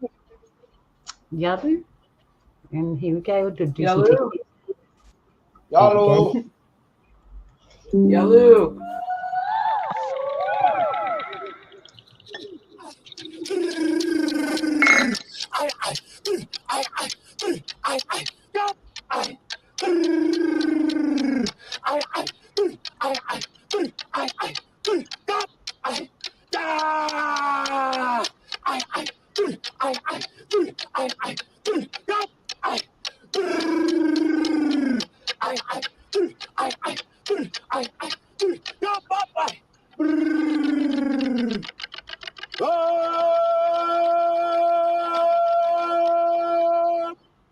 Yalu. And here we go. Yalu. Yalu. Yalu.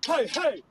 Hey, hey!